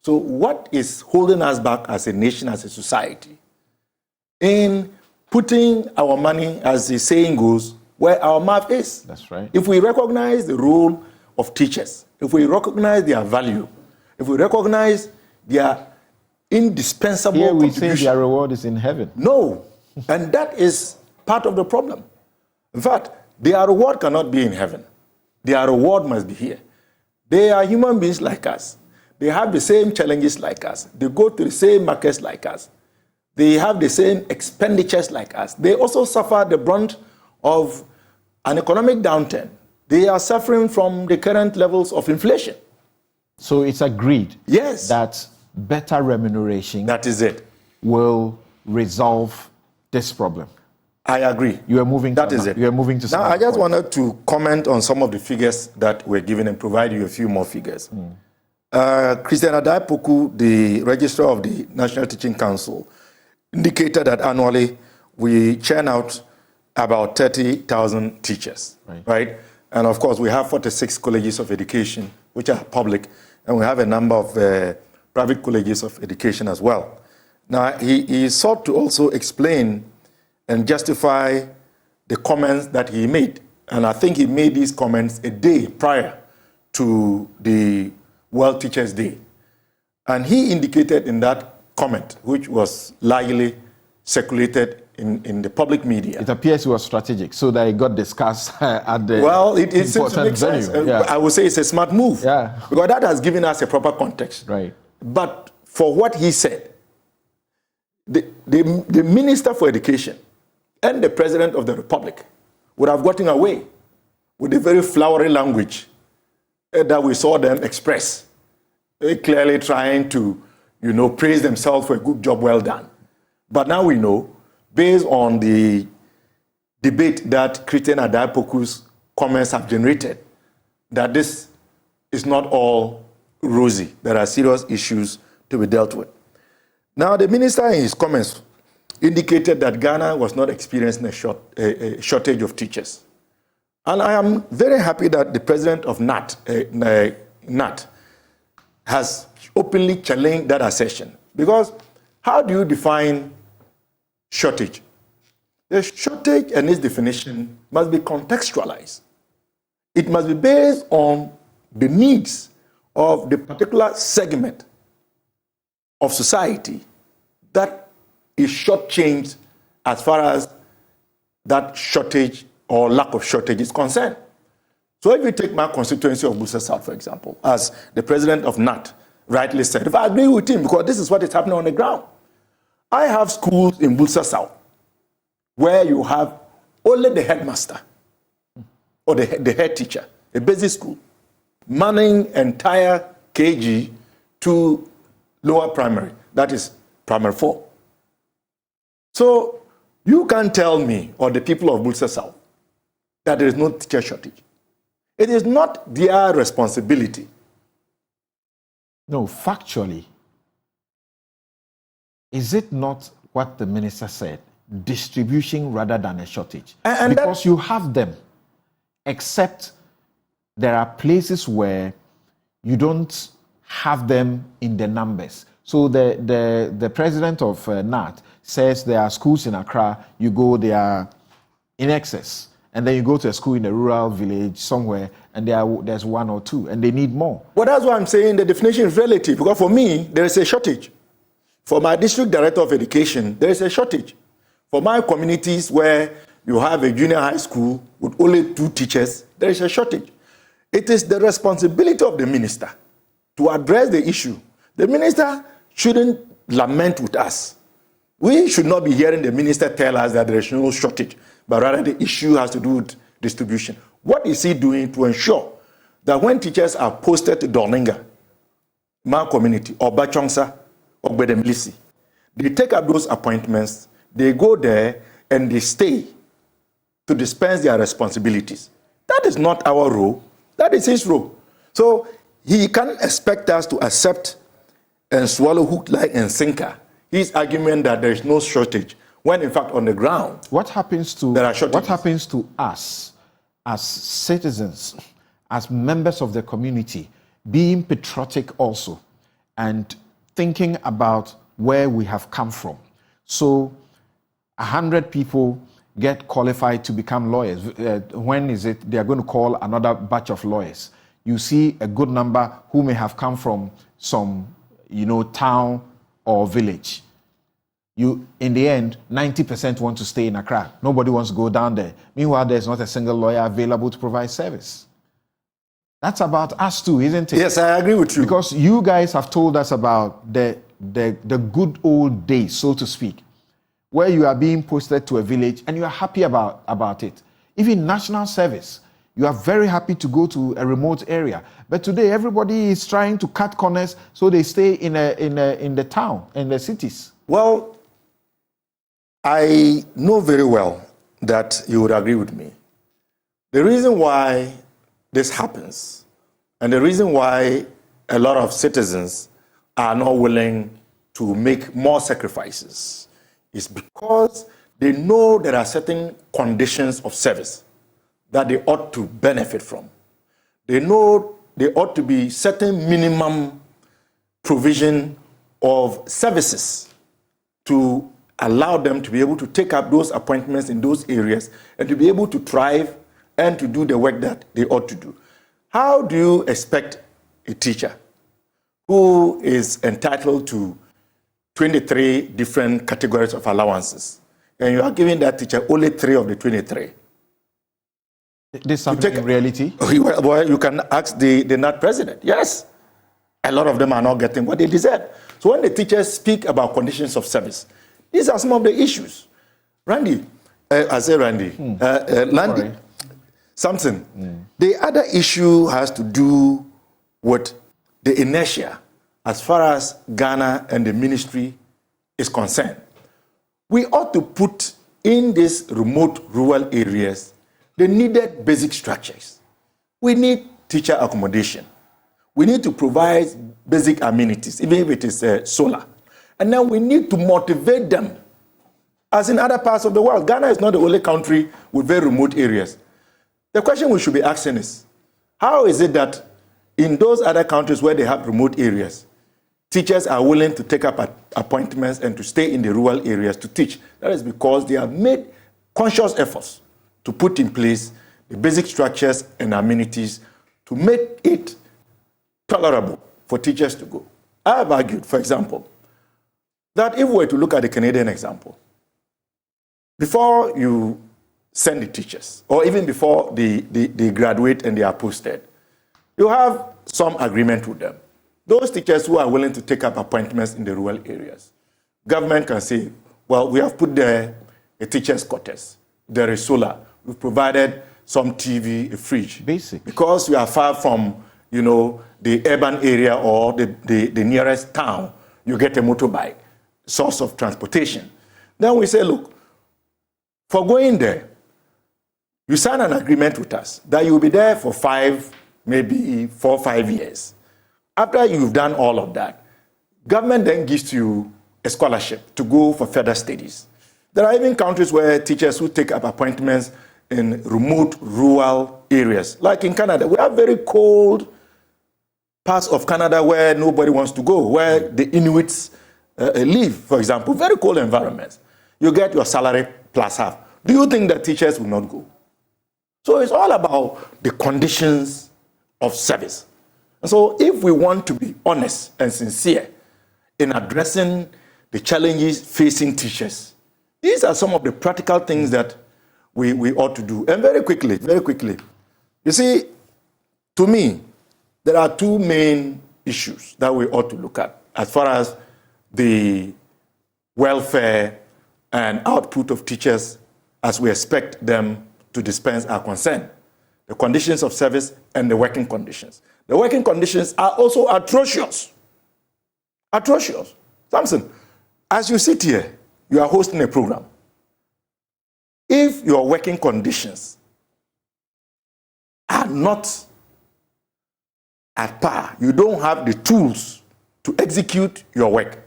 So what is holding us back as a nation, as a society, in putting our money, as the saying goes, where our mouth is? That's right. If we recognize the role of teachers, if we recognize their value, if we recognize their indispensable Here we contribution, say their reward is in heaven. No, and that is part of the problem. In fact, their reward cannot be in heaven. Their reward must be here. They are human beings like us. They have the same challenges like us. They go to the same markets like us. They have the same expenditures like us. They also suffer the brunt of an economic downturn. They are suffering from the current levels of inflation. So it's agreed, yes, that better remuneration, that is it, will resolve this problem. I agree. You are moving. That is it. You are moving to. Now, I just wanted to comment on some of the figures that were given and provide you a few more figures. Christian Adaipoku, the registrar of the National Teaching Council, indicated that annually we churn out about 30,000 teachers, right? And of course, we have 46 colleges of education, which are public, and we have a number of private colleges of education as well. Now, he sought to also explain and justify the comments that he made. And I think he made these comments a day prior to the World Teachers' Day. And he indicated in that comment, which was largely circulated in the public media. It appears it was strategic, so that it got discussed at the Well, it seems to make sense. Yeah. I would say it's a smart move. Yeah. Because that has given us a proper context. Right. But for what he said, the Minister for Education and the President of the Republic would have gotten away with the very flowery language that we saw them express, clearly trying to, praise themselves for a good job well done. But now we know, based on the debate that Christian Adaipoku's comments have generated, that this is not all rosy. There are serious issues to be dealt with. Now, the minister in his comments indicated that Ghana was not experiencing a shortage of teachers. And I am very happy that the president of NAT has openly challenged that assertion. Because how do you define shortage? The shortage and its definition must be contextualized. It must be based on the needs of the particular segment of society that is shortchanged as far as that shortage or lack of shortage is concerned. So if you take my constituency of Bulsa South, for example, as the president of NAT rightly said, if I agree with him, because this is what is happening on the ground. I have schools in Bulsa South where you have only the headmaster or the head teacher, a basic school, manning entire KG to lower primary, that is primary 4. So you can't tell me or the people of Bulsa South that there is no teacher shortage. It is not their responsibility No, factually, is it not what the minister said? Distribution rather than a shortage. And because you have them, except there are places where you don't have them in the numbers. So the president of NAT says there are schools in Accra, you go, they are in excess. And then you go to a school in a rural village somewhere, and there's one or two, and they need more. Well, that's why I'm saying the definition is relative, because for me, there is a shortage. For my district director of education, there is a shortage. For my communities where you have a junior high school with only 2 teachers, there is a shortage. It is the responsibility of the minister to address the issue. The minister shouldn't lament with us. We should not be hearing the minister tell us that there is no shortage, but rather the issue has to do with distribution. What is he doing to ensure that when teachers are posted to Dolinga, my community, or Bachongsa, or Bedemlisi, they take up those appointments, they go there, and they stay to dispense their responsibilities. That is not our role. That is his role. So he can't expect us to accept and swallow hook, line, and sinker his argument that there is no shortage, when in fact on the ground, what happens to there are shortages. What happens to us as citizens, as members of the community, being patriotic also, and thinking about where we have come from? So 100 people get qualified to become lawyers. When is it they are going to call another batch of lawyers? You see a good number who may have come from some, town or village. In the end, 90% want to stay in Accra. Nobody wants to go down there. Meanwhile, there's not a single lawyer available to provide service. That's about us too, isn't it? Yes, I agree with you. Because you guys have told us about the good old days, so to speak, where you are being posted to a village and you are happy about it. Even national service, you are very happy to go to a remote area. But today, everybody is trying to cut corners so they stay in the town, in the cities. Well, I know very well that you would agree with me. The reason why this happens, and the reason why a lot of citizens are not willing to make more sacrifices, is because they know there are certain conditions of service that they ought to benefit from. They know there ought to be certain minimum provision of services to allow them to be able to take up those appointments in those areas and to be able to thrive and to do the work that they ought to do. How do you expect a teacher who is entitled to 23 different categories of allowances, and you are giving that teacher only 3 of the 23? This happens in reality? Well, you can ask the NAT president. Yes, a lot of them are not getting what they deserve. So when the teachers speak about conditions of service, these are some of the issues. Landy, Samson, the other issue has to do with the inertia as far as Ghana and the ministry is concerned. We ought to put in these remote rural areas the needed basic structures. We need teacher accommodation. We need to provide basic amenities, even if it is solar. And then we need to motivate them. As in other parts of the world, Ghana is not the only country with very remote areas. The question we should be asking is, how is it that in those other countries where they have remote areas, teachers are willing to take up appointments and to stay in the rural areas to teach? That is because they have made conscious efforts to put in place the basic structures and amenities to make it tolerable for teachers to go. I have argued, for example, that if we were to look at the Canadian example, before you send the teachers, or even before they graduate and they are posted, you have some agreement with them. Those teachers who are willing to take up appointments in the rural areas, government can say, well, we have put there a teacher's quarters. There is solar. We've provided some TV, a fridge. Basic. Because you are far from, the urban area or the nearest town, you get a motorbike, source of transportation. Then we say, look, for going there, you sign an agreement with us that you'll be there for 5, maybe 4 or 5 years. After you've done all of that, government then gives you a scholarship to go for further studies. There are even countries where teachers who take up appointments in remote rural areas, like in Canada. We have very cold parts of Canada where nobody wants to go, where the Inuits live, for example, very cold environments. You get your salary plus half. Do you think that teachers will not go? So it's all about the conditions of service. And so if we want to be honest and sincere in addressing the challenges facing teachers, these are some of the practical things that we ought to do. And very quickly, you see, to me, there are two main issues that we ought to look at as far as the welfare and output of teachers as we expect them to dispense are concerned. The conditions of service and the working conditions. The working conditions are also atrocious. Atrocious. Samson, as you sit here, you are hosting a program. If your working conditions are not at par, you don't have the tools to execute your work,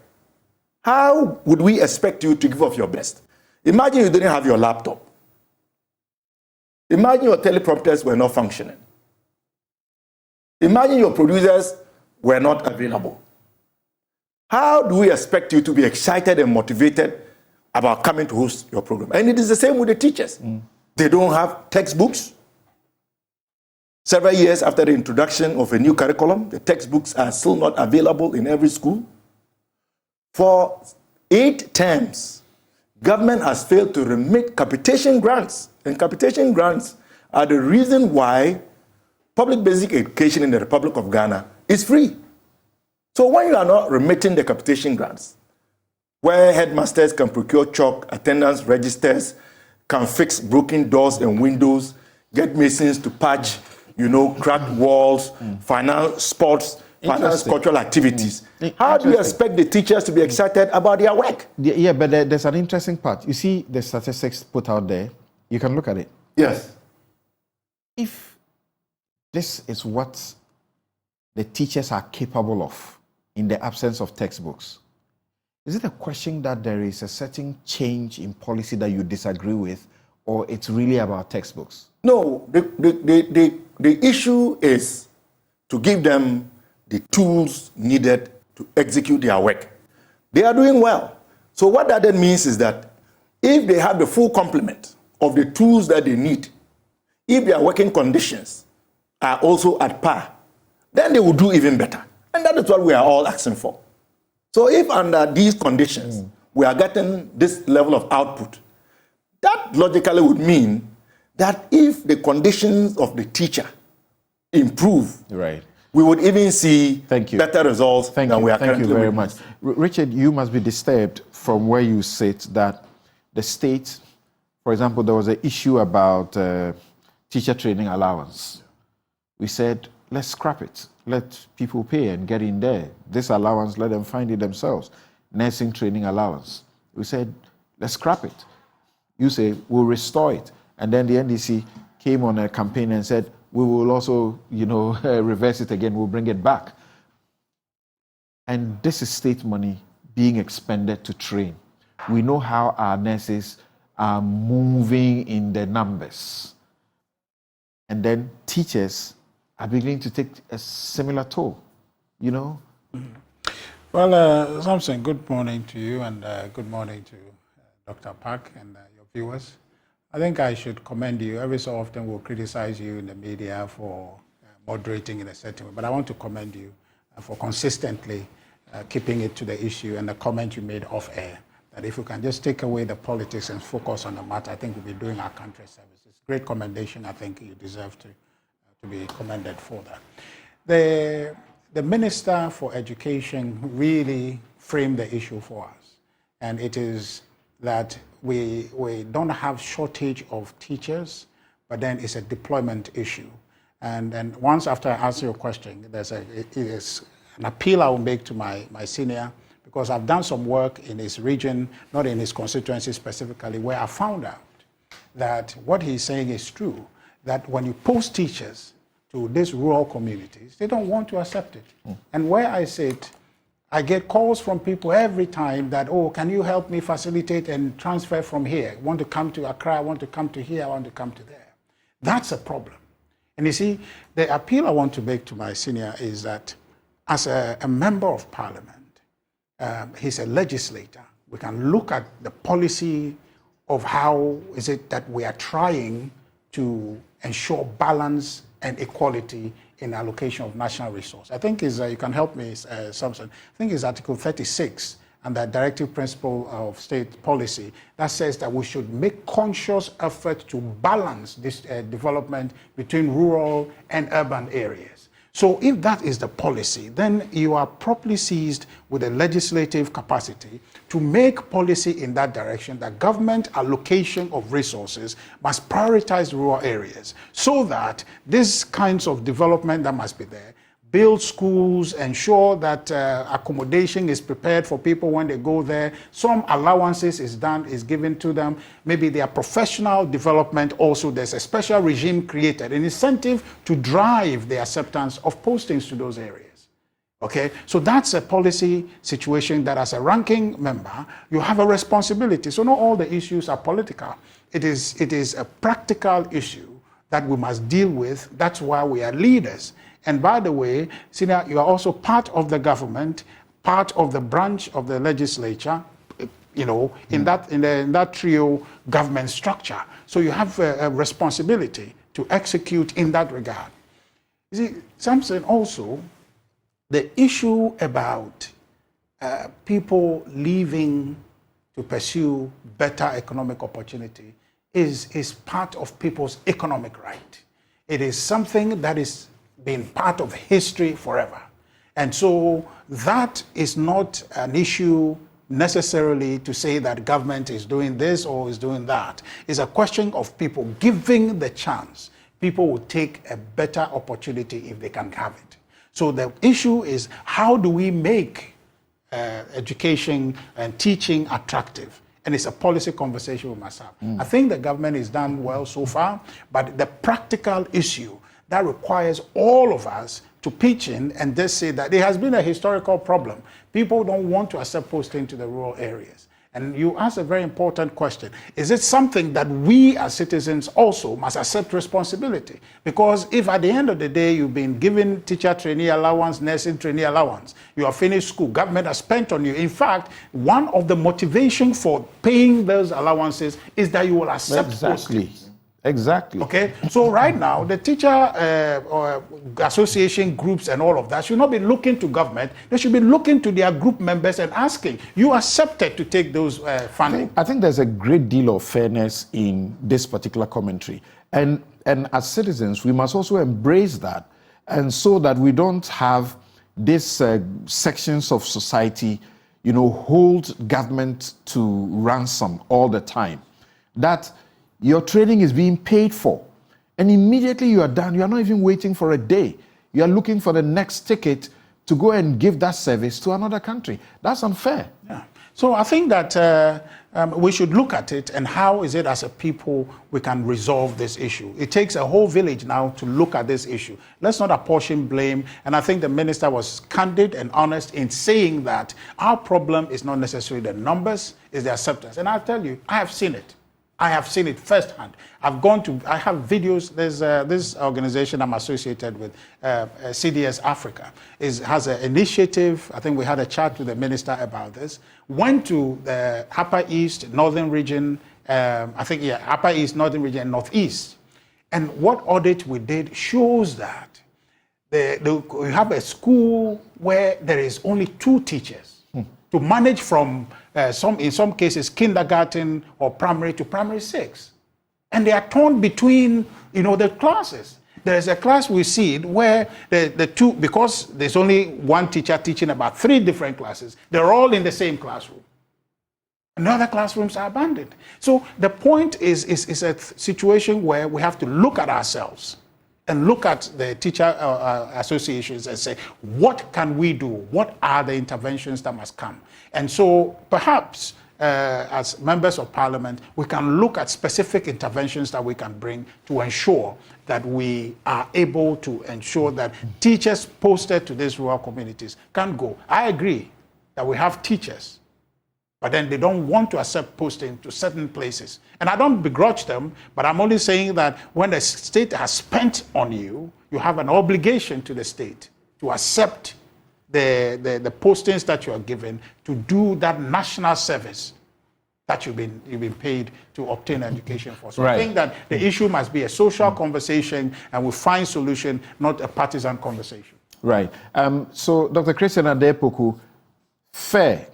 how would we expect you to give of your best? Imagine you didn't have your laptop. Imagine your teleprompters were not functioning. Imagine your producers were not available. How do we expect you to be excited and motivated about coming to host your program? And it is the same with the teachers. They don't have textbooks. Several years after the introduction of a new curriculum, the textbooks are still not available in every school. For 8 terms, government has failed to remit capitation grants. And capitation grants are the reason why public basic education in the Republic of Ghana is free. So when you are not remitting the capitation grants, where headmasters can procure chalk, attendance registers, can fix broken doors and windows, get masons to patch, cracked walls, finance sports, finance cultural activities. How do you expect the teachers to be excited about their work? Yeah, but there's an interesting part. You see the statistics put out there. You can look at it. Yes. If this is what the teachers are capable of in the absence of textbooks, is it a question that there is a certain change in policy that you disagree with, or it's really about textbooks? No, the issue is to give them the tools needed to execute their work. They are doing well. So what that then means is that if they have the full complement of the tools that they need, if their working conditions are also at par, then they will do even better. And that is what we are all asking for. So if under these conditions, we are getting this level of output, that logically would mean that if the conditions of the teacher improve, right, we would even see better results than we are currently. Thank you very much. Richard, you must be disturbed from where you sit that the state, for example, there was an issue about teacher training allowance. We said, let's scrap it. Let people pay and get in there. This allowance, let them find it themselves. Nursing training allowance. We said, let's scrap it. You say, we'll restore it. And then the NDC came on a campaign and said, we will also, reverse it again. We'll bring it back. And this is state money being expended to train. We know how our nurses are moving in the numbers. And then teachers are beginning to take a similar toll, Well, Samson, good morning to you and good morning to Dr. Park and your viewers. I think I should commend you. Every so often we'll criticize you in the media for moderating in a certain way, but I want to commend you for consistently keeping it to the issue and the comment you made off air, that if we can just take away the politics and focus on the matter, I think we'll be doing our country services. Great commendation. I think you deserve to be commended for that. The Minister for Education really framed the issue for us, and it is that we don't have shortage of teachers, but then it's a deployment issue. And once after I answer your question, it is an appeal I will make to my senior, because I've done some work in his region, not in his constituency specifically, where I found out that what he's saying is true, that when you post teachers, to these rural communities, they don't want to accept it. And where I sit, I get calls from people every time that, oh, can you help me facilitate and transfer from here? I want to come to Accra, I want to come to here, I want to come to there. That's a problem. And you see, the appeal I want to make to my senior is that as a member of parliament, he's a legislator, we can look at the policy of how is it that we are trying to ensure balance and equality in allocation of national resource. I think you can help me, Samson. I think it's Article 36 and the directive principle of state policy that says that we should make conscious effort to balance this development between rural and urban areas. So if that is the policy, then you are properly seized with a legislative capacity to make policy in that direction, that government allocation of resources must prioritize rural areas so that these kinds of development that must be there, build schools, ensure that accommodation is prepared for people when they go there, some allowances is given to them, maybe their professional development also, there's a special regime created, an incentive to drive the acceptance of postings to those areas. Okay, so that's a policy situation that as a ranking member, you have a responsibility. So not all the issues are political. It is a practical issue that we must deal with. That's why we are leaders. And by the way, Senior, you are also part of the government, part of the branch of the legislature, you know, in that trio government structure. So you have a responsibility to execute in that regard. You see, Samson, also, the issue about people leaving to pursue better economic opportunity is part of people's economic right. It is something that is been part of history forever. And so that is not an issue necessarily to say that government is doing this or is doing that. It's a question of people giving the chance. People will take a better opportunity if they can have it. So the issue is, how do we make education and teaching attractive? And it's a policy conversation we must have. I think the government has done well so far, but the practical issue that requires all of us to pitch in and just say that there has been a historical problem. People don't want to accept posting to the rural areas. And you ask a very important question. Is it something that we as citizens also must accept responsibility? Because if at the end of the day you've been given teacher trainee allowance, nursing trainee allowance, you have finished school, government has spent on you. In fact, one of the motivation for paying those allowances is that you will accept posting. Exactly. Okay, so right now, the teacher association groups and all of that should not be looking to government. They should be looking to their group members and asking, you accepted to take those funding? I think there's a great deal of fairness in this particular commentary. And as citizens, we must also embrace that, and so that we don't have these sections of society, you know, hold government to ransom all the time. That your training is being paid for, and immediately you are done. You are not even waiting for a day. You are looking for the next ticket to go and give that service to another country. That's unfair. Yeah. So I think that we should look at it, and how is it as a people we can resolve this issue. It takes a whole village now to look at this issue. Let's not apportion blame. And I think the minister was candid and honest in saying that our problem is not necessarily the numbers, it's the acceptance. And I'll tell you, I have seen it. I have seen it firsthand. I have videos. There's this organization I'm associated with, CDS Africa, has an initiative. I think we had a chat with the minister about this. Went to the Upper East, Northern region, Upper East, Northern region, and Northeast. And what audit we did shows that we have a school where there is only 2 teachers to manage from in some cases kindergarten or primary to primary 6, and they are torn between the classes. There is a class we see where the 2, because there's only 1 teacher teaching about 3 different classes, they're all in the same classroom. And other classrooms are abandoned. So the point is a situation where we have to look at ourselves and look at the teacher associations and say, what can we do? What are the interventions that must come? And so perhaps as members of parliament, we can look at specific interventions that we can bring to ensure that we are able to ensure that teachers posted to these rural communities can go. I agree that we have teachers, but then they don't want to accept posting to certain places. And I don't begrudge them, but I'm only saying that when the state has spent on you, you have an obligation to the state to accept the postings that you are given to do that national service that you've been paid to obtain education for. So I think that the issue must be a social conversation, and we find solution, not a partisan conversation. Right. So Dr. Christian Adepoku, fair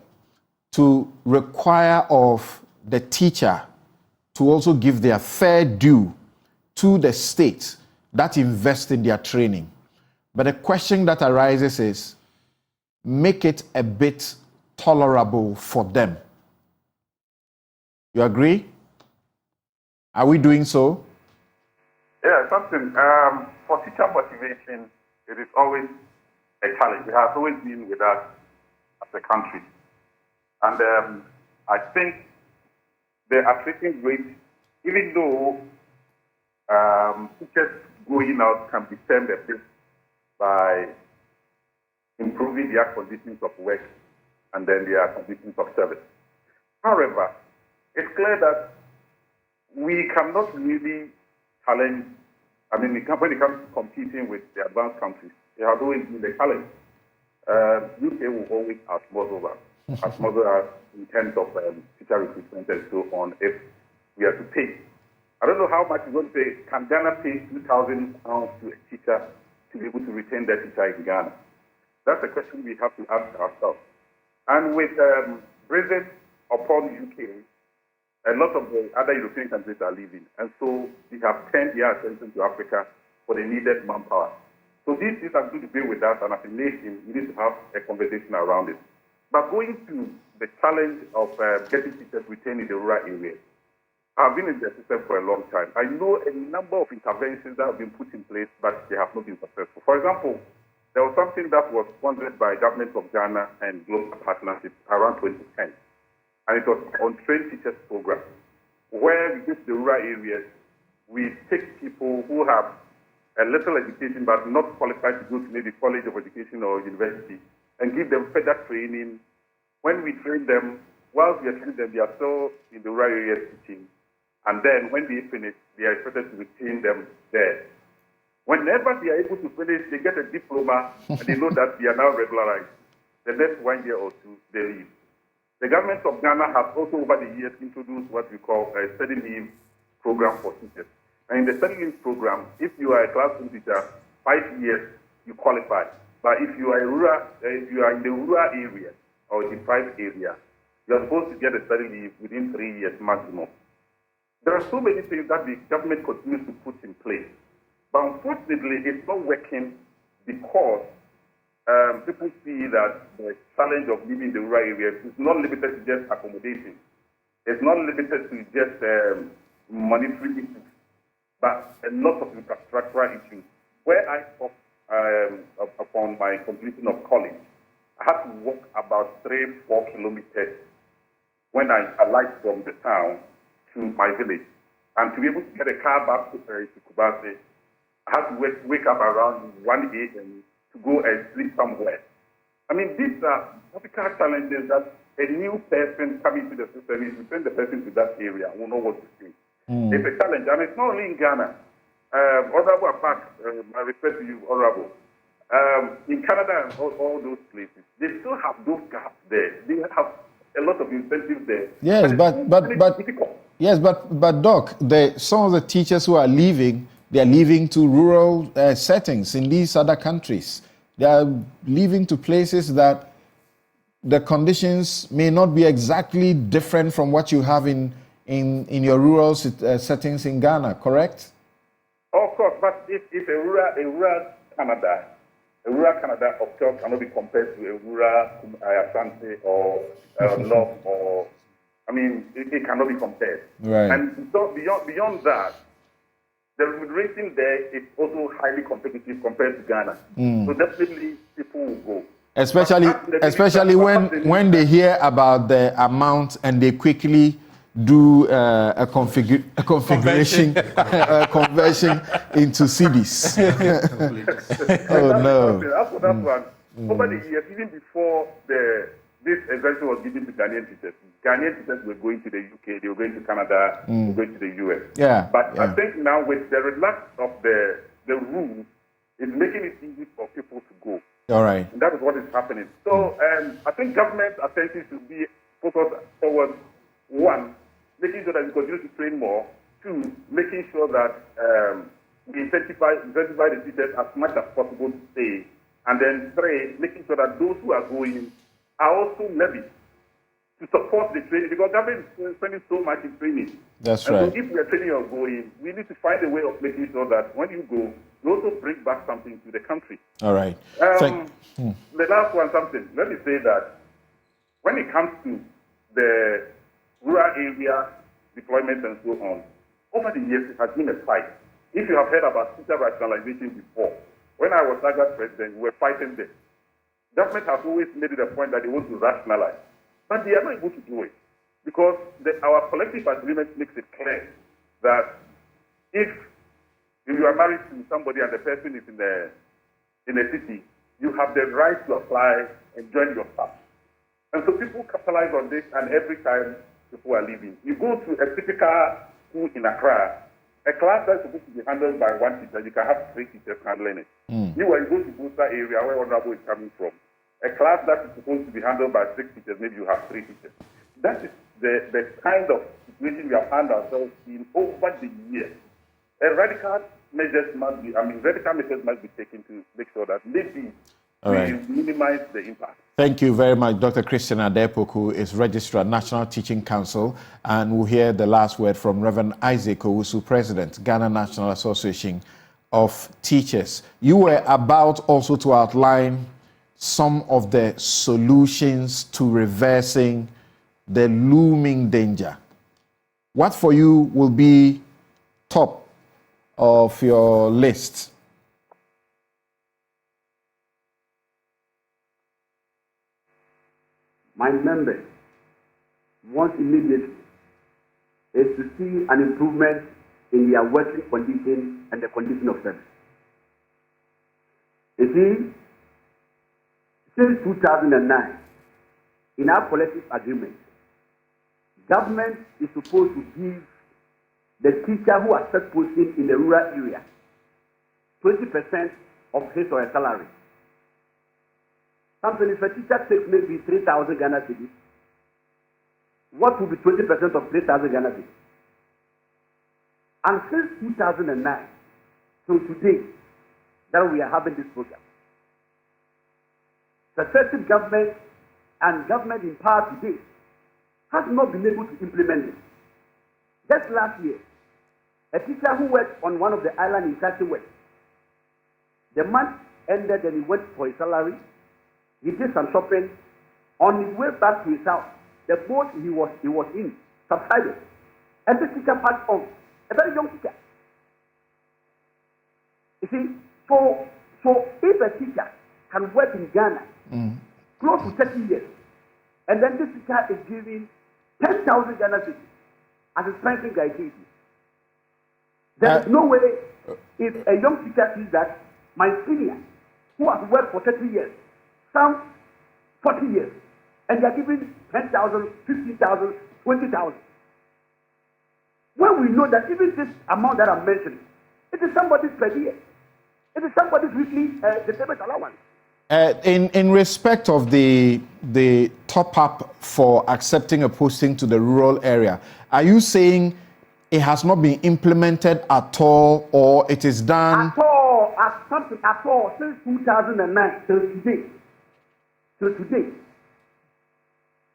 to require of the teacher to also give their fair due to the state that invest in their training. But the question that arises is, make it a bit tolerable for them. You agree? Are we doing so? Yeah, something. For teacher motivation, it is always a challenge. It has always been with us as a country. And I think the attrition rate, even though teachers going out can be termed a bit by improving their conditions of work and then their conditions of service. However, it's clear that we cannot really challenge, when it comes to competing with the advanced countries, it has always been a challenge. UK will always outmuscle us in terms of teacher recruitment and so on if we are to pay. I don't know how much you're going to pay. Can Ghana pay £2,000 to a teacher to be able to retain that teacher in Ghana? That's a question we have to ask ourselves. And with Brexit upon UK, a lot of the other European countries are leaving. And so we have turned their attention to Africa for the needed manpower. So these things are going to be with us, and as a nation, we need to have a conversation around it. But going to the challenge of getting teachers retained in the rural areas, I've been in the system for a long time. I know a number of interventions that have been put in place, but they have not been successful. For example, there was something that was sponsored by government of Ghana and Global Partnership around 2010. And it was on trained teachers program, where we go to the rural areas, we take people who have a little education but not qualified to go to maybe college of education or university, and give them further training. When we train them, whilst we are training them, they are still in the rural areas teaching. And then when they finish, they are expected to retain them there. Whenever they are able to finish, they get a diploma, and they know that they are now regularized. The next 1 year or two, they leave. The government of Ghana has also over the years introduced what we call a study leave program for teachers. And in the study leave program, if you are a classroom teacher, 5 years, you qualify. But if you are in the rural area or deprived area, you are supposed to get a study leave within 3 years maximum. There are so many things that the government continues to put in place. But unfortunately, it's not working because people see that the challenge of living in the rural areas is not limited to just accommodation. It's not limited to just monetary issues, but a lot of infrastructural issues. Where I talked upon my completion of college, I had to walk about 3-4 kilometers when I alighted from the town to my village. And to be able to get a car back to Kubase, I had to wake up around 1 a.m. to go and sleep somewhere. I mean, these are typical challenges that a new person coming to the system, if you send the person to that area, will know what to say. It's a challenge, and it's not only in Ghana. Honorable Park, I refer to you, Honorable. In Canada and all those places, they still have those gaps there. They have a lot of incentives there. Yes, but Doc, some of the teachers who are leaving, they are leaving to rural settings in these other countries. They are leaving to places that the conditions may not be exactly different from what you have in your rural settings in Ghana, correct? Of course, but if a rural Canada, of course, cannot be compared to a rural Ashanti or North, or I mean, it cannot be compared. Right. And so beyond that, the remuneration there is also highly competitive compared to Ghana. So definitely people will go. Especially when they hear about the amount and they quickly do a configuration conversion into CDs. Oh no! Over the years, even before this exemption was given to Ghanaian teachers were going to the UK, they were going to Canada, they were going to the US. Yeah. But I think now with the relax of the rules, it's making it easy for people to go. All right. And that is what is happening. So I think government's attention should be focused towards, one, making sure that we continue to train more. Two, making sure that we incentivize the teachers as much as possible to stay. And then three, making sure that those who are going are also levied to support the training, because government is spending so much in training. That's right. So if we are training or going, we need to find a way of making sure that when you go, you also bring back something to the country. All right. The last one, something. Let me say that when it comes to the rural area deployment and so on, over the years it has been a fight. If you have heard about teacher rationalization before, when I was Sagat president, we were fighting this. Government has always made it a point that they want to rationalize, but they are not able to do it because our collective agreement makes it clear that if you are married to somebody and the person is in a city, you have the right to apply and join your staff. And so people capitalize on this, and every time people are leaving, you go to a typical school in Accra, a class that's supposed to be handled by one teacher, you can have 3 teachers handling it. You go to Busa area where Honorable is coming from, a class that is supposed to be handled by 6 teachers, maybe you have 3 teachers. That is the kind of situation we have found ourselves in over the years. Radical measures must be taken to make sure that maybe we minimize the impact. Thank you very much, Dr. Christian Adepoku is Registrar, National Teaching Council, and we'll hear the last word from Reverend Isaac Owusu, President, Ghana National Association of Teachers. You were about also to outline some of the solutions to reversing the looming danger. What for you will be top of your list? My members want immediately is to see an improvement in their working condition and the condition of service. You see, since 2009, in our collective agreement, government is supposed to give the teacher who has set posting in the rural area 20% of his or her salary. Something if a teacher takes maybe 3,000 Ghana cedis, what will be 20% of 3,000 Ghana cedis? And since 2009 till today, that we are having this program, successive government and government in power today has not been able to implement it. Just last year, a teacher who worked on one of the islands in Sachi West, the month ended and he went for his salary. He did some shopping. On his way back to his house, the boat he was in subsided, and the teacher passed on. A very young teacher. You see, so if a teacher can work in Ghana close to 30 years, and then this teacher is giving 10,000 Ghana cedis as a strengthening gratuity, there is no way if a young teacher sees that my senior, who has worked for 30 years, some 40 years, and they are giving 10,000, 15,000, 20,000. When we know that even this amount that I'm mentioning, it is somebody's per year. It is somebody's weekly disturbance allowance. In respect of the top up for accepting a posting to the rural area, are you saying it has not been implemented at all, or it is done? At all, since 2009 till today.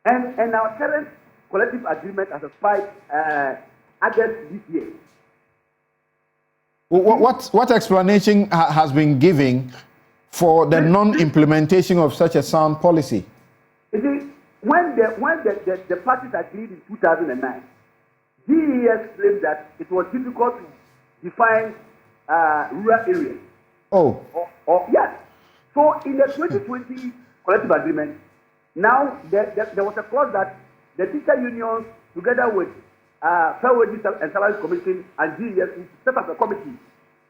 And our current collective agreement has expired August this year. What explanation has been given for the non-implementation of such a sound policy? You see, when the parties agreed in 2009, DES claimed that it was difficult to define rural areas. Oh. Yes. So in the 2020 collective agreement. Now, there was a clause that the teacher unions, together with Fair Wages and Salaries Commission and GES, set up a committee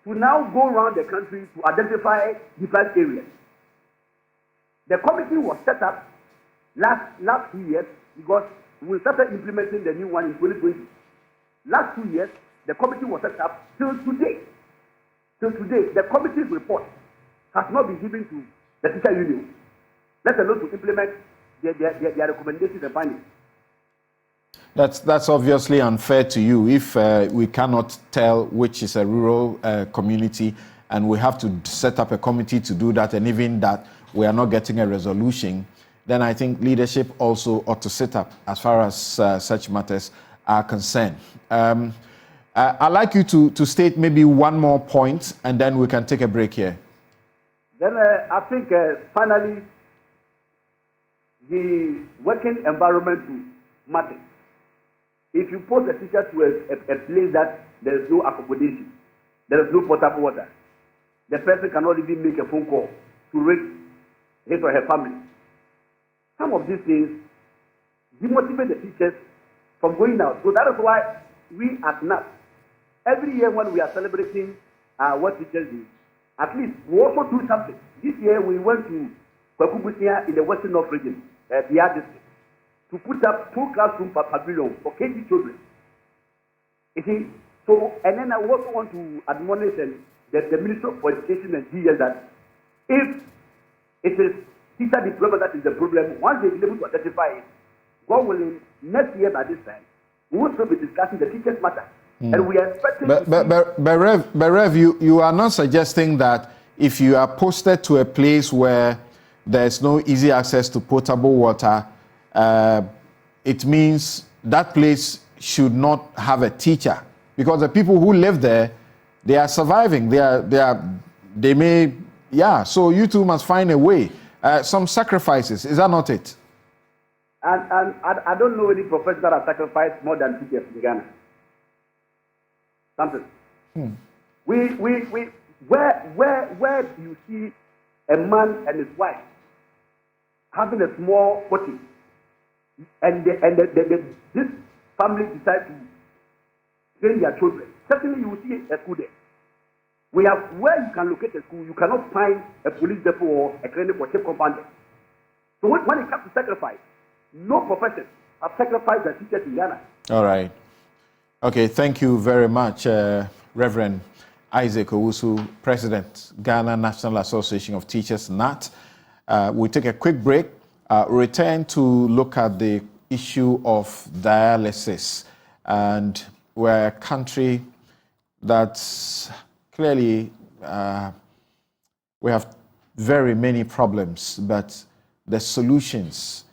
to now go around the country to identify different areas. The committee was set up last 2 years because we started implementing the new one in 2020. Last 2 years, the committee was set up till today. Till today, the committee's report has not been given to the teacher union, let alone to implement their recommendations and findings. That's obviously unfair to you if we cannot tell which is a rural community and we have to set up a committee to do that, and even that we are not getting a resolution. Then I think leadership also ought to sit up as far as such matters are concerned. I'd like you to state maybe one more point, and then we can take a break here. Then I think finally, the working environment matters. If you post a teacher to a place that there is no accommodation, there is no potable water, the person cannot even make a phone call to raise his or her family. Some of these things demotivate the teachers from going out. So that is why we at NAP, every year when we are celebrating what teachers do, at least we also do something. This year we went to Kwakubusia in the Western North region, Bia district, to put up 2 classrooms per pavilion for KG children. You see, so, and then I also want to admonish the Minister of Education and GS that if it is teacher deployment that is the problem, once they've been able to identify it, God willing, next year by this time, we will still be discussing the teachers matter. And we are expecting but Rev, you are not suggesting that if you are posted to a place where there's no easy access to potable water, it means that place should not have a teacher, because the people who live there, they are surviving. They may, so you two must find a way. Some sacrifices, is that not it? And I don't know any profession that has sacrificed more than teachers in Ghana. Samson. Where do you see a man and his wife having a small cottage, and this family decides to train their children? Certainly, you will see a school there. We have where you can locate a school, you cannot find a police depot or a clinic or chief commander. So when it comes to sacrifice, no profession have sacrificed their teachers in Ghana. All right. Okay, thank you very much, Reverend Isaac Owusu, President, Ghana National Association of Teachers, NAT. We'll take a quick break, return to look at the issue of dialysis. And we're a country that's clearly, we have very many problems, but the solutions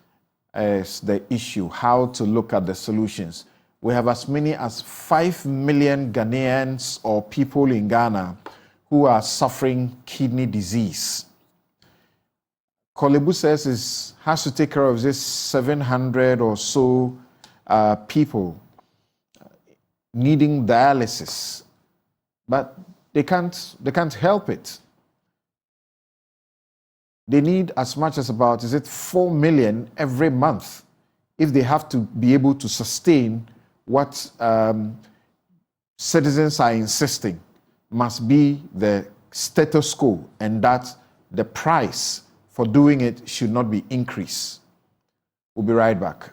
is the issue, how to look at the solutions. We have as many as 5 million Ghanaians or people in Ghana who are suffering kidney disease. Kolebu says has to take care of this 700 or so people needing dialysis, but they can't help it. They need as much as about, 4 million every month if they have to be able to sustain what citizens are insisting must be the status quo, and that the price for doing it should not be increased. We'll be right back.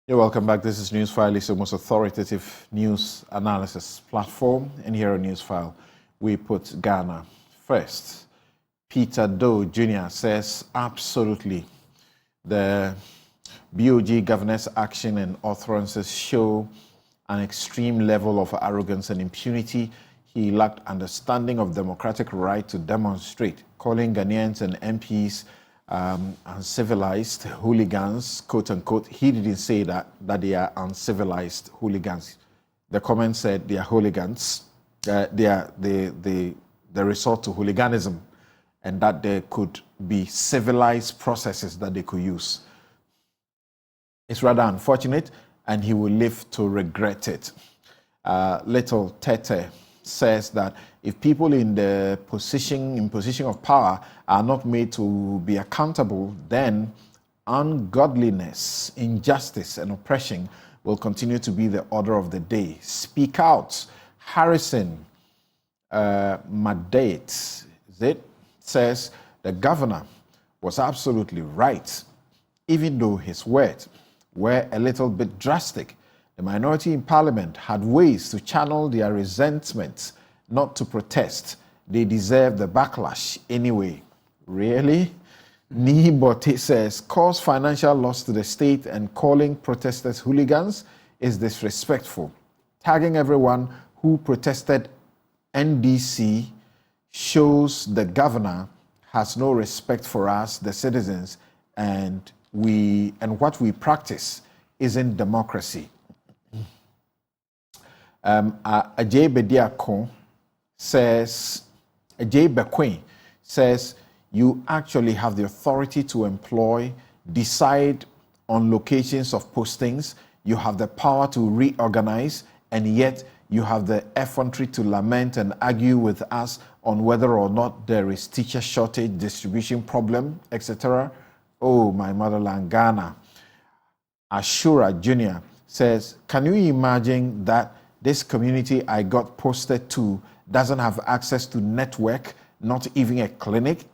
You're welcome back. This is Newsfile. It's the most authoritative news analysis platform. And here on Newsfile, we put Ghana first. Peter Doe Jr. says, absolutely, the BOG governance action and utterances show an extreme level of arrogance and impunity. He lacked understanding of democratic right to demonstrate, calling Ghanaians and MPs uncivilized hooligans, quote unquote. He didn't say that they are uncivilized hooligans. The comment said they are hooligans. They resort to hooliganism, and that there could be civilized processes that they could use. It's rather unfortunate, and he will live to regret it. Little Tete says that if people in position of power are not made to be accountable, then ungodliness, injustice, and oppression will continue to be the order of the day. Speak out. Harrison Madate says the governor was absolutely right, even though his words were a little bit drastic. The minority in parliament had ways to channel their resentments, not to protest. They deserve the backlash anyway. Really? Nibote says, cause financial loss to the state and calling protesters hooligans is disrespectful. Tagging everyone who protested NDC shows the governor has no respect for us, the citizens, and what we practice isn't democracy. Ajay Bediako says, Ajay Bequin says, you actually have the authority to employ, decide on locations of postings, you have the power to reorganize, and yet you have the effrontery to lament and argue with us on whether or not there is teacher shortage, distribution problem, etc. Oh, my motherland, Ghana. Ashura Jr. says, can you imagine that this community I got posted to doesn't have access to network, not even a clinic?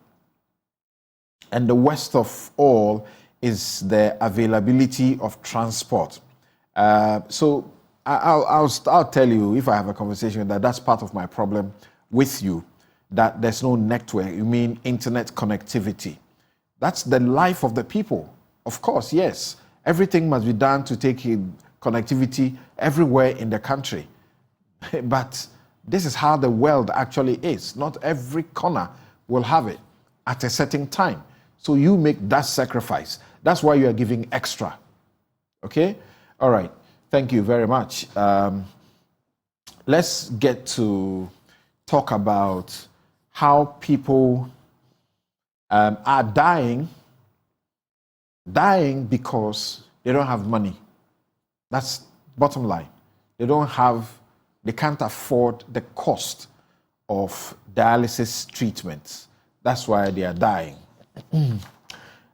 And the worst of all is the availability of transport. So I'll tell you, if I have a conversation, that's part of my problem with you, that there's no network. You mean internet connectivity. That's the life of the people. Of course, yes. Everything must be done to take in connectivity everywhere in the country. But this is how the world actually is. Not every corner will have it at a certain time. So you make that sacrifice. That's why you are giving extra. Okay? All right. Thank you very much. Let's get to talk about how people are dying because they don't have money. That's bottom line. They can't afford the cost of dialysis treatments. That's why they are dying.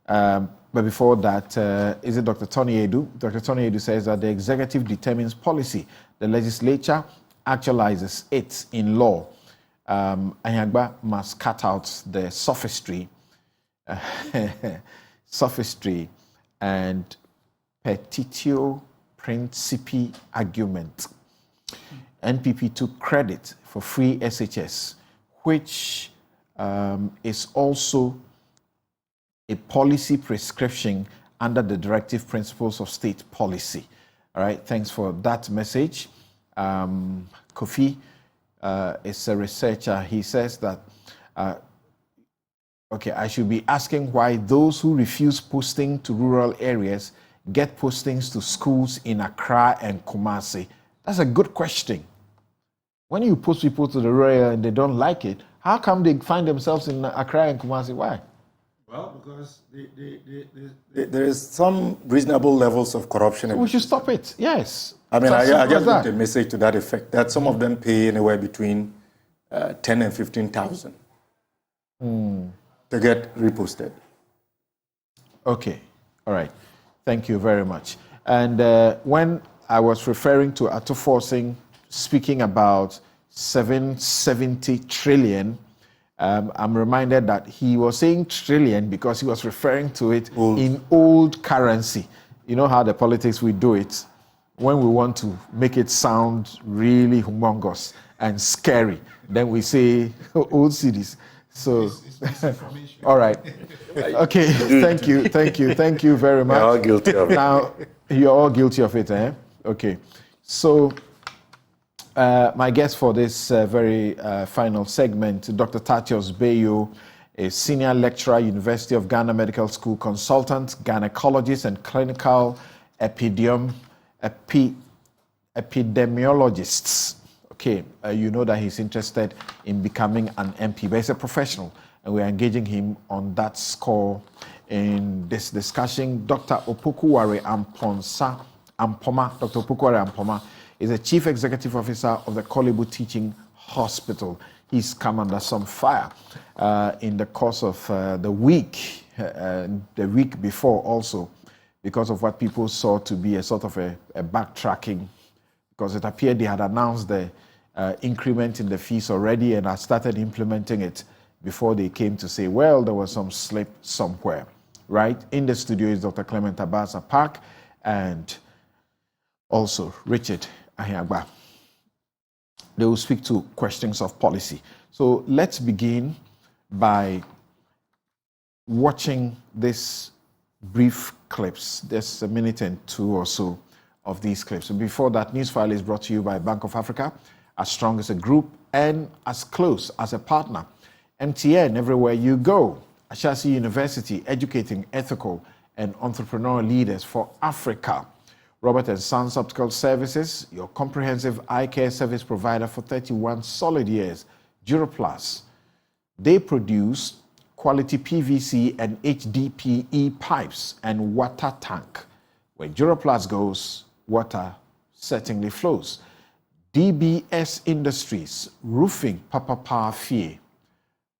But before that, is it Dr. Tony Edu? Dr. Tony Edu says that the executive determines policy. The legislature actualizes it in law. Anyagba must cut out the sophistry and petitio principi argument. NPP took credit for free SHS, which is also a policy prescription under the directive principles of state policy. All right, thanks for that message. Kofi is a researcher. He says that, I should be asking why those who refuse posting to rural areas get postings to schools in Accra and Kumasi. That's a good question. When you post people to the rural area and they don't like it, how come they find themselves in Accra and Kumasi? Why? Well, because there is some reasonable levels of corruption. So we should stop it, yes. I mean, I just got a message to that effect, that some of them pay anywhere between 10 and 15,000 to get reposted. Okay, all right. Thank you very much. And when I was referring to Atuforcing, speaking about 770 trillion, I'm reminded that he was saying trillion because he was referring to it in old currency. You know how the politics we do it when we want to make it sound really humongous and scary. Then we say old cities. So, all right. Okay, thank you very much. We're all guilty of it. Now, you're all guilty of it, eh? Okay. So, my guest for this very final segment, Dr. Tatios Bayo, a senior lecturer, University of Ghana Medical School consultant, gynecologist, and clinical epidemiologist. Okay, you know that he's interested in becoming an MP, but he's a professional, and we're engaging him on that score in this discussion. Dr. Opokuware Ampoma, Dr. Opokuware Ampoma is the Chief Executive Officer of the Korle Bu Teaching Hospital. He's come under some fire in the course of the week before also, because of what people saw to be a sort of a backtracking, because it appeared they had announced the increment in the fees already and had started implementing it before they came to say, well, there was some slip somewhere, right? In the studio is Dr. Clement Abasa Park and also Richard Ahiagba. They will speak to questions of policy. So let's begin by watching this brief clips. There's a minute and two or so of these clips. And before that, Newsfile is brought to you by Bank of Africa, as strong as a group and as close as a partner. MTN, everywhere you go. Ashasi University, educating ethical and entrepreneurial leaders for Africa. Robert & Sons Optical Services, your comprehensive eye care service provider for 31 solid years. Duroplus. They produce quality PVC and HDPE pipes and water tank. Where Duroplus goes, water certainly flows. DBS Industries, roofing Papa Fie.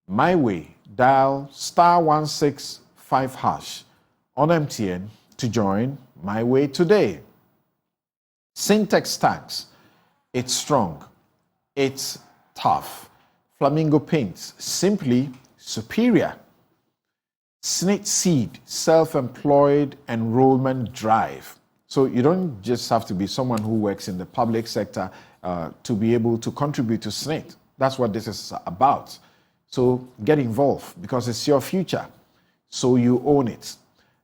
My Way, dial *165# on MTN to join My Way today. Syntex Tanks, it's strong, it's tough. Flamingo Paints, simply superior. Snake Seed, self-employed enrollment drive. So you don't just have to be someone who works in the public sector to be able to contribute to SNIT. That's what this is about. So get involved because it's your future. So you own it.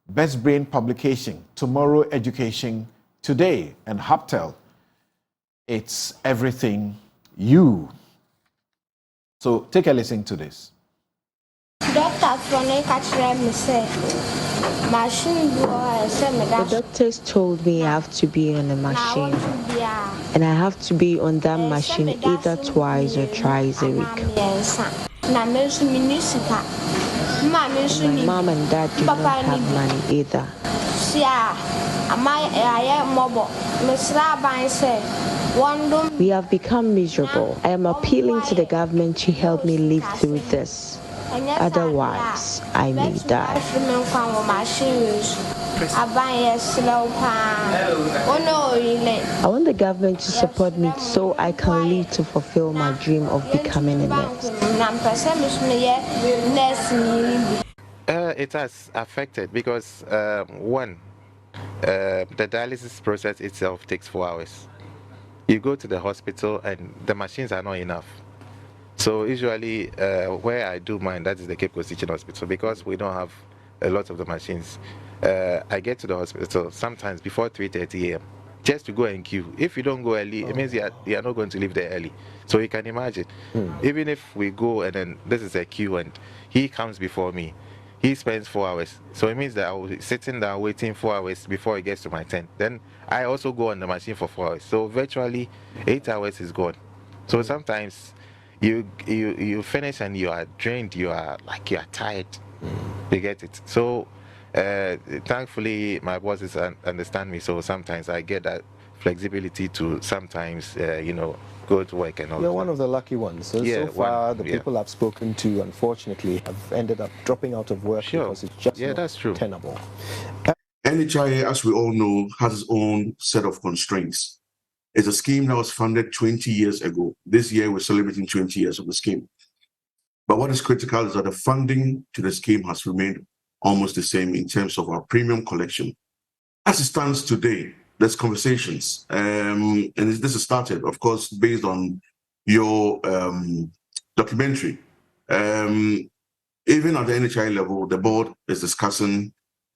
Best Brain Publication, Tomorrow Education Today, and Haptel. It's everything you. So take a listen to this. The doctors told me I have to be on a machine, and I have to be on that machine either twice or thrice a week. My mom and dad do not have money either. We have become miserable. I am appealing to the government to help me live through this. Otherwise, I may die. I want the government to support me so I can live to fulfill my dream of becoming a nurse. It has affected because, one, the dialysis process itself takes 4 hours. You go to the hospital and the machines are not enough. So usually where I do mine, that is the Cape Coast Teaching Hospital, because we don't have a lot of the machines. I get to the hospital sometimes before 3:30 a.m. just to go and queue. If you don't go early, it means you are not going to leave there early. So you can imagine, even if we go and then this is a queue and he comes before me, he spends 4 hours. So it means that I will be sitting down waiting 4 hours before he gets to my tent. Then I also go on the machine for 4 hours. So virtually 8 hours is gone. So sometimes you finish and you are drained, you are tired. You get it. So thankfully my bosses understand me, so sometimes I get that flexibility to sometimes go to work and all. You're one of the lucky ones. So far the people I've spoken to unfortunately have ended up dropping out of work because it's just that's true. Tenable. NHIA, as we all know, has its own set of constraints. It's a scheme that was funded 20 years ago. This year, we're celebrating 20 years of the scheme. But what is critical is that the funding to the scheme has remained almost the same in terms of our premium collection. As it stands today, there's conversations, and this has started, of course, based on your documentary. Even at the NHI level, the board is discussing,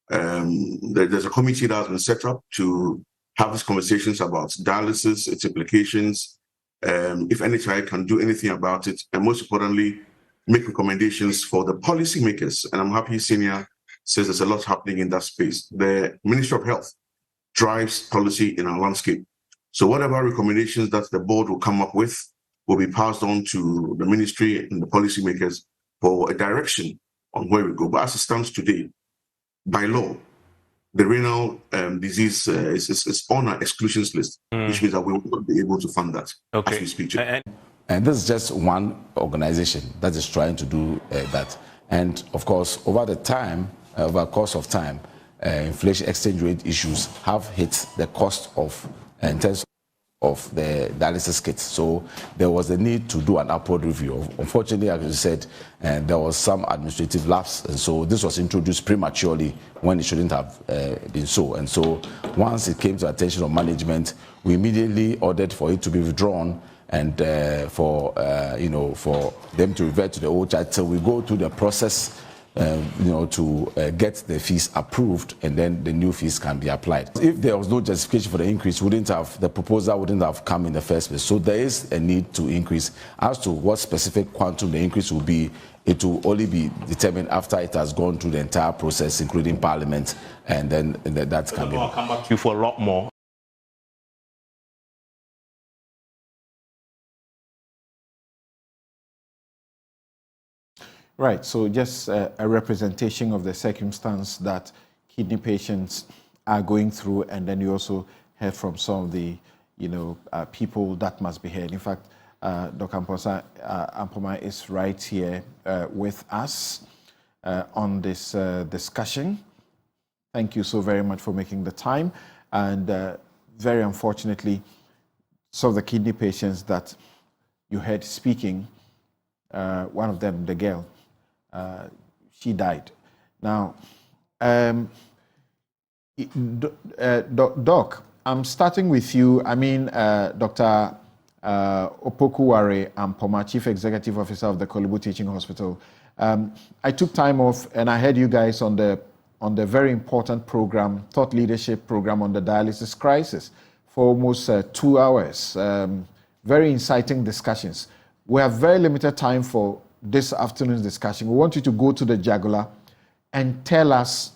there's a committee that has been set up to have these conversations about dialysis, its implications, if NHI can do anything about it, and most importantly, make recommendations for the policymakers. And I'm happy Senior says there's a lot happening in that space. The Ministry of Health drives policy in our landscape. So whatever recommendations that the board will come up with will be passed on to the ministry and the policymakers for a direction on where we go. But as it stands today, by law, the renal disease is on our exclusions list, which means that we will not be able to fund that as we speak to. And this is just one organization that is trying to do that. And of course, over the course of time, inflation, exchange rate issues have hit the cost of, in terms of the dialysis kits. So there was a need to do an upward review. Unfortunately, as you said, there was some administrative lapse, and so this was introduced prematurely when it shouldn't have been so. And so once it came to attention of management, we immediately ordered for it to be withdrawn and for them to revert to the old charge. So we go through the process to get the fees approved, and then the new fees can be applied. If there was no justification for the increase, the proposal wouldn't have come in the first place. So there is a need to increase. As to what specific quantum the increase will be, it will only be determined after it has gone through the entire process, including Parliament, and then that can be. I'll come back to you for a lot more. Right, so just a representation of the circumstance that kidney patients are going through, and then you also heard from some of the, people that must be heard. In fact, Dr. Ampoma is right here with us on this discussion. Thank you so very much for making the time. And very unfortunately, some of the kidney patients that you heard speaking, one of them, the girl, she died. Now, Doc, I'm starting with you. I mean, Dr. Opokuware Ampoma, Chief Executive Officer of the Kolebu Teaching Hospital. I took time off, and I heard you guys on the very important program, thought leadership program on the dialysis crisis for almost 2 hours. Very inciting discussions. We have very limited time for this afternoon's discussion. We want you to go to the jugular and tell us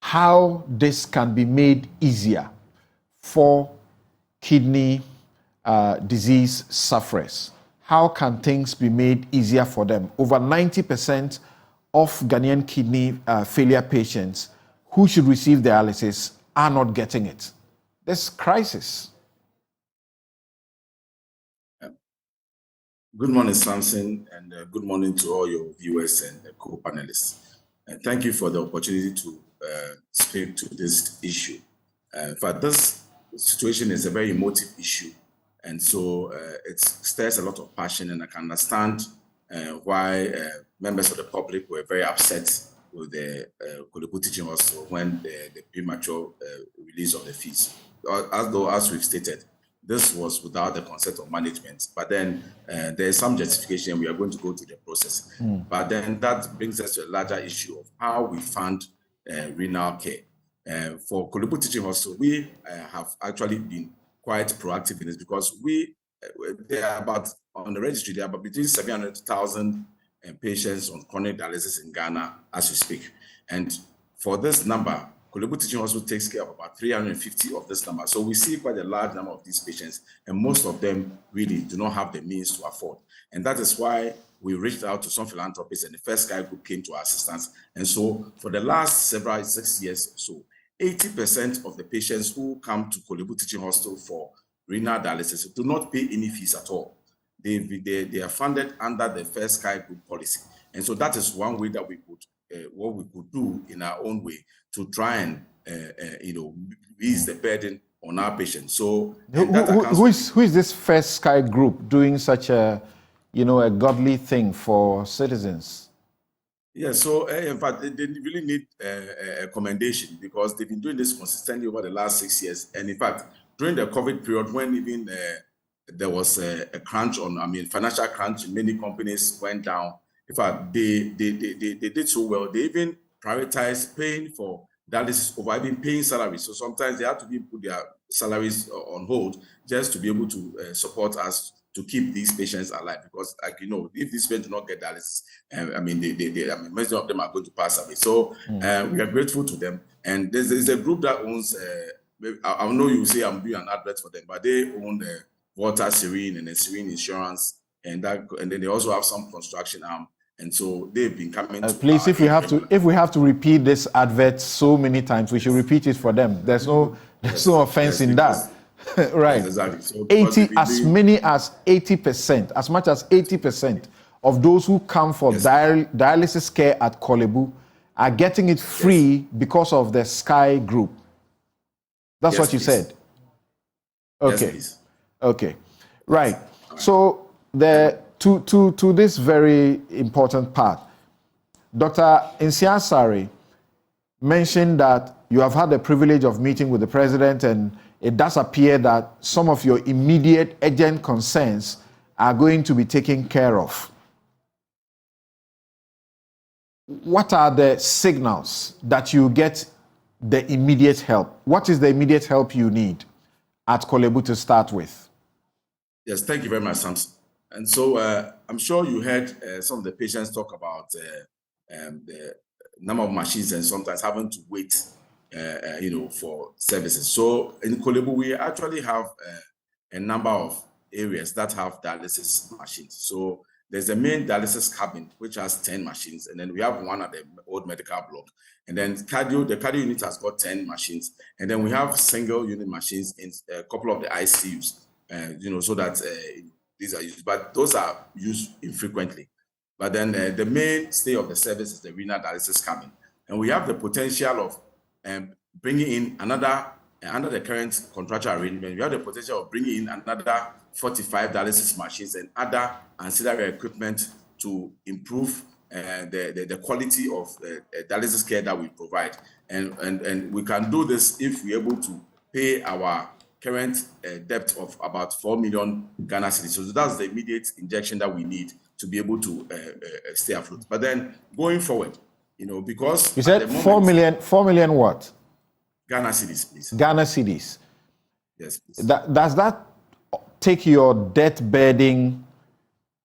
how this can be made easier for kidney disease sufferers. How can things be made easier for them? Over 90% of Ghanaian kidney failure patients who should receive dialysis are not getting it. This crisis. Good morning, Samson, and good morning to all your viewers and co-panelists. And thank you for the opportunity to speak to this issue. In fact, this situation is a very emotive issue, and so it stirs a lot of passion, and I can understand why members of the public were very upset with the Kolebu Teaching Hospital when the premature release of the fees. As we've stated, this was without the consent of management, but then there is some justification. We are going to go through the process. But then that brings us to a larger issue of how we fund renal care. For Kolebu Teaching Hospital, we have actually been quite proactive in this because there are about, on the registry, there are about between 700,000 patients on chronic dialysis in Ghana as we speak. And for this number, Kolebu Teaching Hospital takes care of about 350 of this number. So we see quite a large number of these patients, and most of them really do not have the means to afford. And that is why we reached out to some philanthropists, and the First Sky Group came to our assistance. And so for the last 6 years or so, 80% of the patients who come to Kolebu Teaching Hospital for renal dialysis do not pay any fees at all. They are funded under the First Sky Group policy. And so that is one way that we could, what we could do in our own way to try and, ease the burden on our patients. So who is this First Sky Group doing such a godly thing for citizens? Yeah, so in fact, they really need a commendation because they've been doing this consistently over the last 6 years. And in fact, during the COVID period, when even there was a crunch financial crunch, many companies went down. In fact, they did so well. They even prioritized paying for dialysis over even paying salaries. So sometimes they have to put their salaries on hold just to be able to support us to keep these patients alive. Because, if these patients do not get dialysis, most of them are going to pass away. So we are grateful to them. And there's a group that owns. I know you say I'm doing an advert for them, but they own the Water Serene and the Serene Insurance, and then they also have some construction arm. And so they've been coming. Please, if we have to repeat this advert so many times, we should repeat it for them. There's no offense in that. Right. Yes, exactly. So 80, as many as 80%, as much as 80% of those who come for dialysis care at Korle Bu are getting it free because of the Sky Group. That's what you said. Okay. Yes, please. Okay. Right. So to this very important part, Dr. Nsiah-Sarrey mentioned that you have had the privilege of meeting with the president, and it does appear that some of your immediate urgent concerns are going to be taken care of. What are the signals that you get the immediate help? What is the immediate help you need at Korle Bu to start with? Yes, thank you very much, Samson. And so I'm sure you heard some of the patients talk about the number of machines and sometimes having to wait, for services. So in Korle Bu, we actually have a number of areas that have dialysis machines. So there's a main dialysis cabin, which has 10 machines. And then we have one at the old medical block. And then the cardio unit has got 10 machines. And then we have single unit machines in a couple of the ICUs, so that these are used. But those are used infrequently. But then the mainstay of the service is the renal dialysis cabin. And we have the potential of bringing in another, under the current contractual arrangement, we have the potential of bringing in another 45 dialysis machines and other ancillary equipment to improve the quality of dialysis care that we provide. And we can do this if we're able to pay our current debt of about 4 million Ghana cedis. So that's the immediate injection that we need to be able to stay afloat. But then going forward, because you said 4 million what? Ghana cedis, please. Ghana cedis. Yes, please. Does that take your debt burden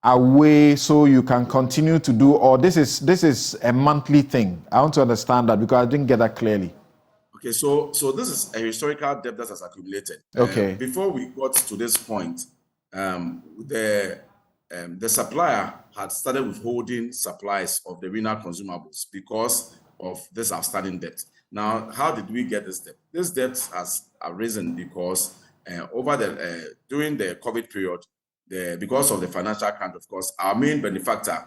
away so you can continue to do, or this is a monthly thing? I want to understand that because I didn't get that clearly. Okay, so this is a historical debt that has accumulated. Okay. Before we got to this point, the supplier had started withholding supplies of the renal consumables because of this outstanding debt. Now, how did we get this debt? This debt has arisen because during the COVID period, because of the financial crunch, of course, our main benefactor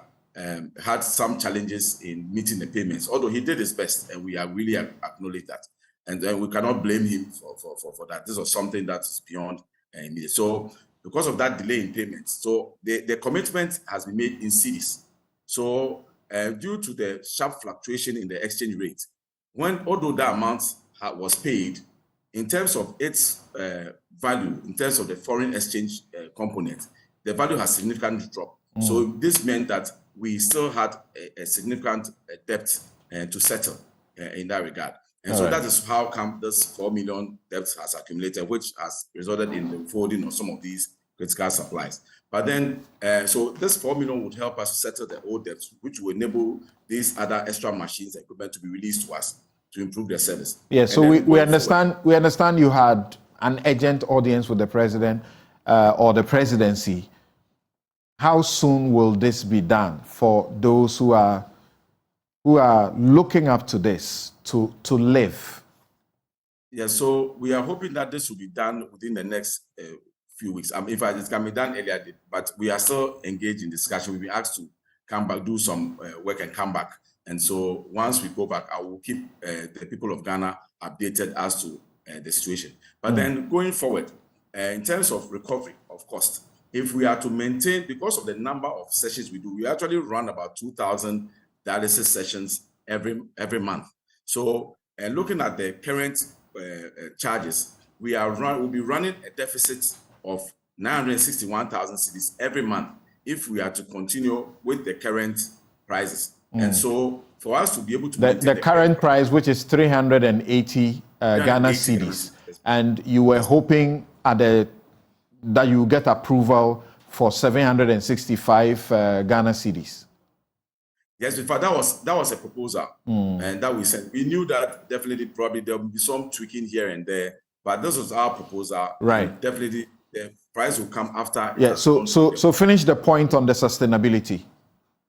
had some challenges in meeting the payments, although he did his best, and we are really acknowledge that. And then we cannot blame him for that. This was something that is beyond immediate. So because of that delay in payments, so the commitment has been made in cedis. So due to the sharp fluctuation in the exchange rate, although that amount was paid, in terms of its value, in terms of the foreign exchange component, the value has significantly dropped. So this meant that we still had a significant debt to settle in that regard. And so that is how come this 4 million debt has accumulated, which has resulted in the folding of some of these critical supplies. But then, so this 4 million would help us settle the old debts, which will enable these other extra machines and equipment to be released to us to improve their service. Yeah, so we understand you had an urgent audience with the president or the presidency. How soon will this be done for those who are looking up to this to live? Yeah, so we are hoping that this will be done within the next few weeks. In fact, it can be done earlier, but we are still engaged in discussion. We've been asked to come back, do some work and come back. And so once we go back, I will keep the people of Ghana updated as to the situation. But then going forward, in terms of recovery of cost, if we are to maintain, because of the number of sessions we do, we actually run about 2,000 dialysis sessions every month. So looking at the current charges, we'll be running a deficit of 961,000 cedis every month if we are to continue with the current prices. And so for us to be able to the current price, which is 380 Ghana cedis, and you were hoping that you get approval for 765 Ghana cedis. Yes, in fact, that was a proposal, and that we sent. We knew that definitely, probably there will be some tweaking here and there, but this was our proposal. Right. Definitely, the price will come after. Yeah. So finish the point on the sustainability.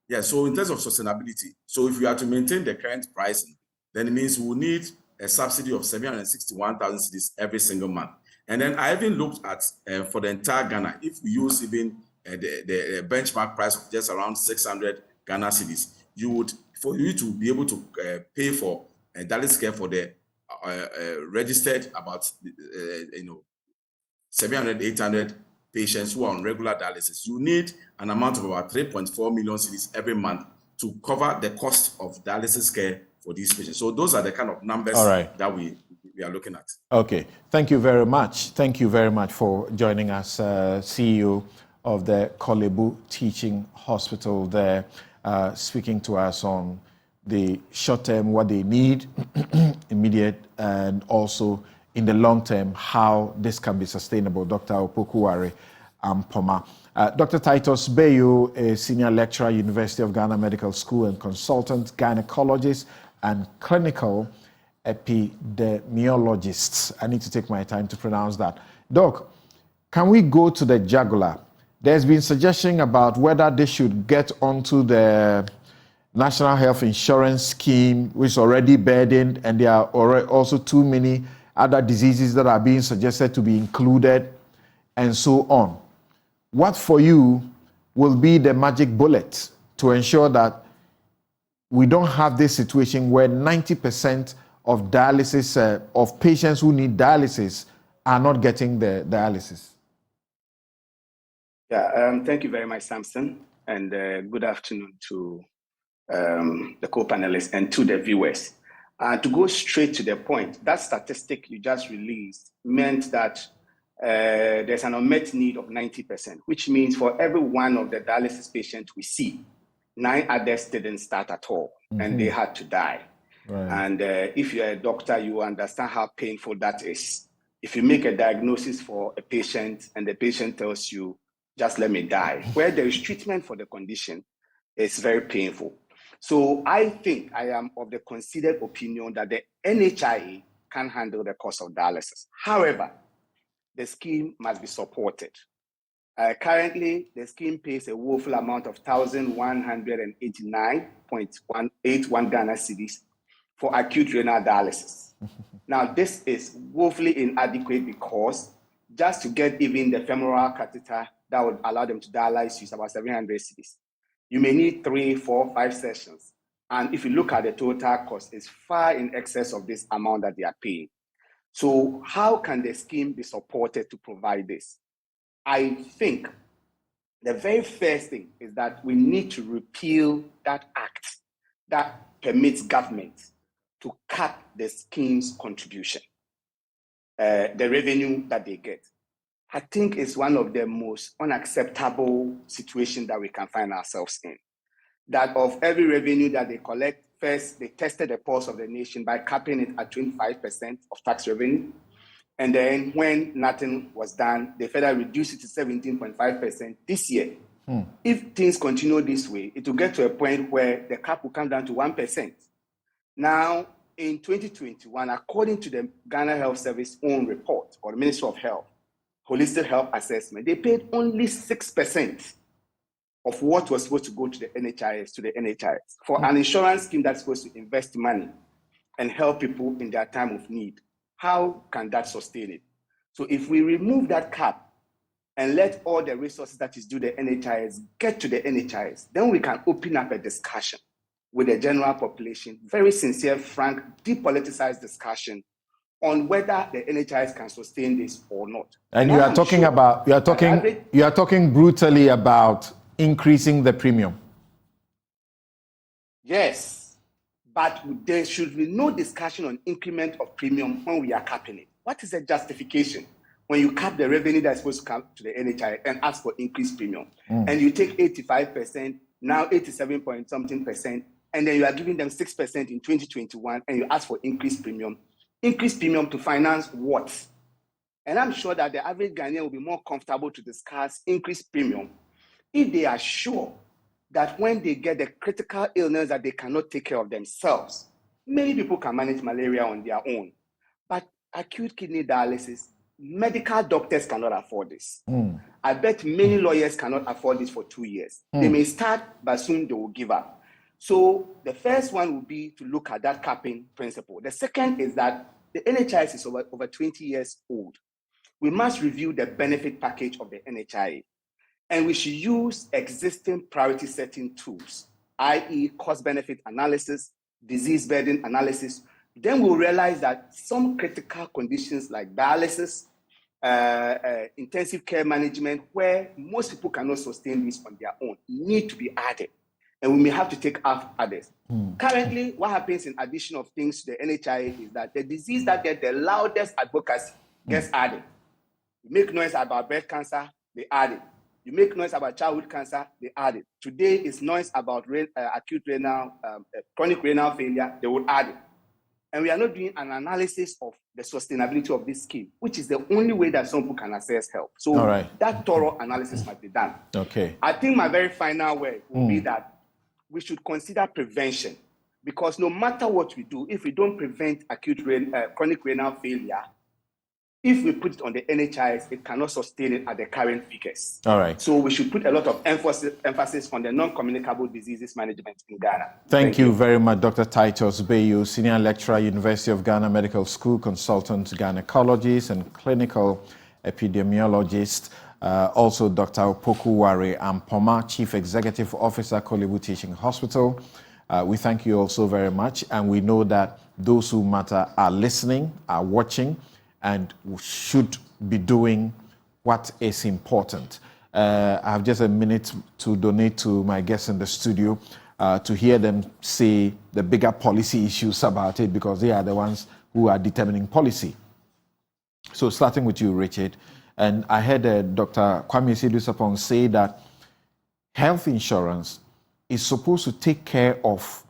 Yeah. So in terms of sustainability, so if we are to maintain the current pricing, then it means we will need a subsidy of 761,000 cedis every single month. And then I even looked at for the entire Ghana, if we use even the benchmark price of just around 600 Ghana cedis, for you to be able to pay for dialysis care for the registered about 700, 800 patients who are on regular dialysis, you need an amount of about 3.4 million cedis every month to cover the cost of dialysis care for these patients. So those are the kind of numbers that we are looking at. Okay, thank you very much. Thank you very much for joining us, CEO of the Kolebu Teaching Hospital there, speaking to us on the short term, what they need, immediate, and also in the long term, how this can be sustainable. Dr. Opokuware Ampoma. Dr. Titus Bayo, a senior lecturer, University of Ghana Medical School and consultant, gynecologist and clinical epidemiologist. I need to take my time to pronounce that. Doc, can we go to the jugular? There's been suggestion about whether they should get onto the National Health Insurance Scheme, which is already burdened, and there are also too many other diseases that are being suggested to be included, and so on. What for you will be the magic bullet to ensure that we don't have this situation where 90% of dialysis, of patients who need dialysis are not getting the dialysis? Yeah, thank you very much, Samson, and good afternoon to the co-panelists and to the viewers. To go straight to the point, that statistic you just released meant that there's an unmet need of 90%, which means for every one of the dialysis patients we see, 9 others didn't start at all, and they had to die. Right. And if you're a doctor, you understand how painful that is. If you make a diagnosis for a patient and the patient tells you, just let me die, where there is treatment for the condition, it's very painful. So I think I am of the considered opinion that the NHIA can handle the cost of dialysis. However, the scheme must be supported. Currently, the scheme pays a woeful amount of 1,189.181 Ghana cedis for acute renal dialysis. Now, this is woefully inadequate because just to get even the femoral catheter that would allow them to dialyze is about 700 cedis. You may need 3, 4, 5 sessions. And if you look at the total cost, it's far in excess of this amount that they are paying. So how can the scheme be supported to provide this? I think the very first thing is that we need to repeal that act that permits government to cap the scheme's contribution, the revenue that they get. I think it's one of the most unacceptable situations that we can find ourselves in. That of every revenue that they collect, first they tested the pulse of the nation by capping it at 25% of tax revenue. And then when nothing was done, they further reduced it to 17.5% this year. If things continue this way, it will get to a point where the cap will come down to 1%. Now, in 2021, according to the Ghana Health Service own report, or the Ministry of Health, Holistic Health Assessment, they paid only 6% of what was supposed to go to the NHIS, for an insurance scheme that's supposed to invest money and help people in their time of need. How can that sustain it? So if we remove that cap and let all the resources that is due to the NHIS get to the NHIS, then we can open up a discussion with the general population, very sincere, frank, depoliticized discussion on whether the NHIS can sustain this or not. And you are talking about, you are talking brutally about increasing the premium. Yes, but there should be no discussion on increment of premium when we are capping it. What is the justification when you cap the revenue that's supposed to come to the NHIS and ask for increased premium? And you take 85%, now 87 point something percent, and then you are giving them 6% in 2021, and you ask for increased premium. Increased premium to finance what? And I'm sure that the average Ghanaian will be more comfortable to discuss increased premium if they are sure that when they get the critical illness that they cannot take care of themselves, many people can manage malaria on their own. But acute kidney dialysis, medical doctors cannot afford this. I bet many lawyers cannot afford this for 2 years. They may start, but soon they will give up. So the first one would be to look at that capping principle. The second is that the NHIS is over 20 years old. we must review the benefit package of the NHIA. And we should use existing priority setting tools, i.e. cost-benefit analysis, disease burden analysis. Then we'll realize that some critical conditions like dialysis, intensive care management, where most people cannot sustain this on their own, need to be added. And we may have to take out others. Currently, what happens in addition of things to the NHIA is that the disease that gets the loudest advocacy gets added. You make noise about breast cancer, they add it. You make noise about childhood cancer, they add it. Today is noise about acute renal, chronic renal failure, they will add it. And we are not doing an analysis of the sustainability of this scheme, which is the only way that some people can access help. So that thorough analysis must be done. Okay. I think my very final word will be that we should consider prevention, because no matter what we do, if we don't prevent acute chronic renal failure, if we put it on the NHIS, it cannot sustain it at the current figures. All right. So we should put a lot of emphasis on the non-communicable diseases management in Ghana. Thank you very much, Dr. Titus Bayo, Senior Lecturer, University of Ghana Medical School, Consultant Gynecologist and Clinical Epidemiologist. Also, Dr. Opoku Ware Ampoma, Chief Executive Officer, Kolebu Teaching Hospital. We thank you also very much. And we know that those who matter are listening, are watching, and should be doing what is important. I have just a minute to donate to my guests in the studio to hear them say the bigger policy issues about it, because they are the ones who are determining policy. So starting with you, Richard, and I heard Dr. Kwame Sidusapong say that health insurance is supposed to take care of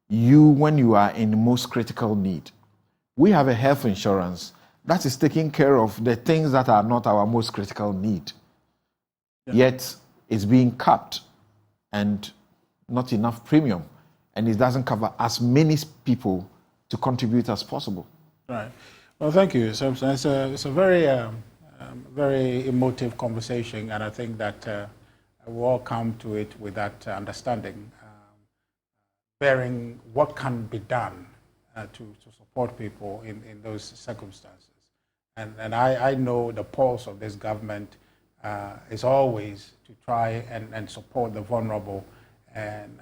you when you are in the most critical need. We have a health insurance that is taking care of the things that are not our most critical need. Yet it's being capped and not enough premium, and it doesn't cover as many people to contribute as possible. Right. Well, thank you, Samson. It's a very, very emotive conversation, and I think that we all come to it with that understanding, bearing what can be done to support people in those circumstances. And I know the pulse of this government is always to try and support the vulnerable. And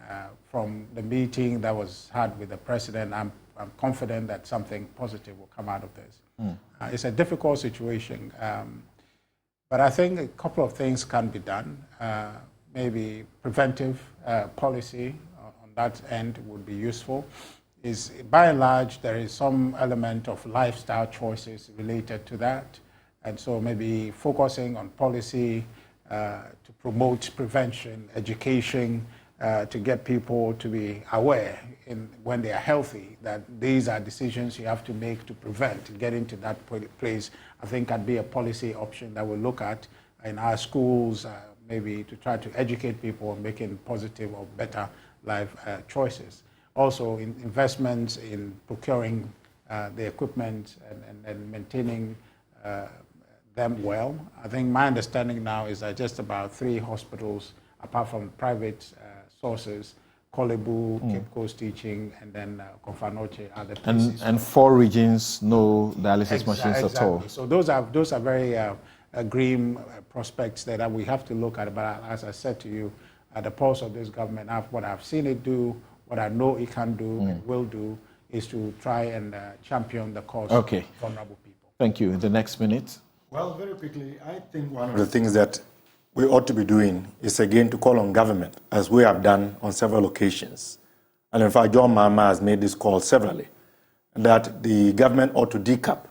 from the meeting that was had with the president, I'm confident that something positive will come out of this. It's a difficult situation, but I think a couple of things can be done. Maybe preventive policy on that end would be useful. Is by and large, there is some element of lifestyle choices related to that. And so maybe focusing on policy to promote prevention, education, to get people to be aware when they are healthy that these are decisions you have to make to prevent getting to that place. I think can be a policy option that we'll look at in our schools, maybe to try to educate people on making positive or better life choices. Also, investments in procuring the equipment and maintaining them well. I think my understanding now is that just about 3 hospitals, apart from private sources, Kolebu, Cape Coast Teaching, and then Konfanoche are the places. And 4 regions, no dialysis machines at all. So those are very grim prospects that we have to look at. But as I said to you, at the pulse of this government, what I've seen it do, what I know it can do and will do, is to try and champion the cause of vulnerable people. Thank you. In the next minute. Well, very quickly, I think one of the things that we ought to be doing is again to call on government, as we have done on several occasions. And in fact, John Mahama has made this call severally, that the government ought to decap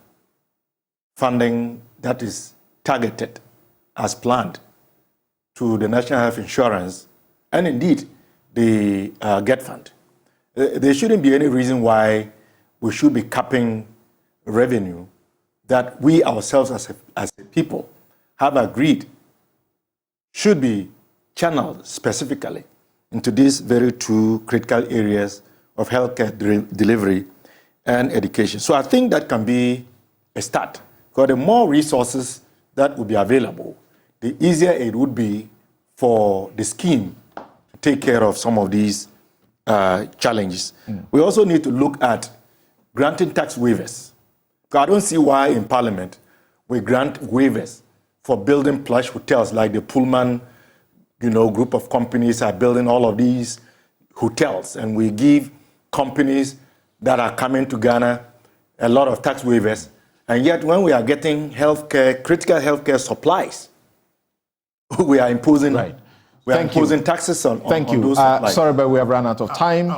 funding that is targeted as planned to the National Health Insurance and indeed the GET Fund. There shouldn't be any reason why we should be capping revenue that we ourselves as a people have agreed should be channeled specifically into these very 2 critical areas of healthcare delivery and education. So I think that can be a start, because the more resources that will be available, the easier it would be for the scheme to take care of some of these challenges. We also need to look at granting tax waivers. I don't see why in Parliament we grant waivers for building plush hotels, like the Pullman, group of companies are building all of these hotels, and we give companies that are coming to Ghana a lot of tax waivers. And yet, when we are getting critical healthcare supplies, we are imposing taxes on those supplies. Sorry, but we have run out of time.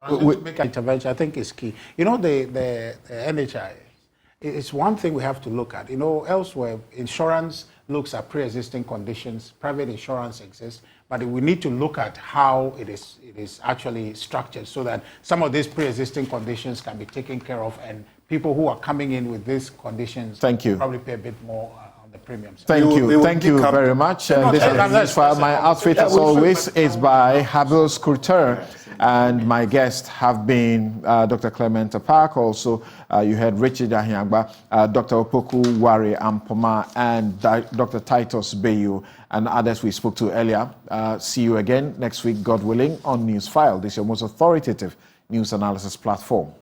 Make an intervention, I think is key. The NHI, it's one thing we have to look at. Elsewhere, insurance looks at pre-existing conditions. Private insurance exists, but we need to look at how it is actually structured so that some of these pre-existing conditions can be taken care of, and people who are coming in with these conditions probably pay a bit more on the premium side. Thank you very much. And this is Newsfile. My outfit, as always, is by Habil Skurter. And my guests have been Dr. Clement Park. Also, you heard Richard Ahiangba, Dr. Opoku Wari Ampoma, and Dr. Titus Bayu, and others we spoke to earlier. See you again next week, God willing, on Newsfile. This is your most authoritative news analysis platform.